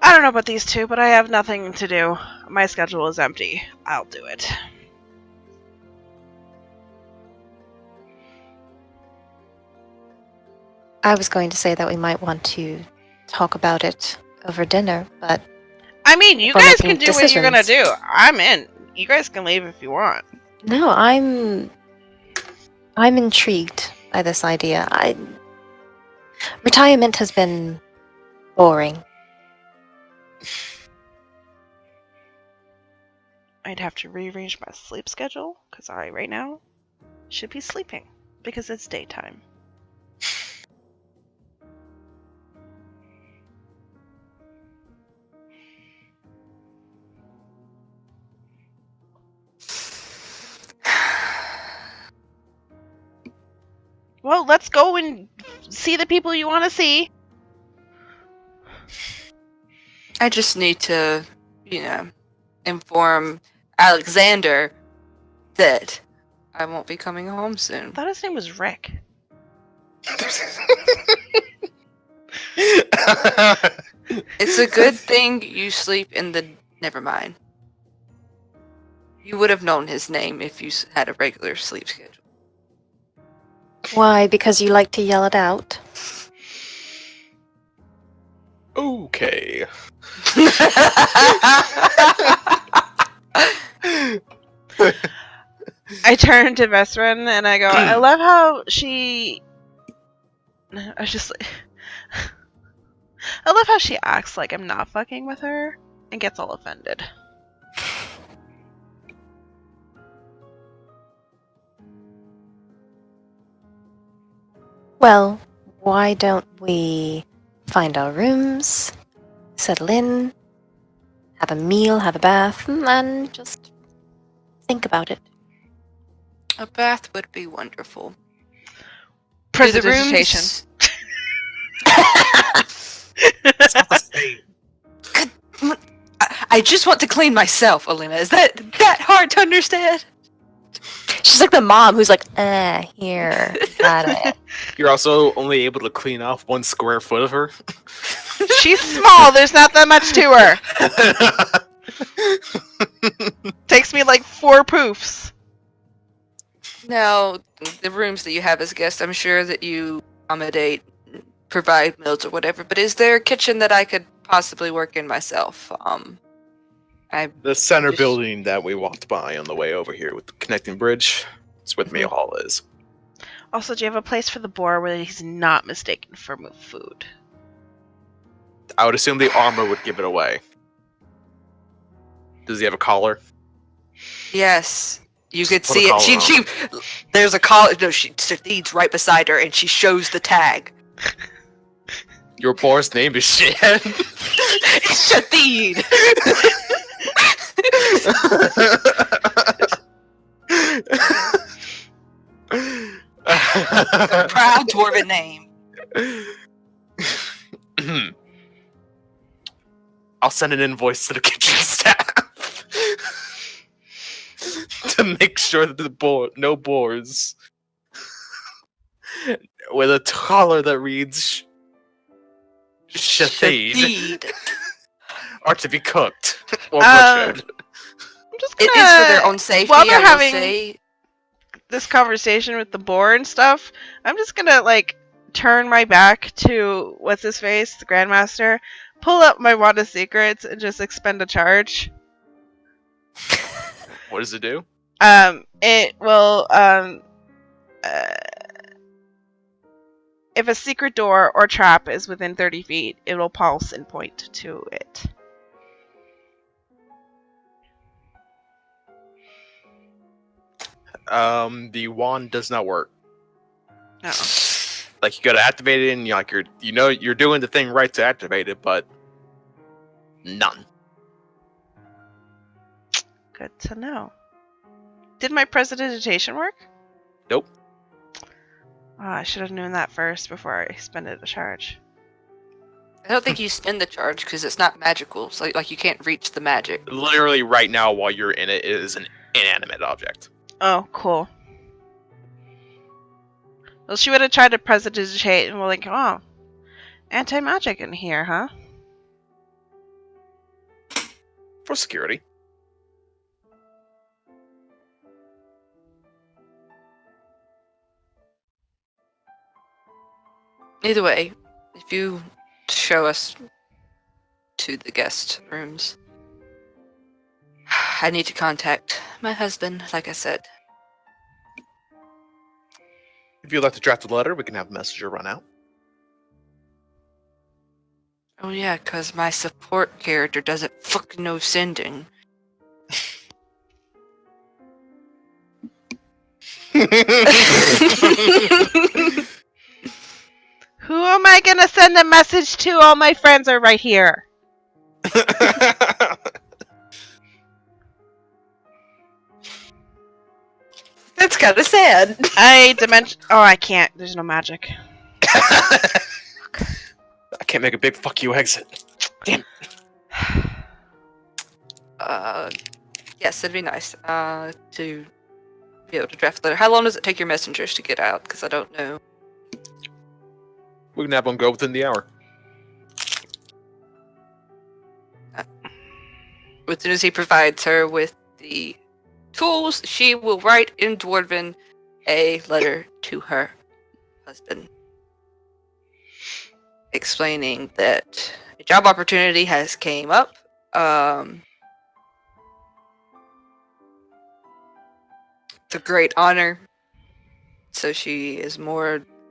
I don't know about these two, but I have nothing to do. My schedule is empty. I'll do it. I was going to say that we might want to talk about it over dinner, but I mean, you For guys making can do what you're gonna decisions. do. I'm in. You guys can leave if you want. no, I'm intrigued by this idea. Retirement has been boring. I'd have to rearrange my sleep schedule because I right now should be sleeping because it's daytime. Well, let's go and see the people you want to see. I just need to, inform Alexander that I won't be coming home I soon. thought his name was Rick. It's a good thing you sleep in the. Never mind. You would have known his name if you had a regular sleep schedule. Why? Because you like to yell it out? Okay. I turn to Vesrin and I go, I love how she. I just. I love how she acts like I'm not fucking with her and gets all offended. Well, why don't we find our rooms, settle in, have a meal, have a bath, and just think about it. A bath would be wonderful. Prison Do the dissertation. rooms- It's not the same. I just want to clean myself, Alina. Is that hard to understand? She's like the mom who's like, here, got it. You're also only able to clean off 1 square foot of her. She's small, there's not that much to her. Takes me like 4 poofs. Now, the rooms that you have as guests, I'm sure that you accommodate, provide meals or whatever, but is there a kitchen that I could possibly work in myself? The center Just- building that we walked by on the way over here with the connecting bridge is where the meal hall is. Also, do you have a place for the boar where he's not mistaken for food? I would assume the armor would give it away. Does he have a collar? Yes. You could Put a see it. collar She there's a collar. No, Shadid's right beside her, and she shows the tag. Your boar's name is Shad. Shadid. Proud dwarven name. I'll send an invoice to the kitchen staff to make sure that no boars with a collar that reads Shathid Shathid. are to be cooked or Uh, butchered. I'm just It gonna, is for their own safety, while they're I will having say. this conversation with the boar and stuff, I'm just gonna like turn my back to what's his face, the Grandmaster, pull up my Wand of Secrets, and just expend a charge. What does it do? It will uh, if a secret door or trap is within 30 feet, it will pulse and point to it. The wand does not work. No. Like you gotta activate it, and you're doing the thing right to activate it, but none. Good to know. Did my prestidigitation work? Nope. Oh, I should have known that first before I expended a charge. I don't think you spend the charge because it's not magical. So like you can't reach the magic. Literally, right now, while you're in it, it is an inanimate object. Oh, cool. Well, she would have tried to prestidigitate, and we're like, oh, anti-magic in here, huh? For security. Either way, if you show us to the guest rooms, I need to contact my husband, like I said. If you'd like to draft a letter, we can have a messenger run out. Oh yeah, because my support character doesn't fucking know sending. Who am I gonna send a message to? All my friends are right here. That's kind of sad. Oh, I can't. There's no magic. I can't make a big fuck you exit. Damn. Yes, it'd be nice to be able to draft a letter. How long does it take your messengers to get out? Because I don't know. We can have one go within the hour. As soon as he provides her with the tools, she will write in Dwarven a letter to her husband, explaining that a job opportunity has came up. It's a great honor. So she is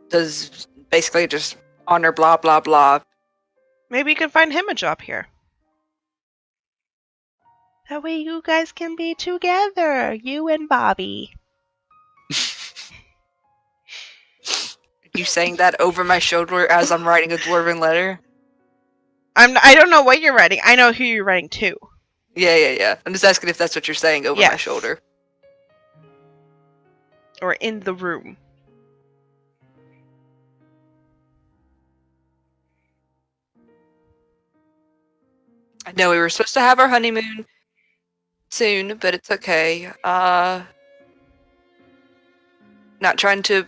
does basically just honor blah blah blah. Maybe you can find him a job here. That way you guys can be together, you and Bobby. You saying that over my shoulder as I'm writing a Dwarven letter? I don't know what you're writing. I know who you're writing to. Yeah. I'm just asking if that's what you're saying over my Yes. shoulder. Or in the room. I know we were supposed to have our honeymoon soon, but it's okay. Not trying to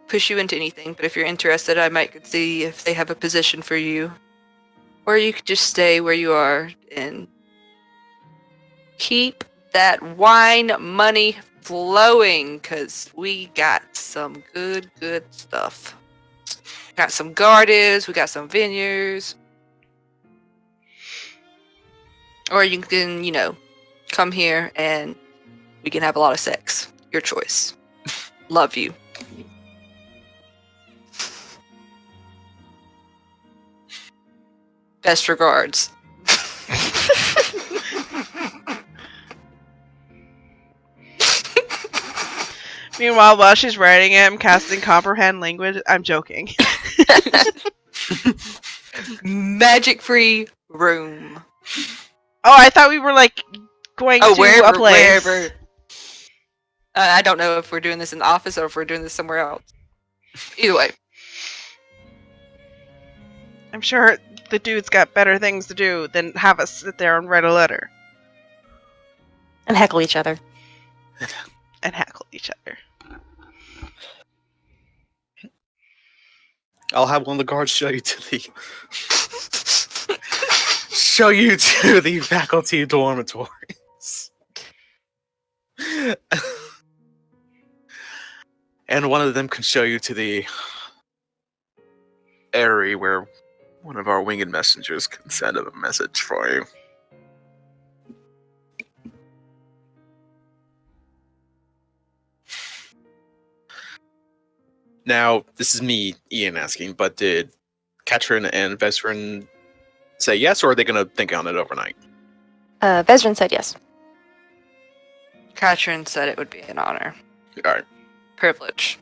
push you into anything, but if you're interested, I might see if they have a position for you. Or you could just stay where you are and keep that wine money flowing, because we got some good stuff. Got some gardens, we got some vineyards. Or you can, come here and we can have a lot of sex. Your choice. Love you. Best regards. Meanwhile, while she's writing it, I'm casting comprehend language. I'm joking. Magic free room. Oh, I thought we were like going Oh, to a place. wherever. I don't know if we're doing this in the office or if we're doing this somewhere else. Either way. I'm sure the dude's got better things to do than have us sit there and write a letter And heckle each other. and heckle each other. I'll have one of the guards show you to the faculty dormitories. And one of them can show you to the area where one of our winged messengers can send a message for you. Now, this is me, Ian, asking, but did Katrin and Vesrin say yes, or are they going to think on it overnight? Vezrin said yes. Katrin said it would be an honor. Alright. Privilege.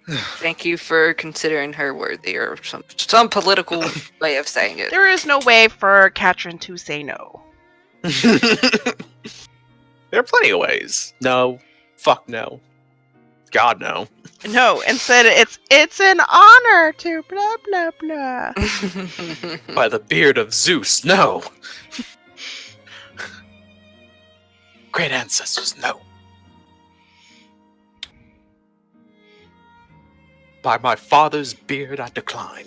Thank you for considering her worthy, or some political way of saying it. There is no way for Katrin to say no. There are plenty of ways. No. Fuck no. God no. No, instead it's an honor to blah blah blah. By the beard of Zeus, no. Great ancestors, no. By my father's beard, I decline.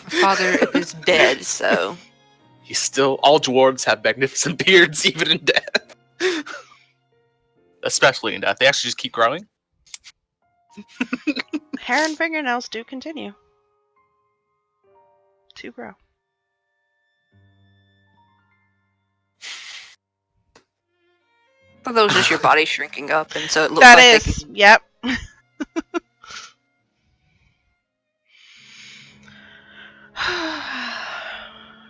My father is dead, so He's still. All dwarves have magnificent beards, even in death. Especially in death. They actually just keep growing. Hair and fingernails do continue to grow. well, that was just your body shrinking up, and so it looked That like is, yep.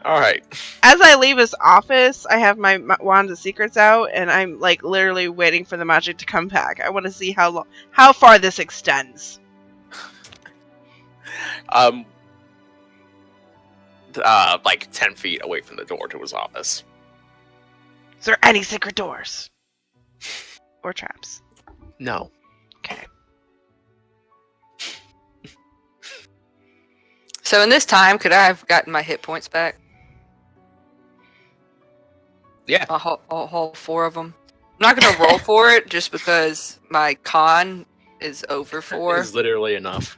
Alright. As I leave his office, I have my Wands of Secrets out, and I'm like literally waiting for the magic to come back. I want to see how far this extends. Like 10 feet away from the door to his office. Is there any secret doors or traps? No. Okay. So in this time, could I have gotten my hit points back? Yeah. All 4 of them. I'm not gonna roll for it just because my con is over 4. It's literally enough.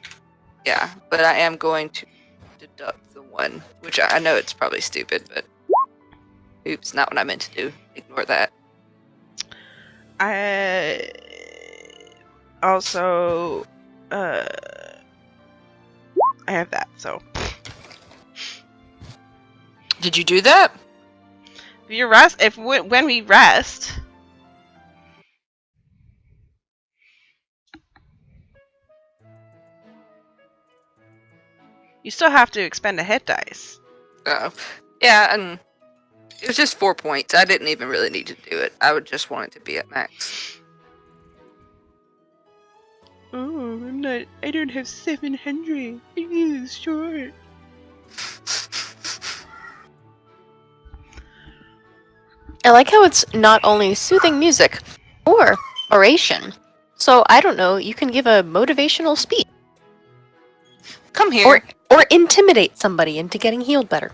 Yeah, but I am going to deduct the 1, which I know it's probably stupid, but oops, not what I meant to do. Ignore that. I also I have that, so Did you do that? when we rest, you still have to expend a hit dice. Oh, yeah, and it was just 4 points. I didn't even really need to do it. I would just want it to be at max. Oh, I don't have 700. It is short. I like how it's not only soothing music or oration. So I don't know, you can give a motivational speech Come here. or intimidate somebody into getting healed better.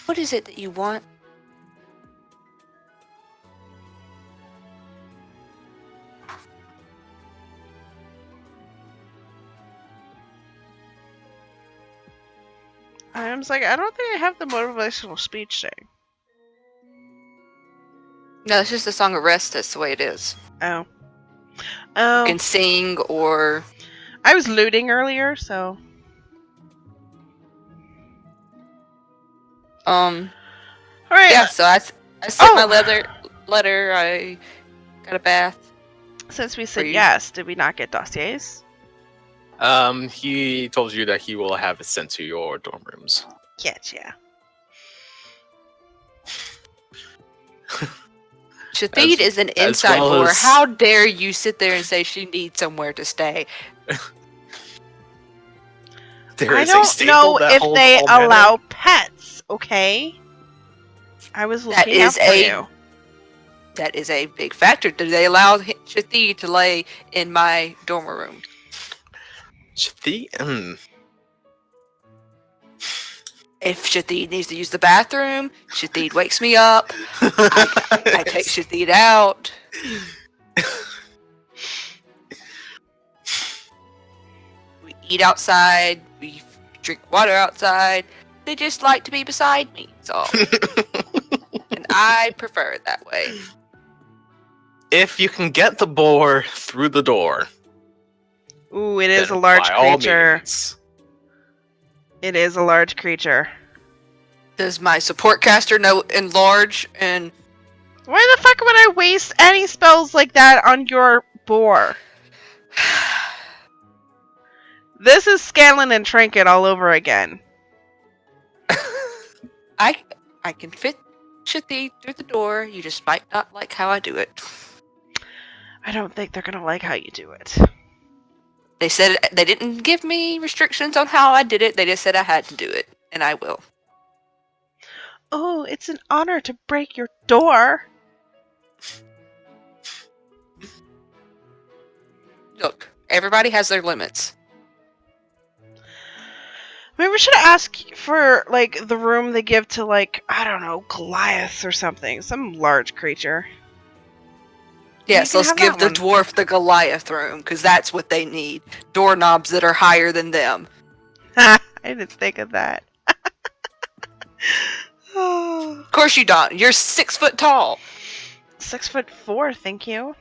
What is it that you want? I was like, I don't think I have the motivational speech thing. No, it's just a song of rest. That's the way it is. Oh. You Oh. can sing or I was looting earlier, so. Alright. Alright. Yeah, so I sent my Oh. letter. I got a bath. Since we said you- yes, did we not get dossiers? He told you that he will have it sent to your dorm rooms. Getcha. Shathid is an as inside well whore. as- How dare you sit there and say she needs somewhere to stay? There I is a don't staple know that if holds they all mana. allow pets, okay? I was That looking out is for you. That is a big factor. Do they allow Shathi to lay in my dormer room? Shathi? If Shathid needs to use the bathroom, Shathid wakes me up. I take Shathid out. We eat outside. We drink water outside. They just like to be beside me. So, and I prefer it that way. If you can get the boar through the door, Ooh, it is a then large by all creature. means. It is a large creature. Does my support caster know enlarge and Why the fuck would I waste any spells like that on your boar? This is Scanlan and Trinket all over again. I can fit Shathid through the door. You just might not like how I do it. I don't think they're gonna like how you do it. They said they didn't give me restrictions on how I did it. They just said I had to do it, and I will. Oh, it's an honor to break your door. Look, everybody has their limits. Maybe we should ask for, like, the room they give to, like, I don't know, Goliath or something. Some large creature. Yes, can let's have give that the one. dwarf the Goliath room, because that's what they need. Doorknobs that are higher than them. I didn't think of that. Of course you don't. You're 6 foot tall. 6'4", thank you.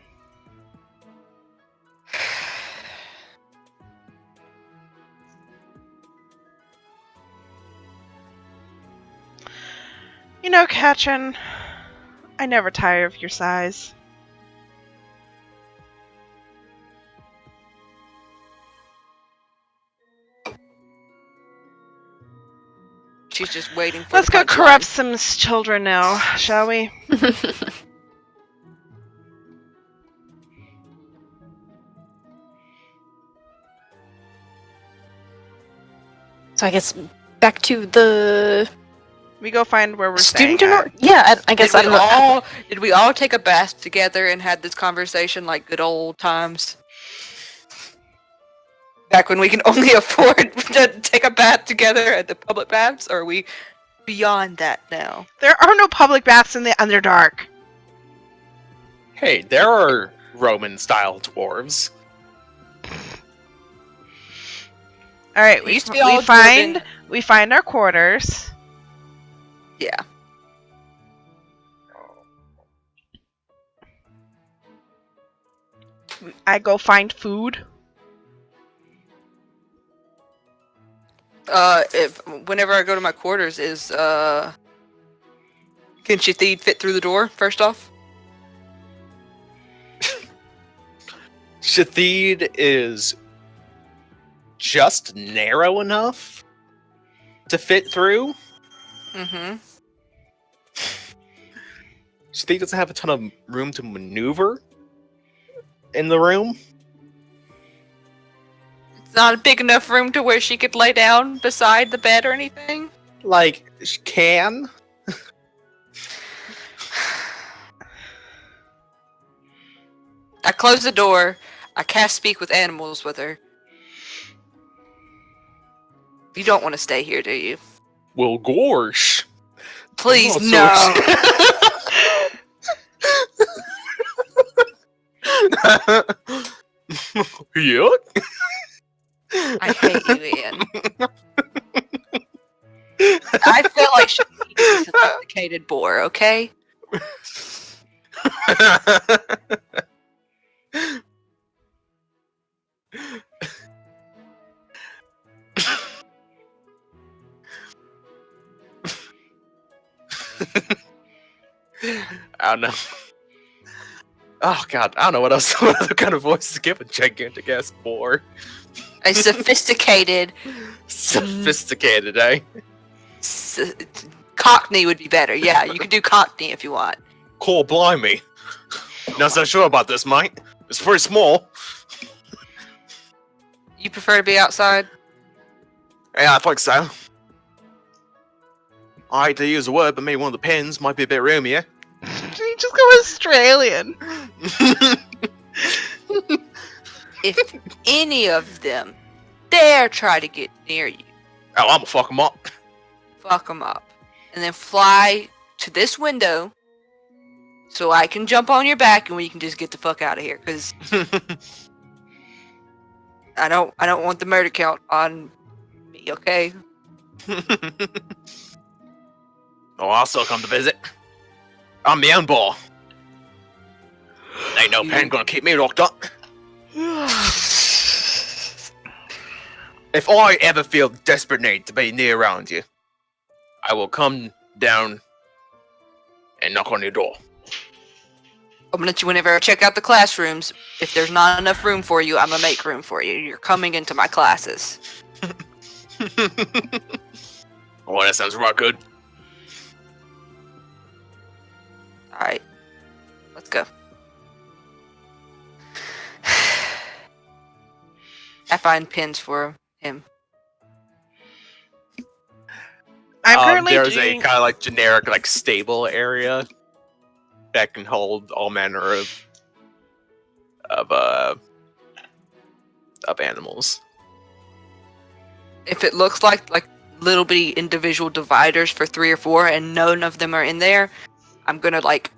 You know, Katrin, I never tire of your size. She's just waiting for Let's the go punchline. corrupt some children now, shall we? So I guess back to the We go find where we're student staying at. Yeah, I guess I don't know. Did we all take a bath together and had this conversation like good old times? Back when we can only afford to take a bath together at the public baths, or are we beyond that now? There are no public baths in the Underdark. Hey, there are Roman-style dwarves. All right, It we, used to be all we find our quarters. Yeah. I go find food. Whenever I go to my quarters, can Shathid fit through the door? First off, Shathid is just narrow enough to fit through. mm-hmm. Shathid doesn't have a ton of room to maneuver in the room. It's not a big enough room to where she could lay down beside the bed or anything. Like, she can. I close the door. I cast Speak with Animals with her. You don't want to stay here, do you? Well, gorsh. Please, I'm no. Yuck. I hate you, Ian. I feel like she's a sophisticated boar, okay? I don't know. Oh god, I don't know what else. What other kind of voice to give a gigantic ass boar? A sophisticated Sophisticated, eh? Cockney would be better. Yeah, you could do Cockney if you want. Cool, blimey. Not so sure about this, mate. It's pretty small. You prefer to be outside? Yeah, I think so. I hate to use the word, but maybe one of the pins might be a bit roomier. You just go Australian. If any of them dare try to get near you, Oh, I'm gonna fuck them up. fuck them up. And then fly to this window so I can jump on your back and we can just get the fuck out of here. Because I don't want the murder count on me, okay? Oh, I'll still come to visit. I'm the own ball. Ain't no pen gonna keep me locked up. If I ever feel desperate need to be near around you, I will come down and knock on your door. I'm gonna let you whenever I check out the classrooms. If there's not enough room for you, I'm gonna make room for you. You're coming into my classes. Oh, that sounds right good. Alright. Let's go. I find pins for him. I'm currently there's doing. a kind of like generic like stable area that can hold all manner of animals. If it looks like little bitty individual dividers for 3 or 4 and none of them are in there, I'm gonna like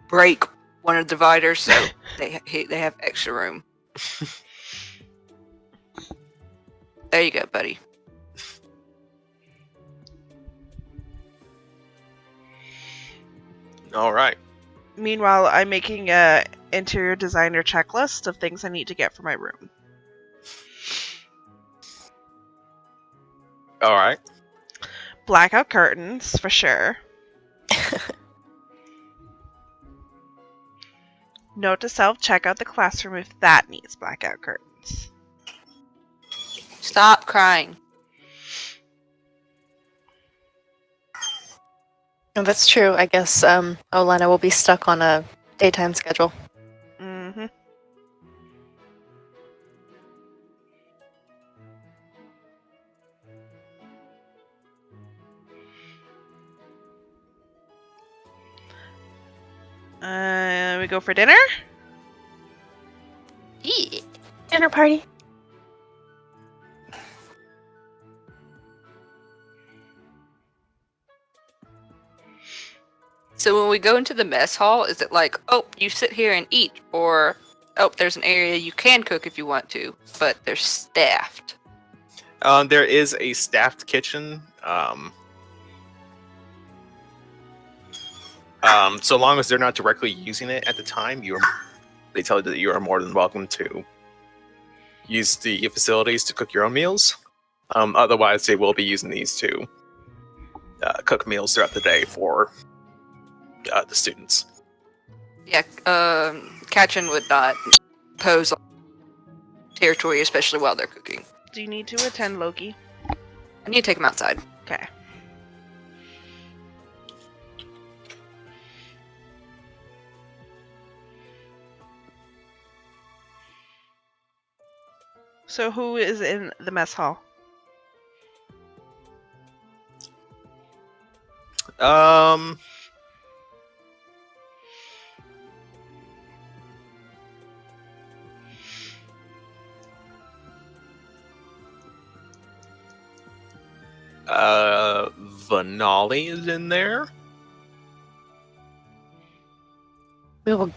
break one of the dividers so they have extra room. There you go, buddy. All right. Meanwhile, I'm making a interior designer checklist of things I need to get for my room. All right. Blackout curtains, for sure. Note to self, check out the classroom if that needs blackout curtains. Stop crying. No, that's true. I guess Olena will be stuck on a daytime schedule. Mm-hmm. We go for dinner? Yeah. Dinner party. So when we go into the mess hall, is it like, oh, you sit here and eat, or oh, there's an area you can cook if you want to, but they're staffed? There is a staffed kitchen. So long as they're not directly using it at the time, they tell you that you are more than welcome to use the facilities to cook your own meals. Otherwise, they will be using these to cook meals throughout the day for the students. Yeah, Katrin would not pose on territory, especially while they're cooking. Do you need to attend Loki? I need to take them outside. Okay. So who is in the mess hall? Vanali is in there. We will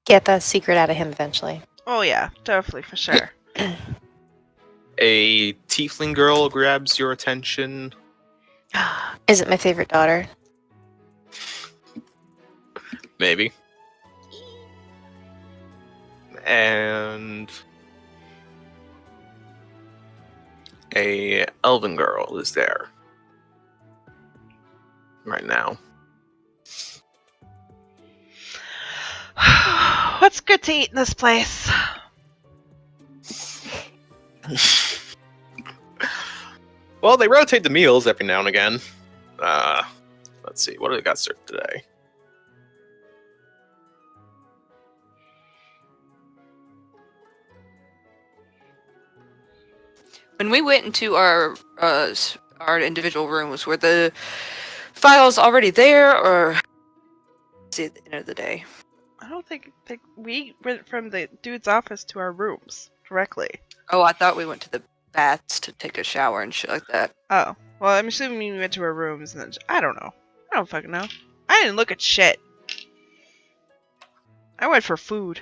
get that secret out of him eventually. Oh yeah, definitely for sure. A tiefling girl grabs your attention. Is it my favorite daughter? Maybe. And a elven girl is there right now. What's good to eat in this place? Well, they rotate the meals every now and again. Let's see, what do they got served today? When we went into our individual rooms, were the files already there, or see at the end of the day? I don't think we went from the dude's office to our rooms directly. Oh, I thought we went to the baths to take a shower and shit like that. Oh, well, I'm assuming we went to our rooms and then I don't know. I don't fucking know. I didn't look at shit. I went for food.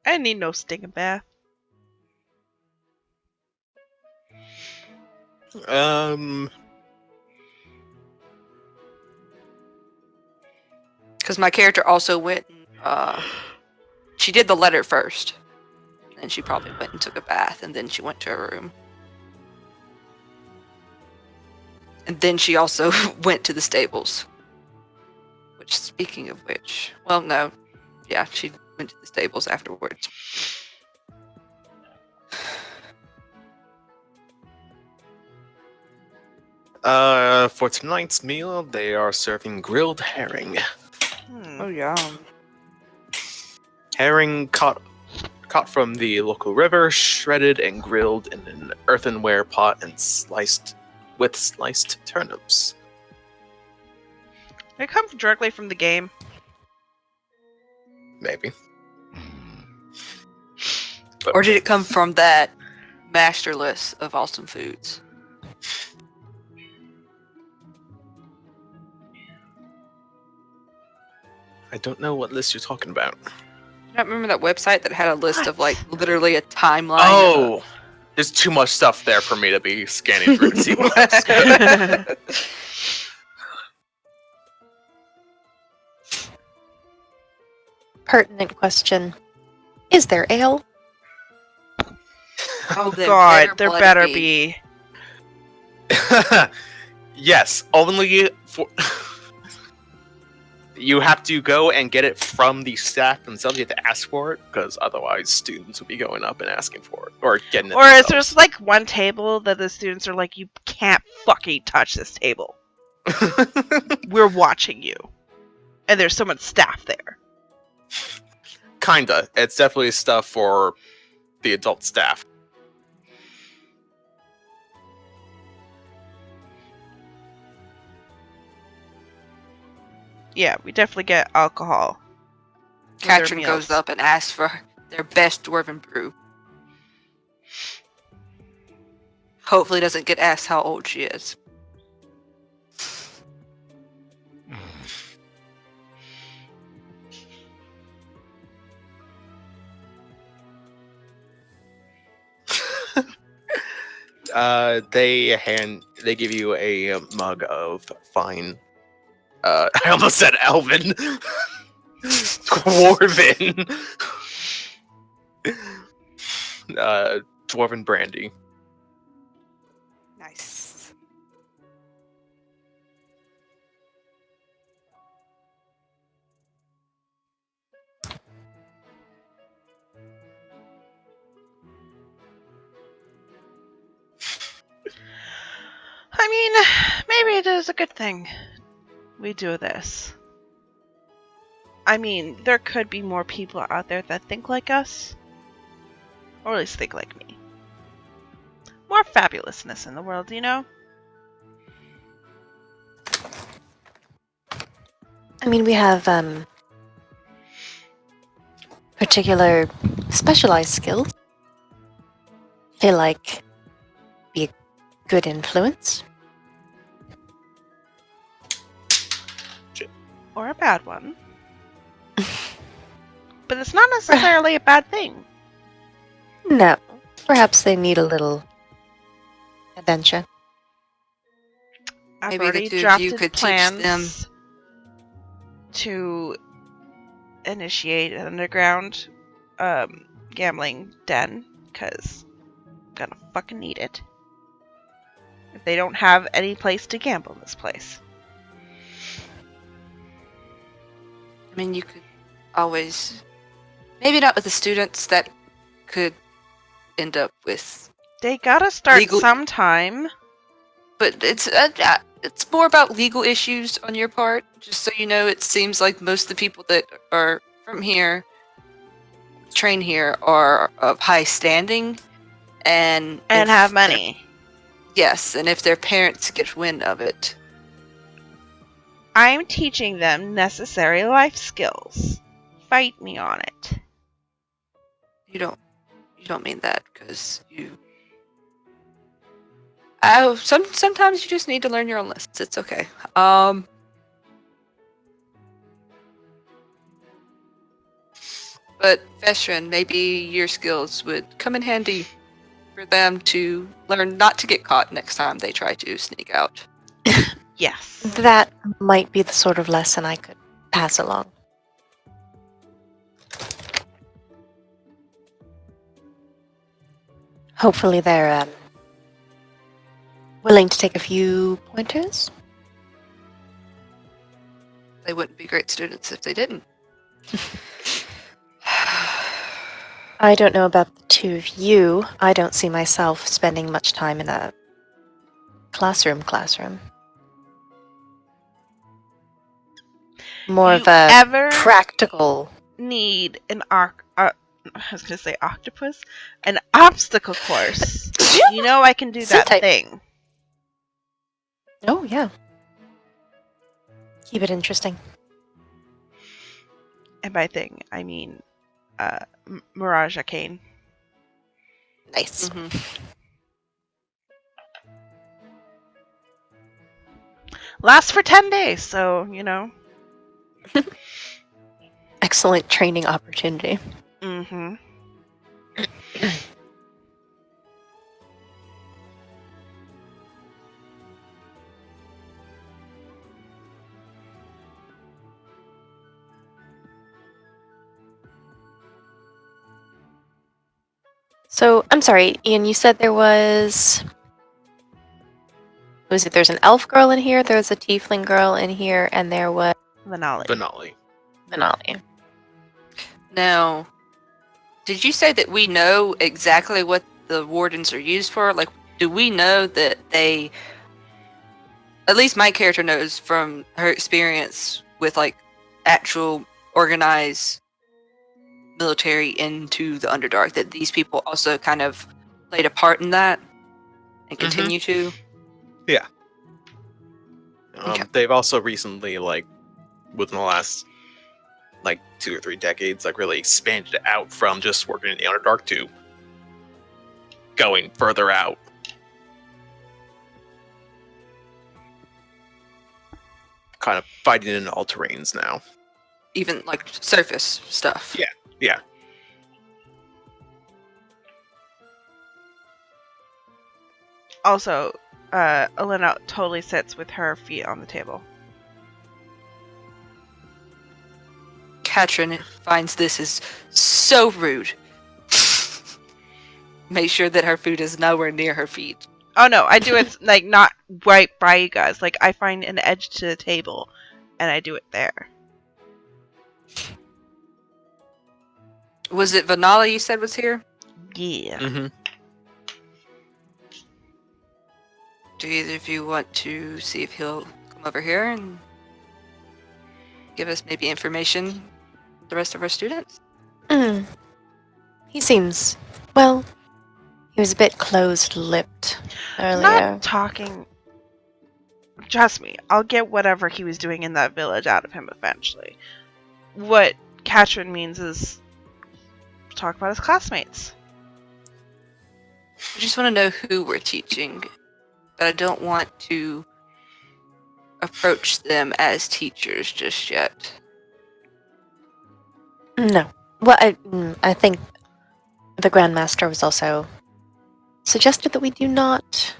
I didn't need no stinking bath. Because my character also went. She did the letter first, and she probably went and took a bath, and then she went to her room. And then she also went to the stables. Which, speaking of which, well, no, yeah, she went to the stables afterwards. For tonight's meal, they are serving grilled herring. Oh yeah. Herring caught from the local river, shredded and grilled in an earthenware pot and sliced turnips. They come directly from the game. Maybe. Or did it come from that master list of awesome foods? I don't know what list you're talking about. I remember that website that had a list of like literally a timeline. Oh, there's too much stuff there for me to be scanning through to see what else. Pertinent question. Is there ale? Oh, God, there better be. Yes, only for. You have to go and get it from the staff themselves. You have to ask for it, because otherwise students will be going up and asking for it. Or getting it Or is themselves. there's like one table that the students are like, you can't fucking touch this table. We're watching you. And there's so much staff there. Kinda. It's definitely stuff for the adult staff. Yeah, we definitely get alcohol. for their Katrin goes meals. up and asks for their best dwarven brew. Hopefully doesn't get asked how old she is. They give you a mug of fine. I almost said Elvin. Dwarven. Dwarven brandy. Nice. I mean, maybe it is a good thing we do this. I mean, there could be more people out there that think like us. Or at least think like me. More fabulousness in the world, you know? I mean, we have particular specialized skills. Feel like be a good influence. Or a bad one. But it's not necessarily a bad thing. No, perhaps they need a little adventure. I've Maybe the already two of drafted you could teach plans them. to initiate an underground gambling den, because I'm gonna fucking need it. If they don't have any place to gamble in this place. I mean, you could always, maybe not with the students that could end up with, They gotta start Legal- sometime. but it's more about legal issues on your part. Just so you know, it seems like most of the people that are from here, train here, are of high standing, and And if have their- money. Yes, and if their parents get wind of it, I'm teaching them necessary life skills. Fight me on it. You don't mean that because you. Oh, sometimes you just need to learn your own lessons. It's okay. But Vestrin, maybe your skills would come in handy for them to learn not to get caught next time they try to sneak out. Yes. That might be the sort of lesson I could pass along. Hopefully they're willing to take a few pointers. They wouldn't be great students if they didn't. I don't know about the two of you. I don't see myself spending much time in a classroom. More You of a ever practical. need an I was gonna say octopus, an obstacle course. You know I can do that Sit tight. thing. Oh, yeah. Keep it interesting. And by thing, I mean Mirage Arcane. Nice. Lasts for 10 days, so, you know. Excellent training opportunity. Mm-hmm. So, I'm sorry, Ian, you said there was... Was it there's an elf girl in here, there's a tiefling girl in here, and there was Finale. Denali. Now, did you say that we know exactly what the wardens are used for? Like, do we know that they... At least my character knows from her experience with, like, actual organized military into the Underdark that these people also kind of played a part in that and continue to? Okay. They've also recently, like, within the last, like, 2 or 3 decades, like, really expanded out from just working in the Underdark to going further out. Kind of fighting in all terrains now. Even, like, surface stuff. Yeah. Also, Elena totally sits with her feet on the table. Katrin finds this is so rude. Make sure that her food is nowhere near her feet. Oh no, I do it like not right by you guys. Like I find an edge to the table, and I do it there. Was it Vanala you said was here? Yeah. Mm-hmm. Do either of you want to see if he'll come over here and give us maybe information the rest of our students? He seems... Well, he was a bit closed-lipped I'm earlier. not talking. Trust me, I'll get whatever he was doing in that village out of him eventually. What Katrin means is talk about his classmates. I just want to know who we're teaching, but I don't want to approach them as teachers just yet. No. Well, I think the Grandmaster was also suggested that we do not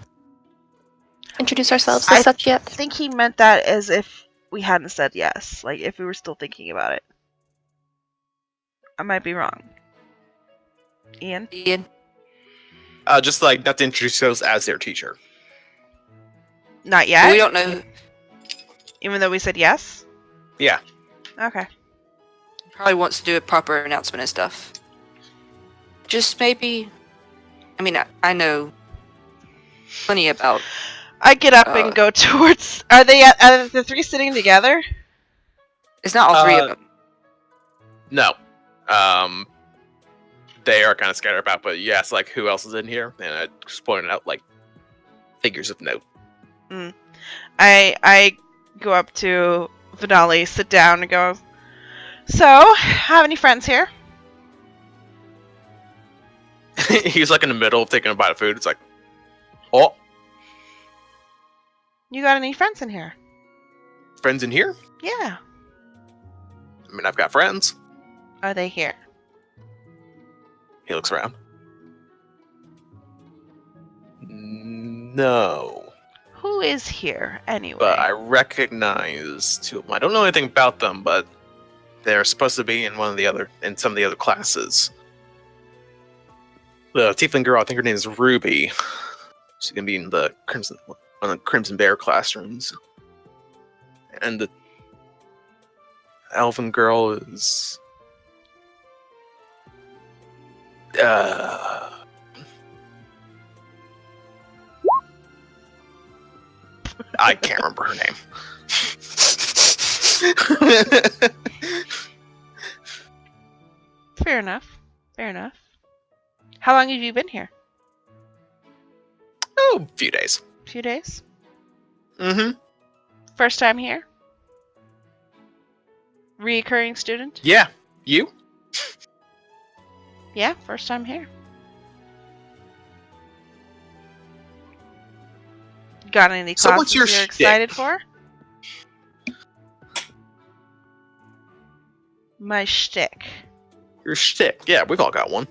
introduce ourselves as such I yet. think he meant that as if we hadn't said yes, like if we were still thinking about it. I might be wrong. Ian? Ian? Just like not to introduce those as their teacher. Not yet? We don't know. Even though we said yes? Yeah. Okay. Probably wants to do a proper announcement and stuff. Just maybe. I mean, I know plenty about. I get up and go towards. Are the three sitting together? It's not all three of them. No. They are kind of scattered about, but you asked, like, who else is in here? And I just pointed out, like, figures of note. I go up to Vinali, sit down, and go, "So, have any friends here?" He's like in the middle of taking a bite of food. It's like, oh, You got any friends in here? friends in here? Yeah. I mean, I've got friends. Are they here? He looks around. No. Who is here, anyway? But I recognize two of them. I don't know anything about them, but they're supposed to be in some of the other classes. The tiefling girl, I think her name is Ruby. She's gonna be in one of the Crimson Bear classrooms. And the elven girl is I can't remember her name. Fair enough. Fair enough. How long have you been here? Oh, a few days. A few days? Mm-hmm. First time here? Reoccurring student? Yeah. You? Yeah, first time here. Got any So classes what's your you're shtick? excited for? My shtick. Your shtick. Yeah, we've all got one.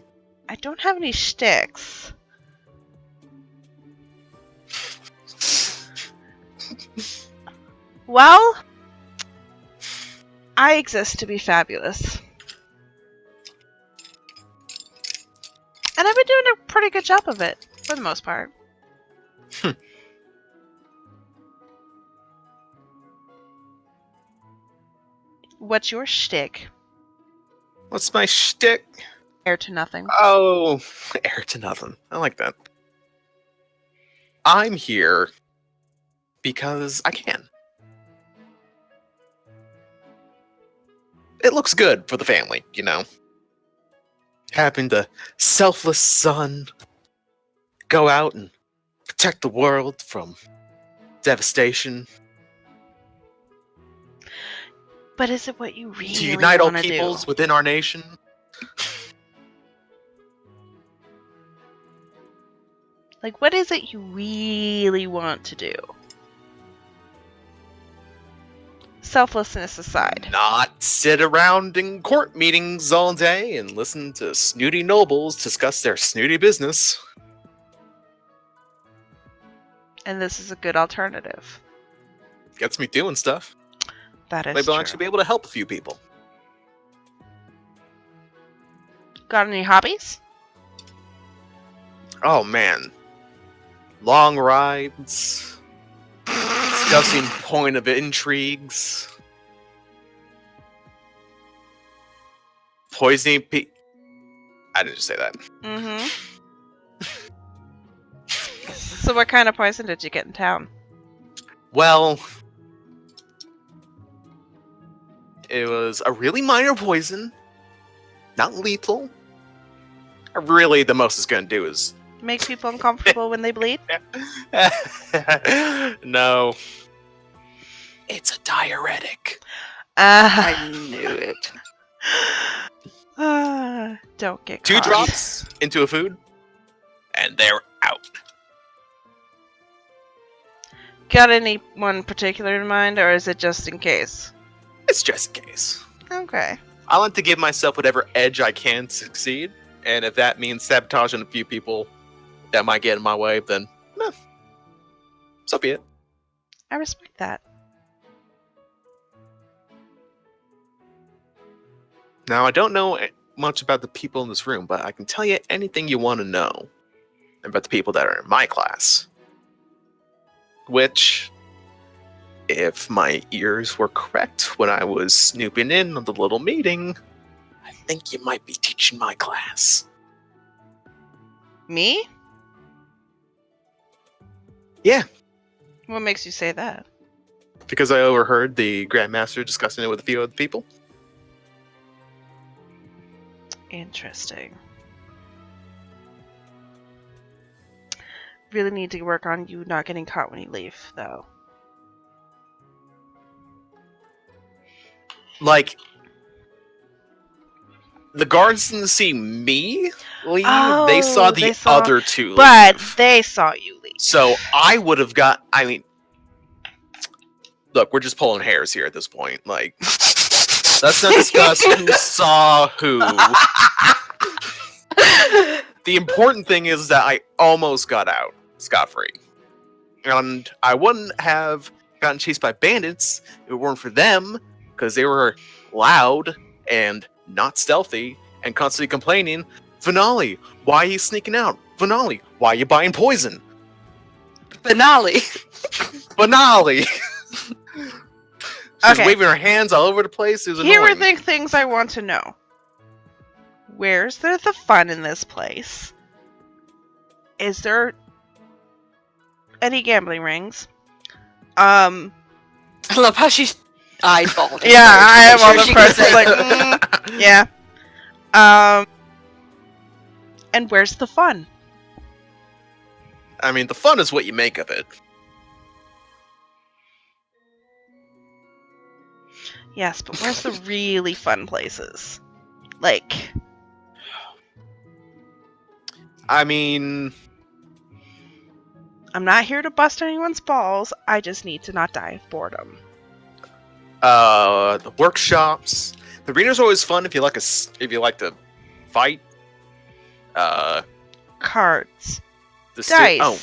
I don't have any shticks. Well, I exist to be fabulous. And I've been doing a pretty good job of it, for the most part. What's your shtick? What's my shtick? Air to nothing. Oh, air to nothing. I like that. I'm here because I can. It looks good for the family, you know. Having the selfless son go out and protect the world from devastation, But is it what you really to unite all want to peoples do? within our nation. Like, what is it you really want to do? Selflessness aside. Not sit around in court meetings all day and listen to snooty nobles discuss their snooty business. And this is a good alternative. Gets me doing stuff. That is Maybe true. I'll actually be able to help a few people. Got any hobbies? Oh man. Long rides. Discussing point of intrigues. Poisoning I didn't just say that. Mm-hmm. So what kind of poison did you get in town? Well, it was a really minor poison. Not lethal. Really, the most it's going to do is... Make people uncomfortable when they bleed? No. It's a diuretic. I knew it. Don't get 2 caught. drops into a food, and they're out. Got anyone particular in mind, or is it just in case? It's just in case. Okay. I like to give myself whatever edge I can to succeed, and if that means sabotaging a few people that might get in my way, then no. So be it. I respect that. Now, I don't know much about the people in this room, but I can tell you anything you want to know about the people that are in my class. Which, if my ears were correct when I was snooping in on the little meeting, I think you might be teaching my class. Me? Yeah, What makes you say that? because I overheard the Grandmaster discussing it with a few other people. Interesting. Really need to work on you not getting caught when you leave, though. like, the guards didn't see me leave. Oh, they saw the they saw- other two But leave. they saw you leave. So I would have got. I mean, look, we're just pulling hairs here at this point. Like, let's not discuss who saw who. The important thing is that I almost got out scot-free. And I wouldn't have gotten chased by bandits if it weren't for them, because they were loud and not stealthy and constantly complaining, Finale, why are you sneaking out? Finale, why are you buying poison? Finale. Finale! She's Okay. waving her hands all over the place. It was Here are annoying. the things I want to know. Where's there the fun in this place? Is there any gambling rings? I love how she's eyeballed. Yeah, I am on the she first. can say Like, yeah. And where's the fun? I mean, the fun is what you make of it. Yes, but where's the really fun places? Like, I mean, I'm not here to bust anyone's balls. I just need to not die of boredom. the workshops. The arena's always fun if you like to fight. Cards, The dice. Oh,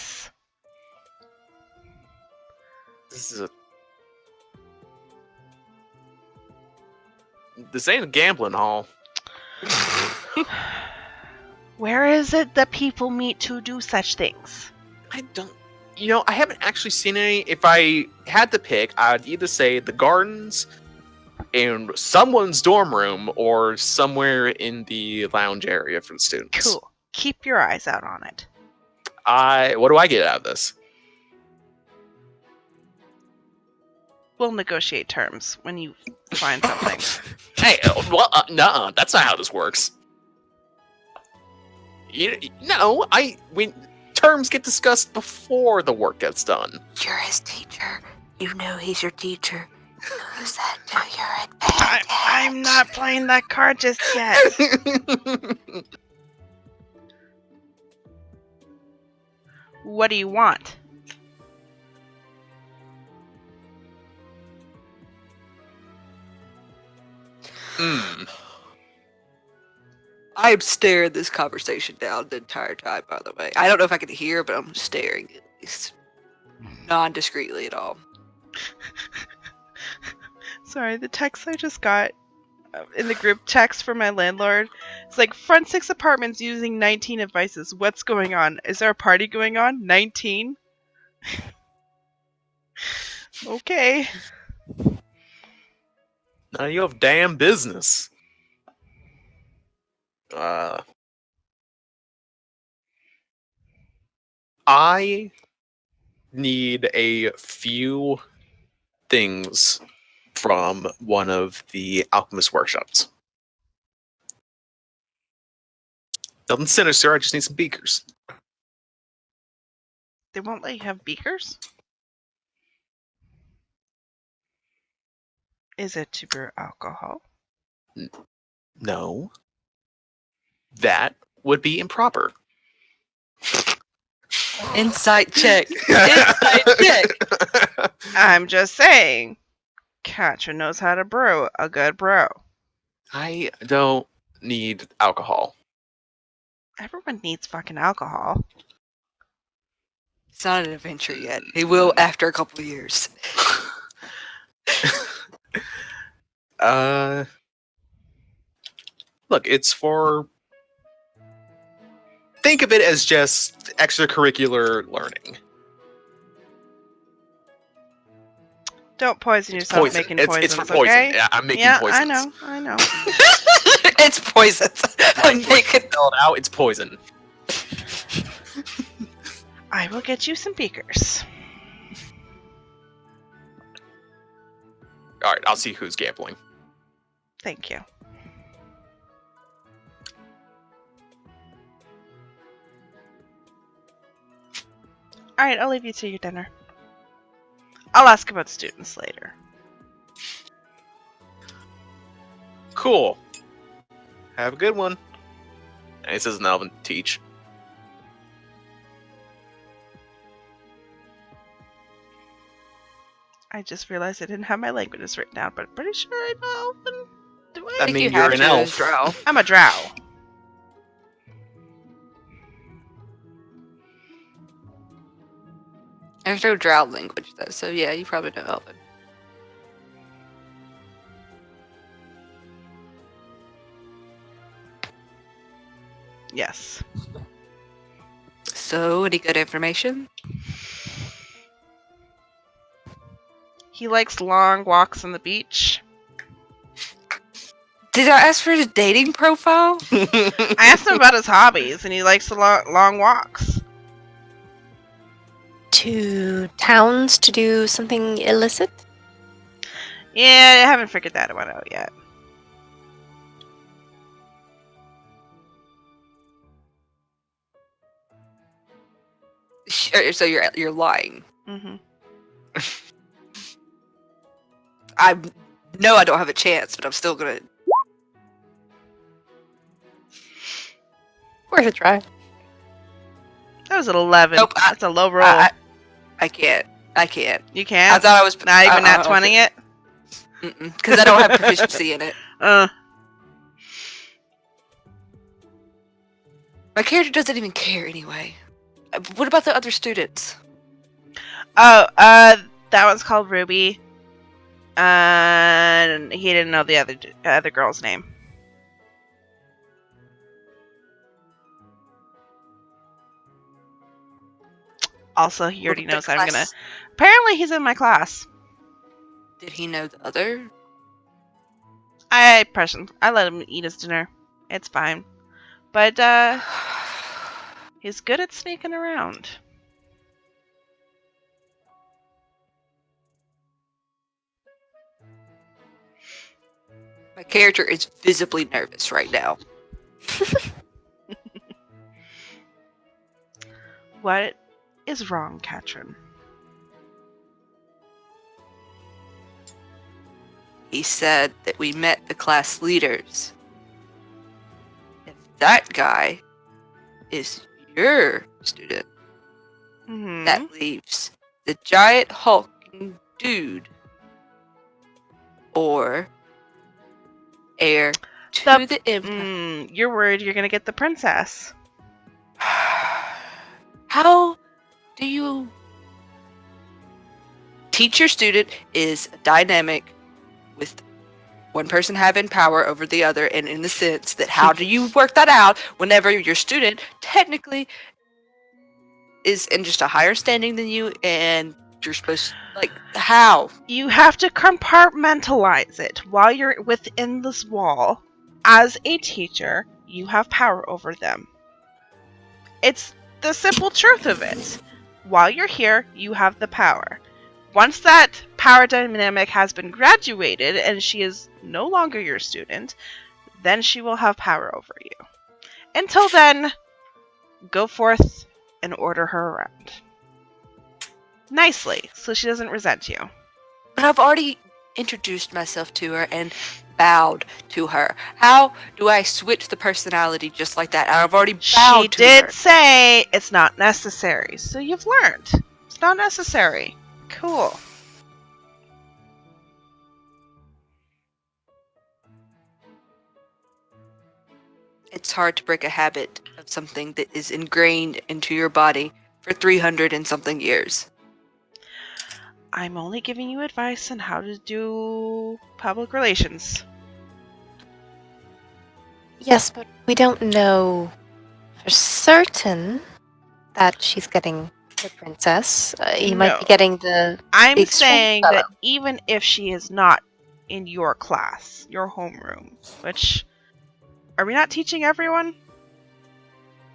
this ain't a gambling hall. Where is it that people meet to do such things? I don't. I haven't actually seen any. If I had to pick, I'd either say the gardens, in someone's dorm room, or somewhere in the lounge area for the students. Cool. Keep your eyes out on it. What do I get out of this? We'll negotiate terms when you find something. Hey, well, no, that's not how this works. Terms get discussed before the work gets done. You're his teacher. You know he's your teacher. Use that to your advantage. I'm not playing that card just yet. What do you want? I'm staring this conversation down the entire time, by the way. I don't know if I can hear, but I'm staring at least. Non-discreetly at all. Sorry, the text I just got in the group text from my landlord. It's like, front 6 apartments using 19 devices. What's going on? Is there a party going on? 19? Okay. None of you have damn business. I need a few things from one of the alchemist workshops. Nothing sinister, I just need some beakers. They won't let you have beakers? Is it to brew alcohol? No. That would be improper. Insight check. Insight check. I'm just saying. Katja knows how to brew a good brew. I don't need alcohol. Everyone needs fucking alcohol. It's not an adventure yet. He will after a couple of years. Look, it's for... Think of it as just extracurricular learning. Don't poison yourself Poison. making It's poisons, for poison. okay? Yeah, I'm making Yeah, poisons. I know. It's poisons. I'm making. Spell it out, it's poison. I will get you some beakers. Alright, I'll see who's gambling. Thank you. Alright, I'll leave you to your dinner. I'll ask about students later. Cool. Have a good one. And he says in Elven, teach. I just realized I didn't have my languages written down, but I'm pretty sure I know Elven. Do I I? mean, you you're have an to as elf. Drow. I'm a drow. There's no Drow language though, so yeah, you probably know Elven. Yes. So, any good information? He likes long walks on the beach. Did I ask for his dating profile? I asked him about his hobbies, and he likes the long walks. To towns to do something illicit? Yeah, I haven't figured that one out yet. So you're lying. Hmm. I know I don't have a chance, but I'm still gonna. Worth a try. That was an 11. Nope, That's a low roll. I can't. I can't. You I can't? thought I was Not even nat 20 it? because I don't have proficiency in it. My character doesn't even care anyway. What about the other students? Oh, that one's called Ruby. And he didn't know the other girl's name. Also, he already What about knows the I'm gonna. class? Apparently, he's in my class. Did he know the other? I let him eat his dinner. It's fine. But he's good at sneaking around. My character is visibly nervous right now. What is wrong, Katrin? He said that we met the class leaders. If that guy is your student, Mm-hmm. that leaves the giant hulking dude or heir to the empire. You're worried you're gonna get the princess. How do you teach your student is dynamic with one person having power over the other, and in the sense that how do you work that out whenever your student technically is in just a higher standing than you and you're supposed like how? You have to compartmentalize it while you're within this wall. As a teacher, you have power over them. It's the simple truth of it. While you're here, you have the power. Once that power dynamic has been graduated and she is no longer your student, then she will have power over you. Until then, go forth and order her around. Nicely, so she doesn't resent you. But I've already introduced myself to her and bowed to her. How do I switch the personality just like that? I've already bowed She to did her. say it's not necessary, so you've learned. It's not necessary. Cool. It's hard to break a habit of something that is ingrained into your body for 300 and something years. I'm only giving you advice on how to do public relations. Yes, but we don't know for certain that she's getting the princess. You might be No. getting the I'm big swing saying fellow. that even if she is not in your class, your homeroom, which are we not teaching everyone?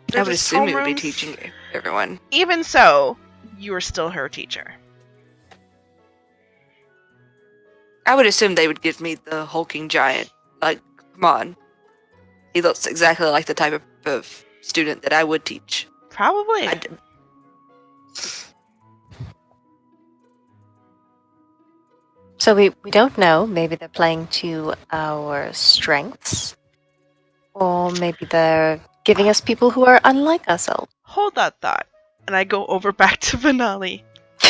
I They're would just assume it would be homerooms? teaching everyone. Even so, you are still her teacher. I would assume they would give me the hulking giant. Like, come on. He looks exactly like the type of student that I would teach. Probably. So we don't know. Maybe they're playing to our strengths. Or maybe they're giving us people who are unlike ourselves. Hold that thought. And I go over back to Vanali.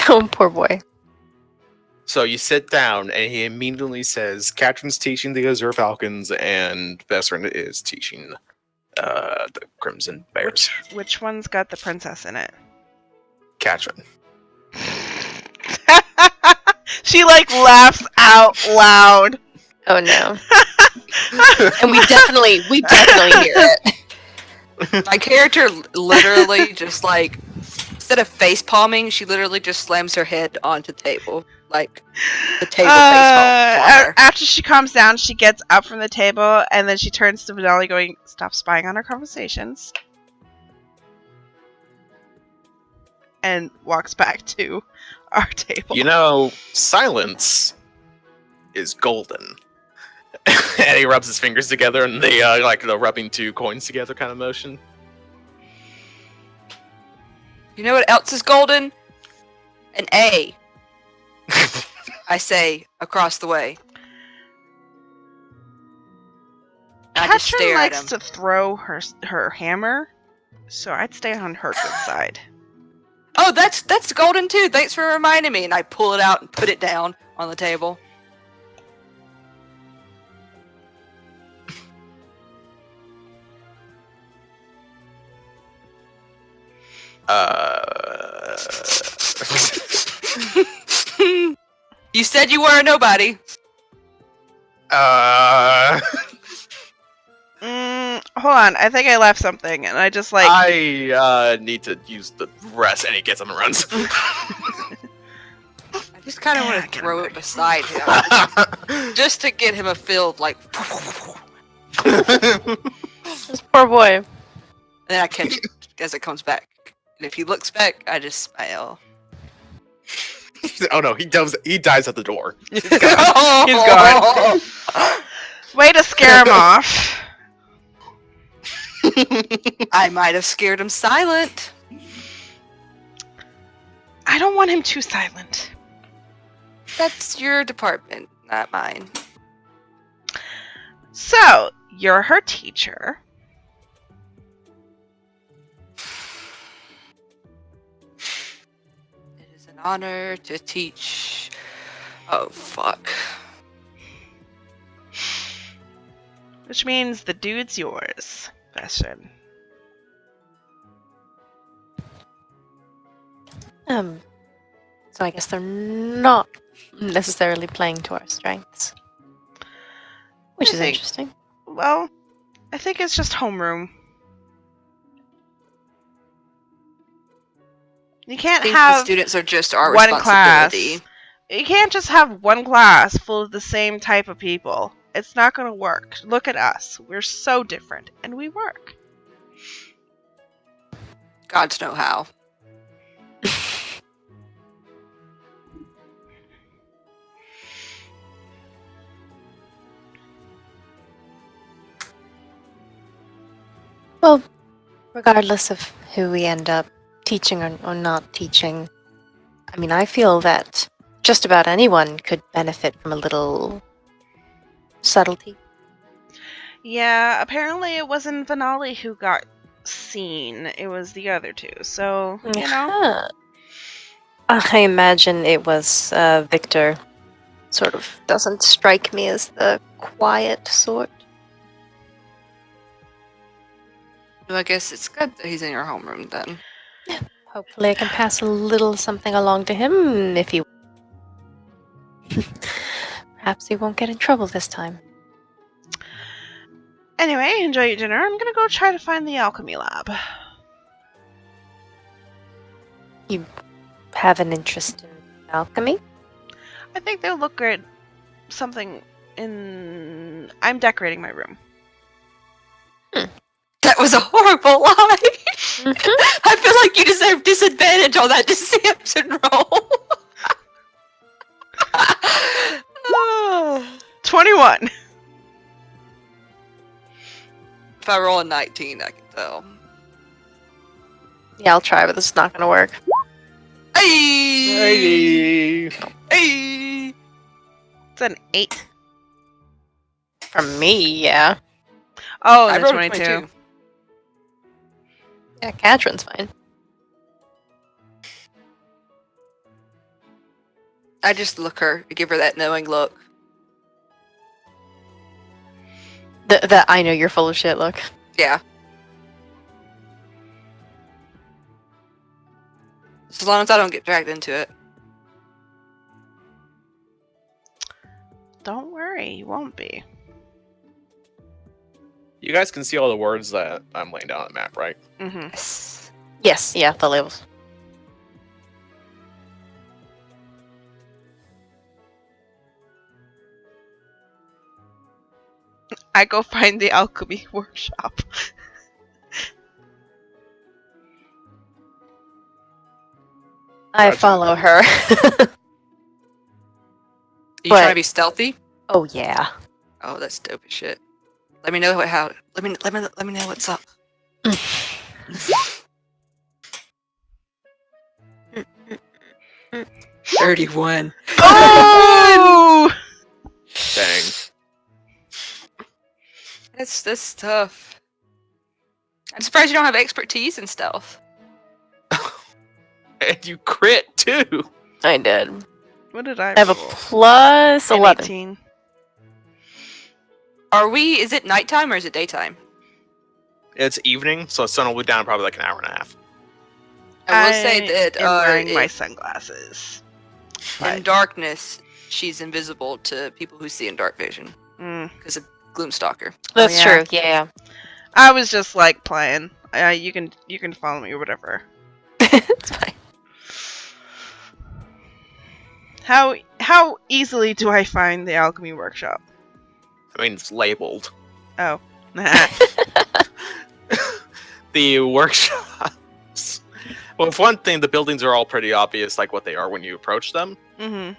Oh, poor boy. So you sit down, and he immediately says, Katrin's teaching the Azure Falcons, and Vesrin is teaching the Crimson Bears. Which one's got the princess in it? Katrin. She like laughs out loud. Oh no. And we definitely hear it. My character literally just like, instead of face palming, she literally just slams her head onto the table. Like, the table face palm. After she calms down, she gets up from the table and then she turns to Vanelli going, "Stop spying on our conversations." And walks back to our table. You know, silence is golden. And he rubs his fingers together, and they like the rubbing two coins together kind of motion. You know what else is golden? An A. I say across the way. I just Katrin stare at likes him. to throw her hammer, so I'd stay on her good side. Oh, that's golden too. Thanks for reminding me. And I pull it out and put it down on the table. You said you were a nobody. Hold on, I think I left something, and I just like. I need to use the rest, and he gets on and runs. I just kind of want to throw it beside him, just to get him a feel of like. This poor boy. And then I catch it as it comes back. And if he looks back, I just smile. Oh no, he dies at the door. He's gone. Way to scare him off. I might have scared him silent. I don't want him too silent. That's your department, not mine. So, you're her teacher. It is an honor to teach. Oh, fuck. Which means the dude's yours, Bastion. So I guess they're not necessarily playing to our strengths. Which is interesting. Well, I think it's just homeroom. You can't I think have the students are just our one class. responsibility. You can't just have one class full of the same type of people. It's not going to work. Look at us. We're so different, and we work. Gods know how. Well, regardless of who we end up teaching or not teaching, I mean, I feel that just about anyone could benefit from a little subtlety. Yeah, apparently it wasn't Vanali who got seen. It was the other two. So, you know. Huh. I imagine it was Victor. Sort of doesn't strike me as the quiet sort. Well, I guess it's good that he's in your homeroom then. Hopefully I can pass a little something along to him if he... Perhaps he won't get in trouble this time. Anyway, enjoy your dinner. I'm gonna go try to find the alchemy lab. You have an interest in alchemy? I think they'll look good. Something in... I'm decorating my room. That was a horrible lie. Mm-hmm. I feel like you deserve disadvantage on that deception roll. 21! If I roll a 19, I can tell. Yeah, I'll try, but this is not going to work. Hey! Hey. Hey! It's an 8. From me, yeah. Oh, I the rolled a 22. 22. Yeah, Katrin's fine. I just look her, give her that knowing look. The I know you're full of shit look. Yeah. As long as I don't get dragged into it. Don't worry, you won't be. You guys can see all the words that I'm laying down on the map, right? Mm-hmm. Yes. Yes, yeah, the labels. I go find the alchemy workshop. I Gotcha. follow her. Are you trying But- to be stealthy? Oh yeah. Oh, that's dope as shit. Let me know let me know what's up. 31. Oh! Dang. That's tough. I'm surprised you don't have expertise in stealth. And you crit too. I did. What did I I have a roll? plus An 11. 18. Is it nighttime or is it daytime? It's evening, so the sun will be down probably like an hour and a half. I will say that am wearing my if sunglasses. in But, darkness, she's invisible to people who see in dark vision mm, because of Gloomstalker. That's yeah. true, yeah. I was just like playing. You can follow me or whatever. It's fine. How easily do I find the alchemy workshop? I mean, it's labeled. Oh. The workshops. Well, for one thing, the buildings are all pretty obvious, like what they are when you approach them. Mm-hmm.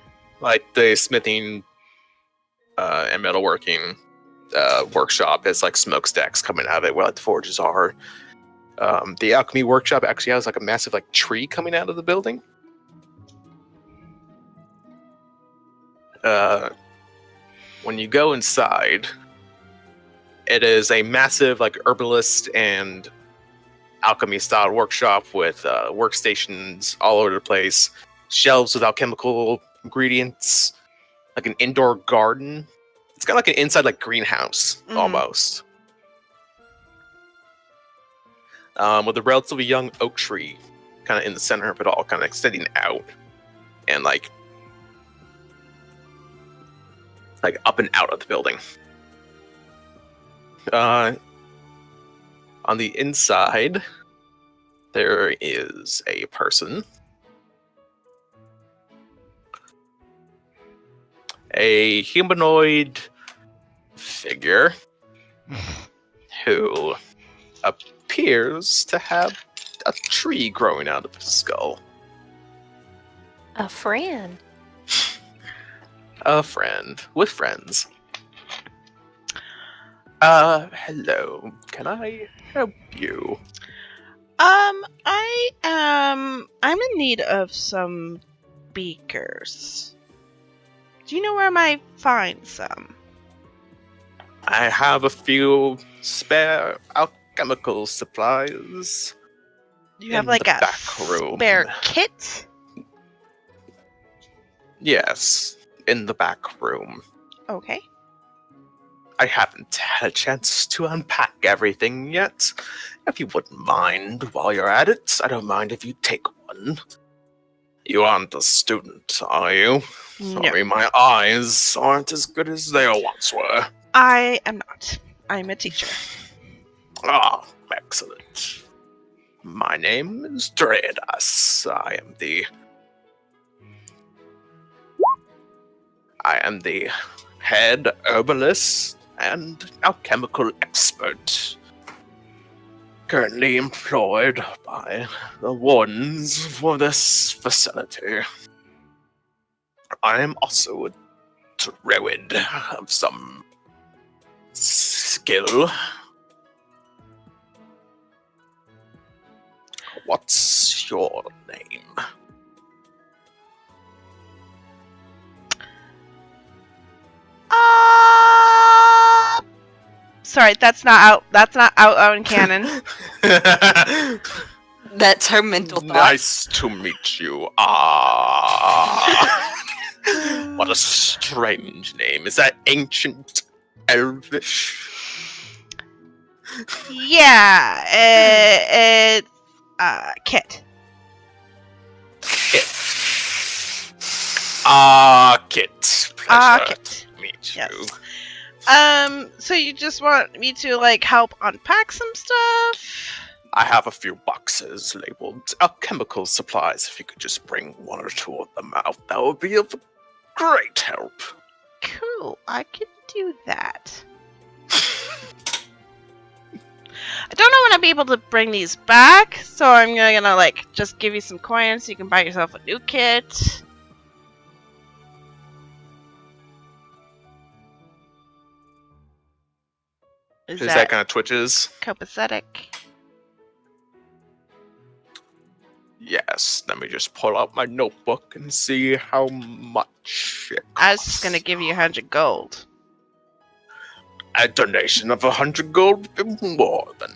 Like the smithing and metalworking workshop has like smokestacks coming out of it, where like the forges are. The alchemy workshop actually has like a massive like tree coming out of the building. When you go inside, it is a massive like herbalist and alchemy style workshop with workstations all over the place, shelves with alchemical ingredients, like an indoor garden. It's got like an inside like greenhouse Mhm. almost, with a relatively young oak tree kind of in the center of it all, kind of extending out and like up and out of the building. On the inside, there is a person. A humanoid figure who appears to have a tree growing out of his skull. A friend. A friend with friends. Hello. Can I help you? I'm in need of some beakers. Do you know where I might find some? I have a few spare alchemical supplies. Do you have In like the a back room. spare kit? Yes, in the back room. Okay. I haven't had a chance to unpack everything yet. If you wouldn't mind while you're at it, I don't mind if you take one. You aren't a student, are you? No, Sorry, my eyes aren't as good as they once were. I am not. I'm a teacher. Ah, excellent. My name is Dredas. I am the head herbalist and alchemical expert. Currently employed by the Wardens for this facility. I am also a druid of some skill. What's your name? sorry, that's not out. That's not out in canon. That's her mental thought. Nice to meet you. Ah. What a strange name. Is that ancient Elvish? Yeah, it's Kit. Kit. Kit. Pleasure Kit. to meet Yes. you. So you just want me to like help unpack some stuff? I have a few boxes labeled alchemical supplies. If you could just bring one or two of them out, that would be of great help. Cool, I can do that. I don't know when I'll be able to bring these back, so I'm gonna like just give you some coins so you can buy yourself a new kit. Is Is that kind of twitches? copacetic? Yes. Let me just pull out my notebook and see how much it I was just costs. gonna give you 100 gold. A donation of 100 gold would be more than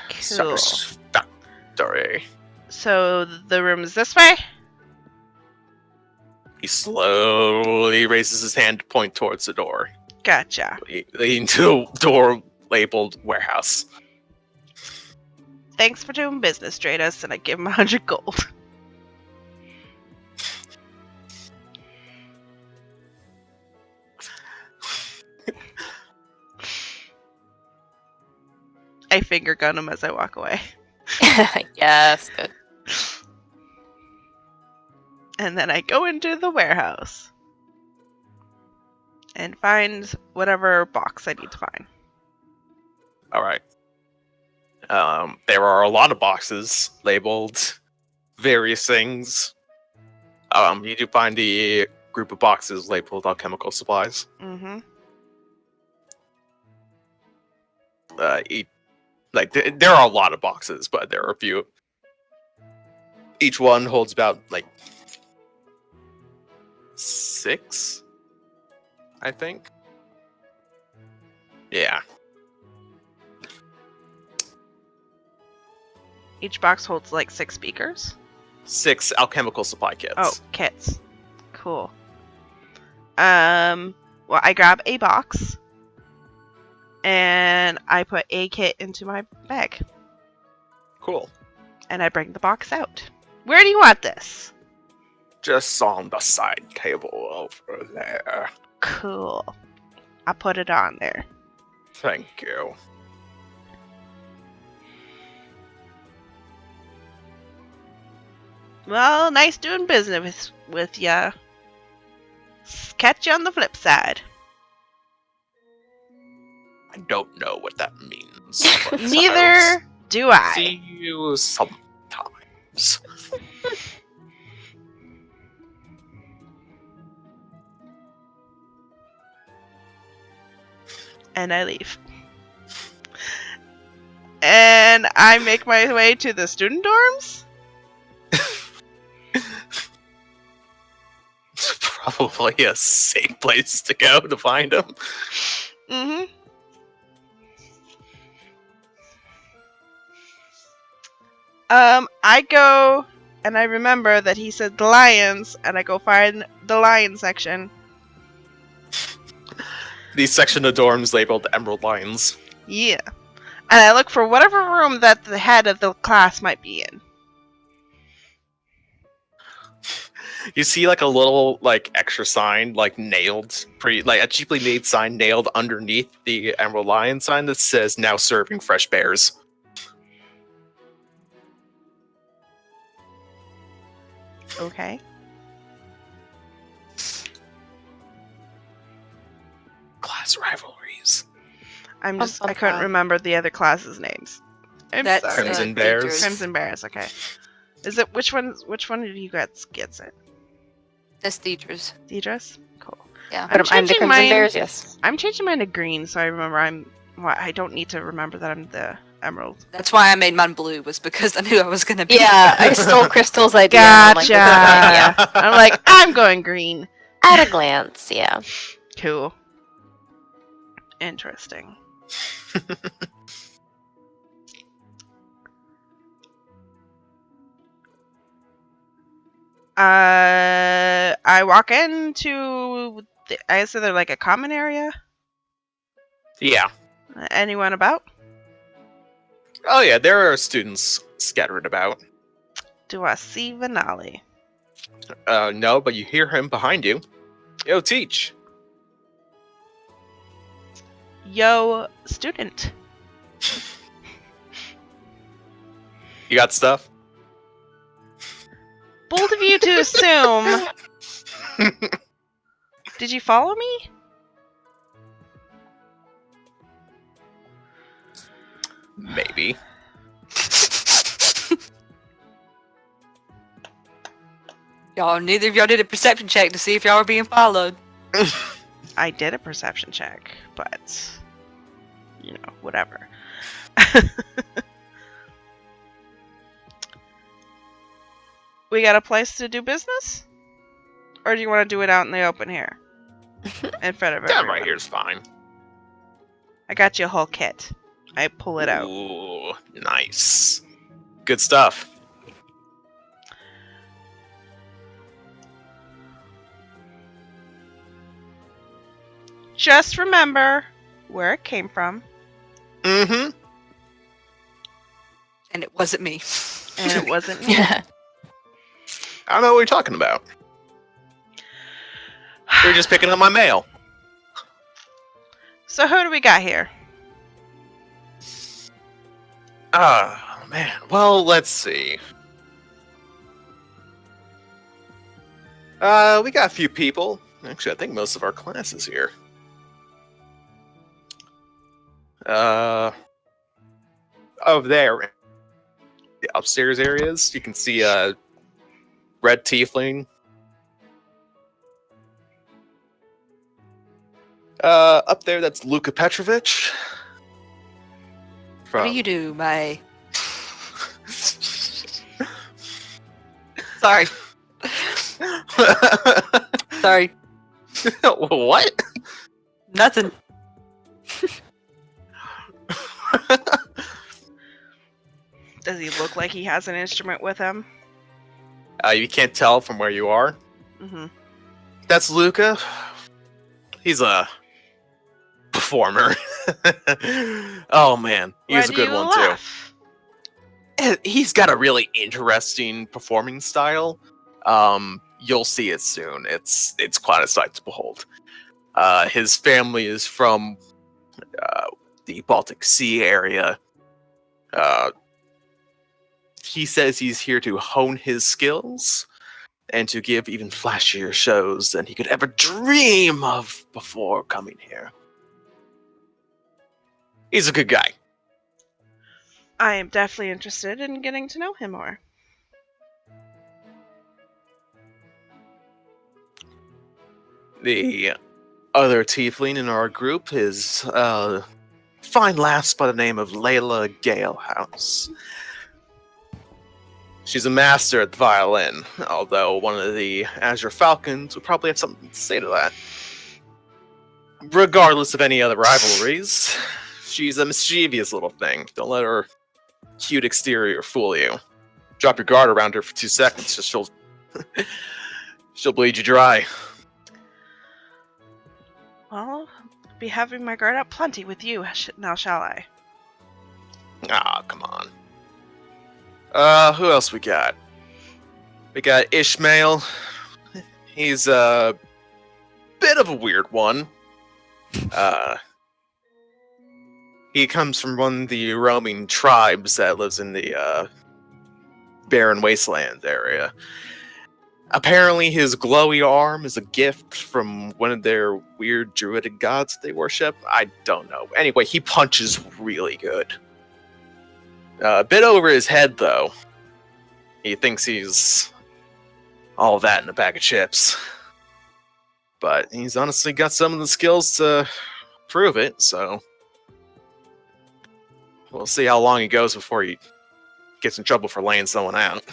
Cool. satisfactory. So the room is this way? He slowly raises his hand to point towards the door, Gotcha. leading to a door labeled warehouse. Thanks for doing business, Stratus, and I give him 100 gold. I finger gun him as I walk away. Yes, good. And then I go into the warehouse and find whatever box I need to find. All right. There are a lot of boxes labeled various things. You do find the group of boxes labeled alchemical supplies. Mm-hmm. There are a lot of boxes, but there are a few. Each one holds about 6, I think. Yeah. Each box holds like 6 speakers. 6 alchemical supply kits. Oh, kits. Cool. Well, I grab a box and I put a kit into my bag Cool. and I bring the box out. Where do you want this? Just on the side table over there. Cool. I put it on there. Thank you. Well, nice doing business with ya. Catch you on the flip side. I don't know what that means. but I'll Neither do I. see you sometimes. And I leave. And I make my way to the student dorms. It's probably a safe place to go to find him. Mm-hmm. I go and I remember that he said the lions, and I go find the lion section. The section of dorms labeled Emerald Lions. Yeah. And I look for whatever room that the head of the class might be in. You see a little extra sign nailed, a cheaply made sign nailed underneath the Emerald Lion sign that says "Now serving fresh bears." Okay. Class rivalries. I couldn't remember the other classes' names. I'm That's sorry. Crimson Bears. Dangerous. Crimson Bears, okay. Is it which one of you guys gets it? That's Deidre's. Deidre's? Cool. Yeah. I'm But I'm the changing Crimson mine. Bears, yes. I'm changing mine to green, so I remember I don't need to remember that I'm the emerald. That's why I made mine blue, was because I knew I was gonna be. Yeah, I stole Crystal's idea. and I'm like, Gotcha. this is my idea. I'm like, I'm going green. At a glance, yeah. Cool. Interesting. I walk into. I guess they're like a common area. Yeah. Anyone about? Oh yeah, there are students scattered about. Do I see Vanali? No, but you hear him behind you. Yo, teach. Yo, student. You got stuff? Bold of you to assume. Did you follow me? Maybe. Y'all, neither of y'all did a perception check to see if y'all were being followed. I did a perception check, but whatever. We got a place to do business? Or do you want to do it out in the open here? In front of That everyone? right here is fine. I got you a whole kit. I pull it out. Ooh, nice. Good stuff. Just remember where it came from. Mm-hmm. And it wasn't me. And it wasn't me. I don't know what you're talking about. You're just picking up my mail. So who do we got here? Man. Well, let's see. We got a few people. Actually, I think most of our class is here. Over there, the upstairs areas, you can see Red Tiefling. Up there, that's Luka Petrovich. What do you do, my... Sorry. Sorry. What? Nothing. Does he look like he has an instrument with him? You can't tell from where you are. Mm-hmm. That's Luca. He's a performer. Oh man, he's a good one too. He's got a really interesting performing style. You'll see it soon. It's quite a sight to behold. His family is from the Baltic Sea area. He says he's here to hone his skills and to give even flashier shows than he could ever dream of before coming here. He's a good guy. I am definitely interested in getting to know him more. The other tiefling in our group is a fine lass by the name of Layla Galehouse. She's a master at the violin, although one of the Azure Falcons would probably have something to say to that. Regardless of any other rivalries, she's a mischievous little thing. Don't let her cute exterior fool you. Drop your guard around her for 2 seconds, just she'll bleed you dry. Well, I'll be having my guard up plenty with you now, shall I? Ah, come on. Who else we got? We got Ishmael. He's a bit of a weird one. He comes from one of the roaming tribes that lives in the barren wasteland area. Apparently his glowy arm is a gift from one of their weird druidic gods they worship. I don't know. Anyway, he punches really good. A bit over his head, though. He thinks he's all that in a bag of chips. But he's honestly got some of the skills to prove it, so... we'll see how long he goes before he gets in trouble for laying someone out.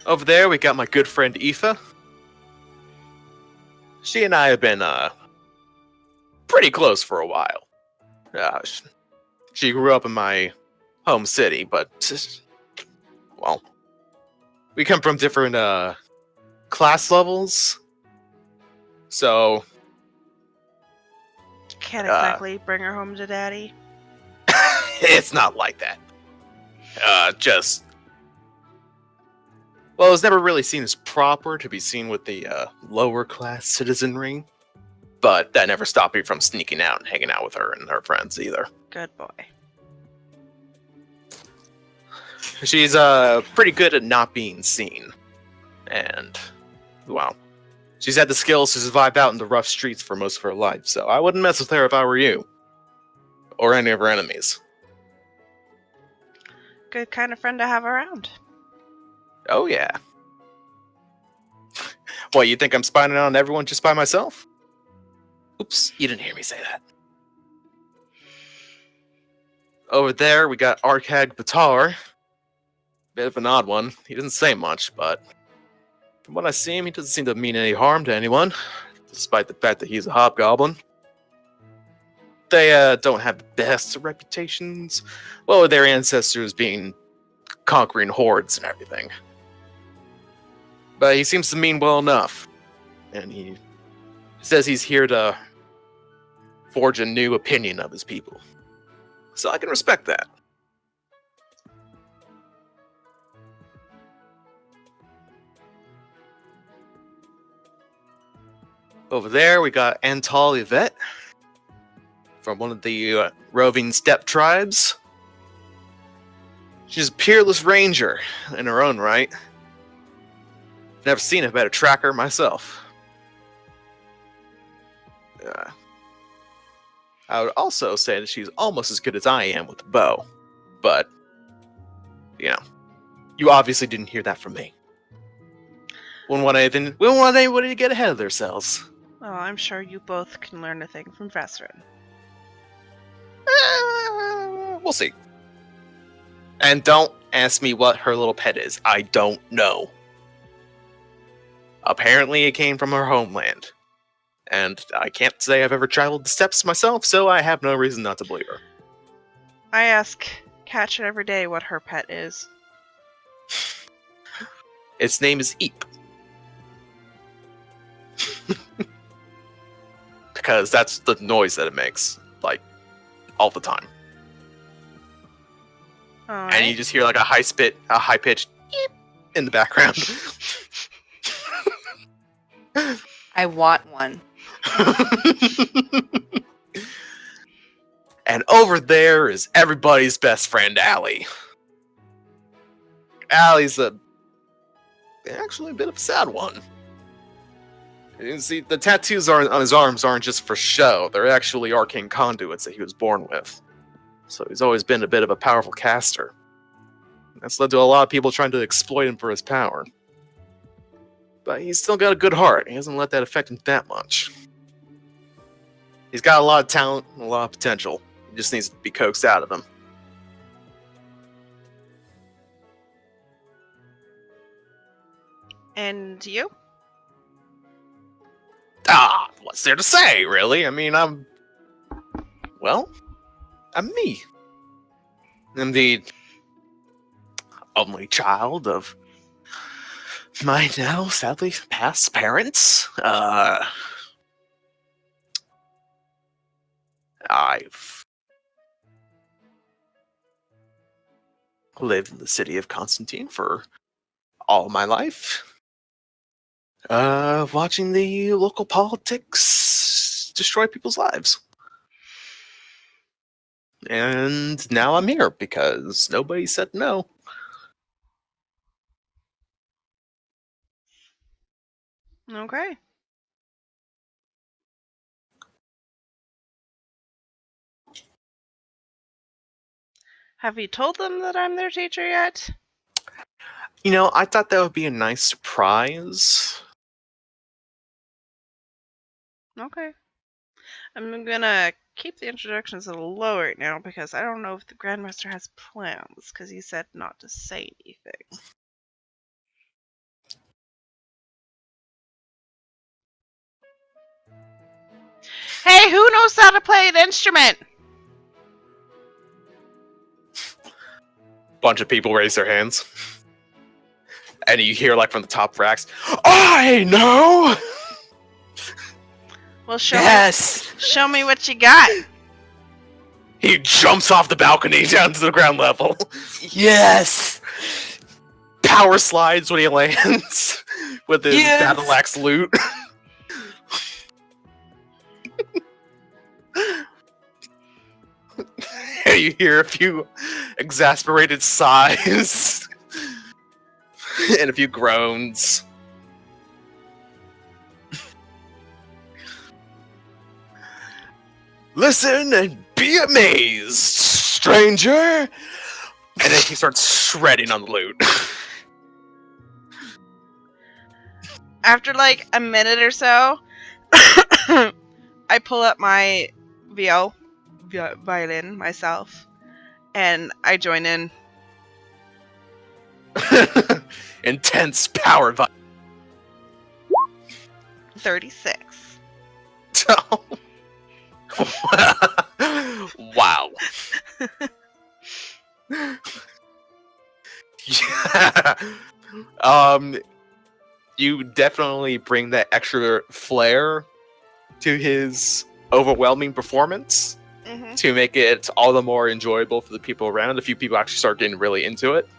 Over there, we got my good friend Aoife. She and I have been pretty close for a while. She grew up in my home city, but well, we come from different class levels, so Can't exactly bring her home to daddy. it's not like that. Well, it's never really seen as proper to be seen with the lower class citizenry, but that never stopped me from sneaking out and hanging out with her and her friends either. Good boy. She's pretty good at not being seen, and well, she's had the skills to survive out in the rough streets for most of her life, so I wouldn't mess with her if I were you, or any of her enemies. Good kind of friend to have around. Oh yeah. What, you think I'm spying on everyone just by myself? Oops, you didn't hear me say that. Over there, we got Arkad Batar. Bit of an odd one. He doesn't say much, but from what I see him, he doesn't seem to mean any harm to anyone, despite the fact that he's a hobgoblin. They don't have the best reputations. Well, with their ancestors being conquering hordes and everything. But he seems to mean well enough. And he says he's here to forge a new opinion of his people. So I can respect that. Over there, we got Antal Yvette from one of the roving steppe tribes. She's a peerless ranger in her own right. Never seen a better tracker myself. I would also say that she's almost as good as I am with the bow. But, you know, you obviously didn't hear that from me. We don't want anybody to get ahead of themselves. Well, I'm sure you both can learn a thing from Vesrin. We'll see. And don't ask me what her little pet is. I don't know. Apparently it came from her homeland. And I can't say I've ever traveled the steppes myself, so I have no reason not to believe her. I ask Catchet every day what her pet is. Its name is Eep. Because that's the noise that it makes, like, all the time. All And you just hear like a high-pitched Eep in the background. I want one. And over there is everybody's best friend, Allie. Allie's actually a bit of a sad one. You see, the tattoos on his arms aren't just for show. They're actually arcane conduits that he was born with. So he's always been a bit of a powerful caster. That's led to a lot of people trying to exploit him for his power. But he's still got a good heart. He hasn't let that affect him that much. He's got a lot of talent and a lot of potential. He just needs to be coaxed out of him. And you? What's there to say, really? I mean, I'm me. I'm the only child of my now sadly past parents. I've lived in the city of Constantine for all my life. Watching the local politics destroy people's lives. And now I'm here because nobody said no. Okay. Have you told them that I'm their teacher yet? You know, I thought that would be a nice surprise. Okay. I'm gonna keep the introductions a little low right now because I don't know if the Grandmaster has plans because he said not to say anything. Hey, who knows how to play an instrument? Bunch of people raise their hands. And you hear, like, from the top racks, I know! Well, show me what you got. He jumps off the balcony down to the ground level. Yes. Power slides when he lands with his battle axe loot. And you hear a few exasperated sighs and a few groans. Listen and be amazed, stranger! And then he starts shredding on the loot. After like a minute or so, I pull up my violin myself, and I join in. Intense power vibe. 36. Wow. Yeah. You definitely bring that extra flair to his overwhelming performance Mm-hmm. to make it all the more enjoyable for the people around. A few people actually start getting really into it.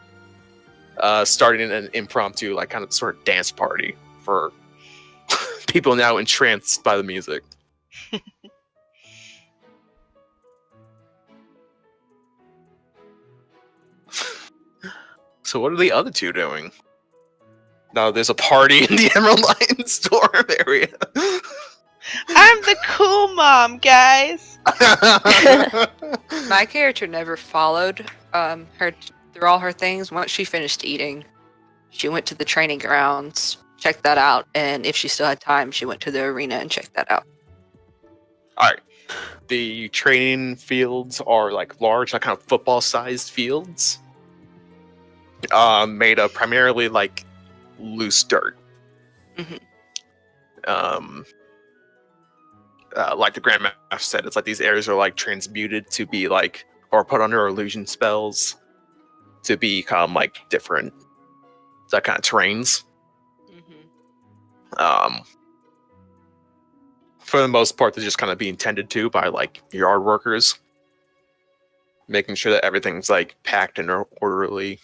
Starting an impromptu, like, kind of sort of dance party for people now entranced by the music. So what are the other two doing? No, there's a party in the Emerald Lion Storm area. I'm the cool mom, guys. My character never followed her through all her things. Once she finished eating, she went to the training grounds, checked that out, and if she still had time, she went to the arena and checked that out. Alright. The training fields are like large, like kind of football-sized fields. Made of primarily like loose dirt. Mhm. Like the Grandmaster said, it's like these areas are like transmuted to be like, or put under illusion spells to become like different, that kind of terrains. For the most part, they're just kind of being tended to by like yard workers, making sure that everything's like packed and orderly.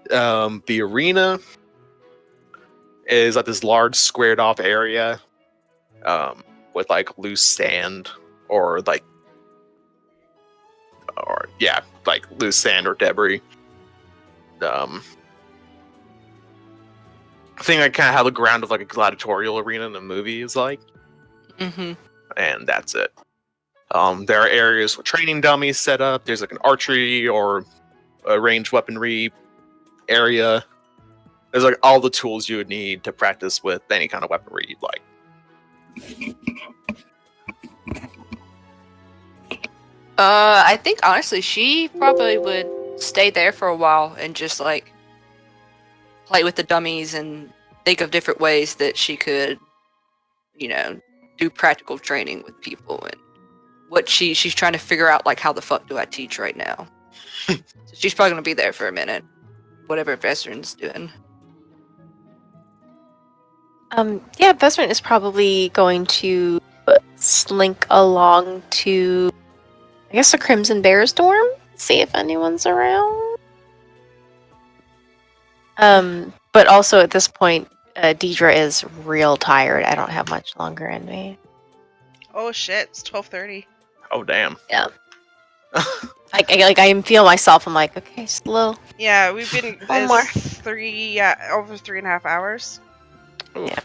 The arena is like this large squared off area with like loose sand or loose sand or debris. I think like kind of how the ground of like a gladiatorial arena in a movie is like, and that's it. There are areas with training dummies set up. There's like an archery or a ranged weaponry area. There's like all the tools you would need to practice with any kind of weaponry you'd like. I think honestly, she probably would stay there for a while and just like play with the dummies and think of different ways that she could, do practical training with people and what she's trying to figure out, like, how the fuck do I teach right now? So she's probably gonna be there for a minute, whatever Veserin's doing. Yeah, Vesrin is probably going to slink along to, I guess, the Crimson Bear's dorm. See if anyone's around. But also at this point, Deidre is real tired. I don't have much longer in me. Oh shit! It's 12:30. Oh damn. Yeah. I feel myself. I'm like, okay, slow. Yeah, we've been One more. over 3.5 hours. Yeah.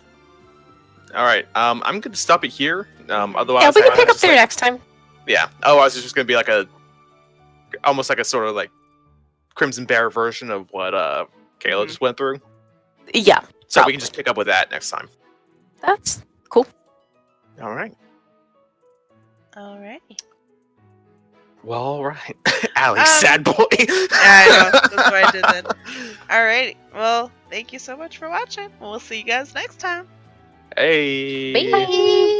All right. I'm going to stop it here. Otherwise, Yeah, we can I pick up just, there like, next time. Yeah. Otherwise, it's just going to be like almost like a sort of like Crimson Bear version of what Kayla just went through. Yeah. So probably. we can just pick up with that next time. That's cool. All right. Alrighty. Well, all right. Alex, sad boy. Yeah, I know. That's why I did that. Alrighty. Well, thank you so much for watching. We'll see you guys next time. Hey. Bye.